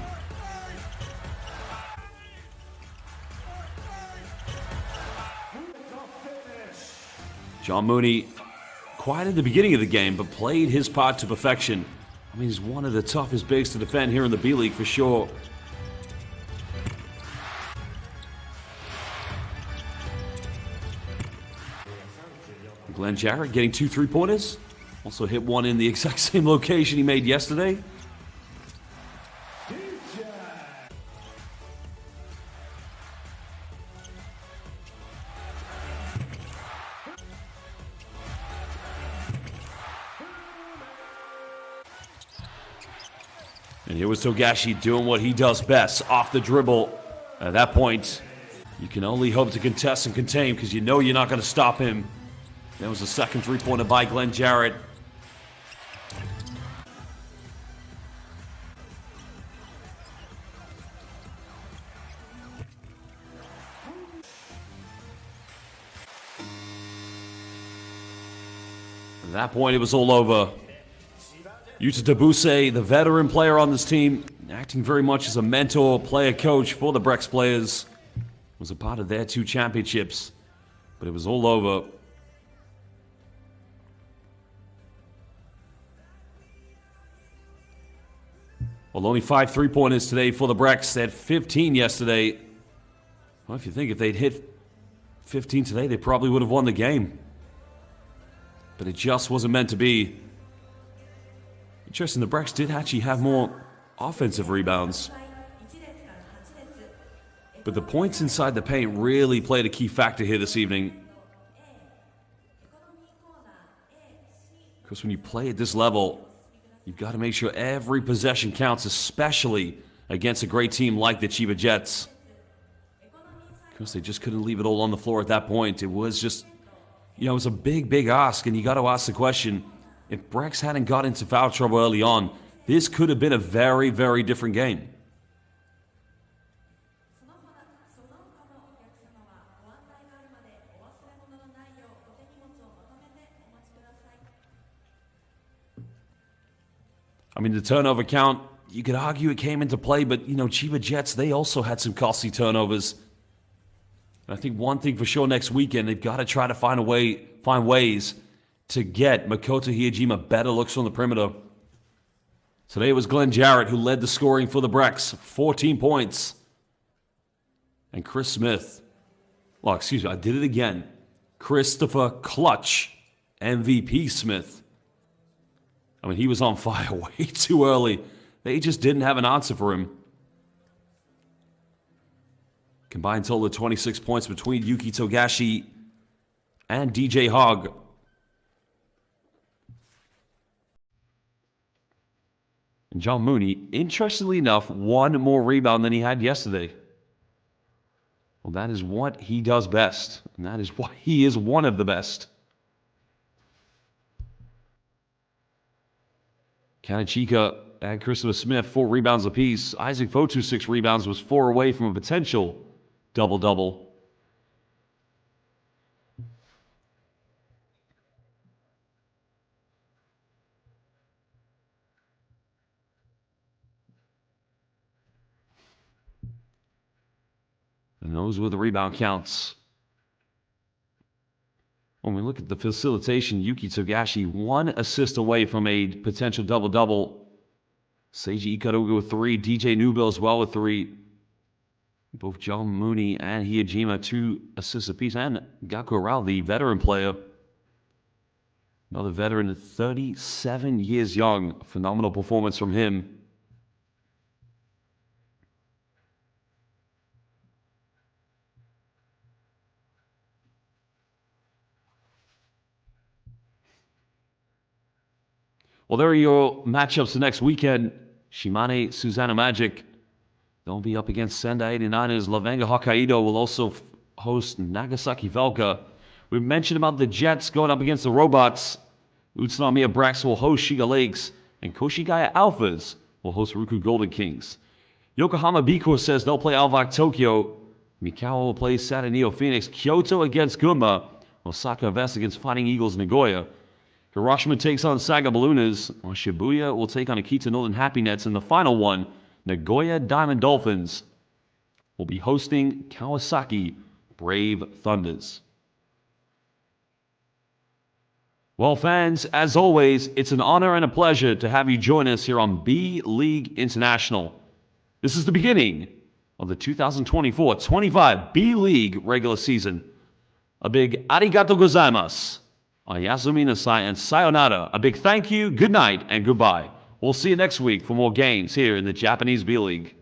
John Mooney, quiet at the beginning of the game, but played his part to perfection. I mean, he's one of the toughest bigs to defend here in the B-League for sure. Glenn Jarrett getting 2 3-pointers. Also hit one in the exact same location he made yesterday. And here was Togashi doing what he does best, off the dribble. At that point, you can only hope to contest and contain because you know you're not going to stop him. That was the second three-pointer by Glenn Jarrett. At that point, it was all over. Yuta Tabuse, the veteran player on this team, acting very much as a mentor, player, coach for the BREX players, was a part of their 2 championships, but it was all over. Well, only 5 3-pointers today for the BREX. They had 15 yesterday. Well, if you think if they'd hit 15 today, they probably would have won the game. But it just wasn't meant to be. Interesting, the BREX did actually have more offensive rebounds. But the points inside the paint really played a key factor here this evening. Because when you play at this level, you've got to make sure every possession counts, especially against a great team like the Chiba Jets. Because they just couldn't leave it all on the floor at that point. It was just, it was a big, big ask, and you got to ask the question, if BREX hadn't got into foul trouble early on, this could have been a very, very different game. I mean, the turnover count, you could argue it came into play, but, Chiba Jets, they also had some costly turnovers. And I think one thing for sure next weekend, they've got to try to find ways to get Makoto Hiyajima better looks from the perimeter. Today it was Glenn Jarrett who led the scoring for the BREX, 14 points. And Chris Smith, I did it again. Christopher Clutch, MVP Smith. I mean, he was on fire way too early. They just didn't have an answer for him. Combined total of 26 points between Yuki Togashi and DJ Hogg. And John Mooney, interestingly enough, one more rebound than he had yesterday. Well, that is what he does best, and that is why he is one of the best. Kanachika and Christopher Smith, 4 rebounds apiece. Isaac Fotu, 6 rebounds, was 4 away from a potential double-double. And those were the rebound counts. When we look at the facilitation, Yuki Togashi, 1 assist away from a potential double-double. Seiji Ikaruga with 3. DJ Newbill as well with 3. Both John Mooney and Hiyajima, 2 assists apiece. And Gakko Rao, the veteran player. Another veteran, 37 years young. Phenomenal performance from him. Well, there are your matchups the next weekend. Shimane Susanoo Magic, they'll be up against Sendai 89ers. Levenga Hokkaido will also host Nagasaki Velka. We mentioned about the Jets going up against the Robots. Utsunomiya BREX will host Shiga Lakes. And Koshigaya Alphas will host Ruku Golden Kings. Yokohama Biko says they'll play Alvak Tokyo. Mikawa will play Sataneo Phoenix. Kyoto against Gunma. Osaka Vest against Fighting Eagles Nagoya. Hiroshima takes on Saga Ballooners, while Shibuya will take on Akita Northern Happy Nets. And the final one, Nagoya Diamond Dolphins will be hosting Kawasaki Brave Thunders. Well, fans, as always, it's an honor and a pleasure to have you join us here on B.LEAGUE International. This is the beginning of the 2024-25 B.LEAGUE regular season. A big arigato gozaimasu. Oyasumi nasai and sayonara. A big thank you, good night, and goodbye. We'll see you next week for more games here in the Japanese B-League.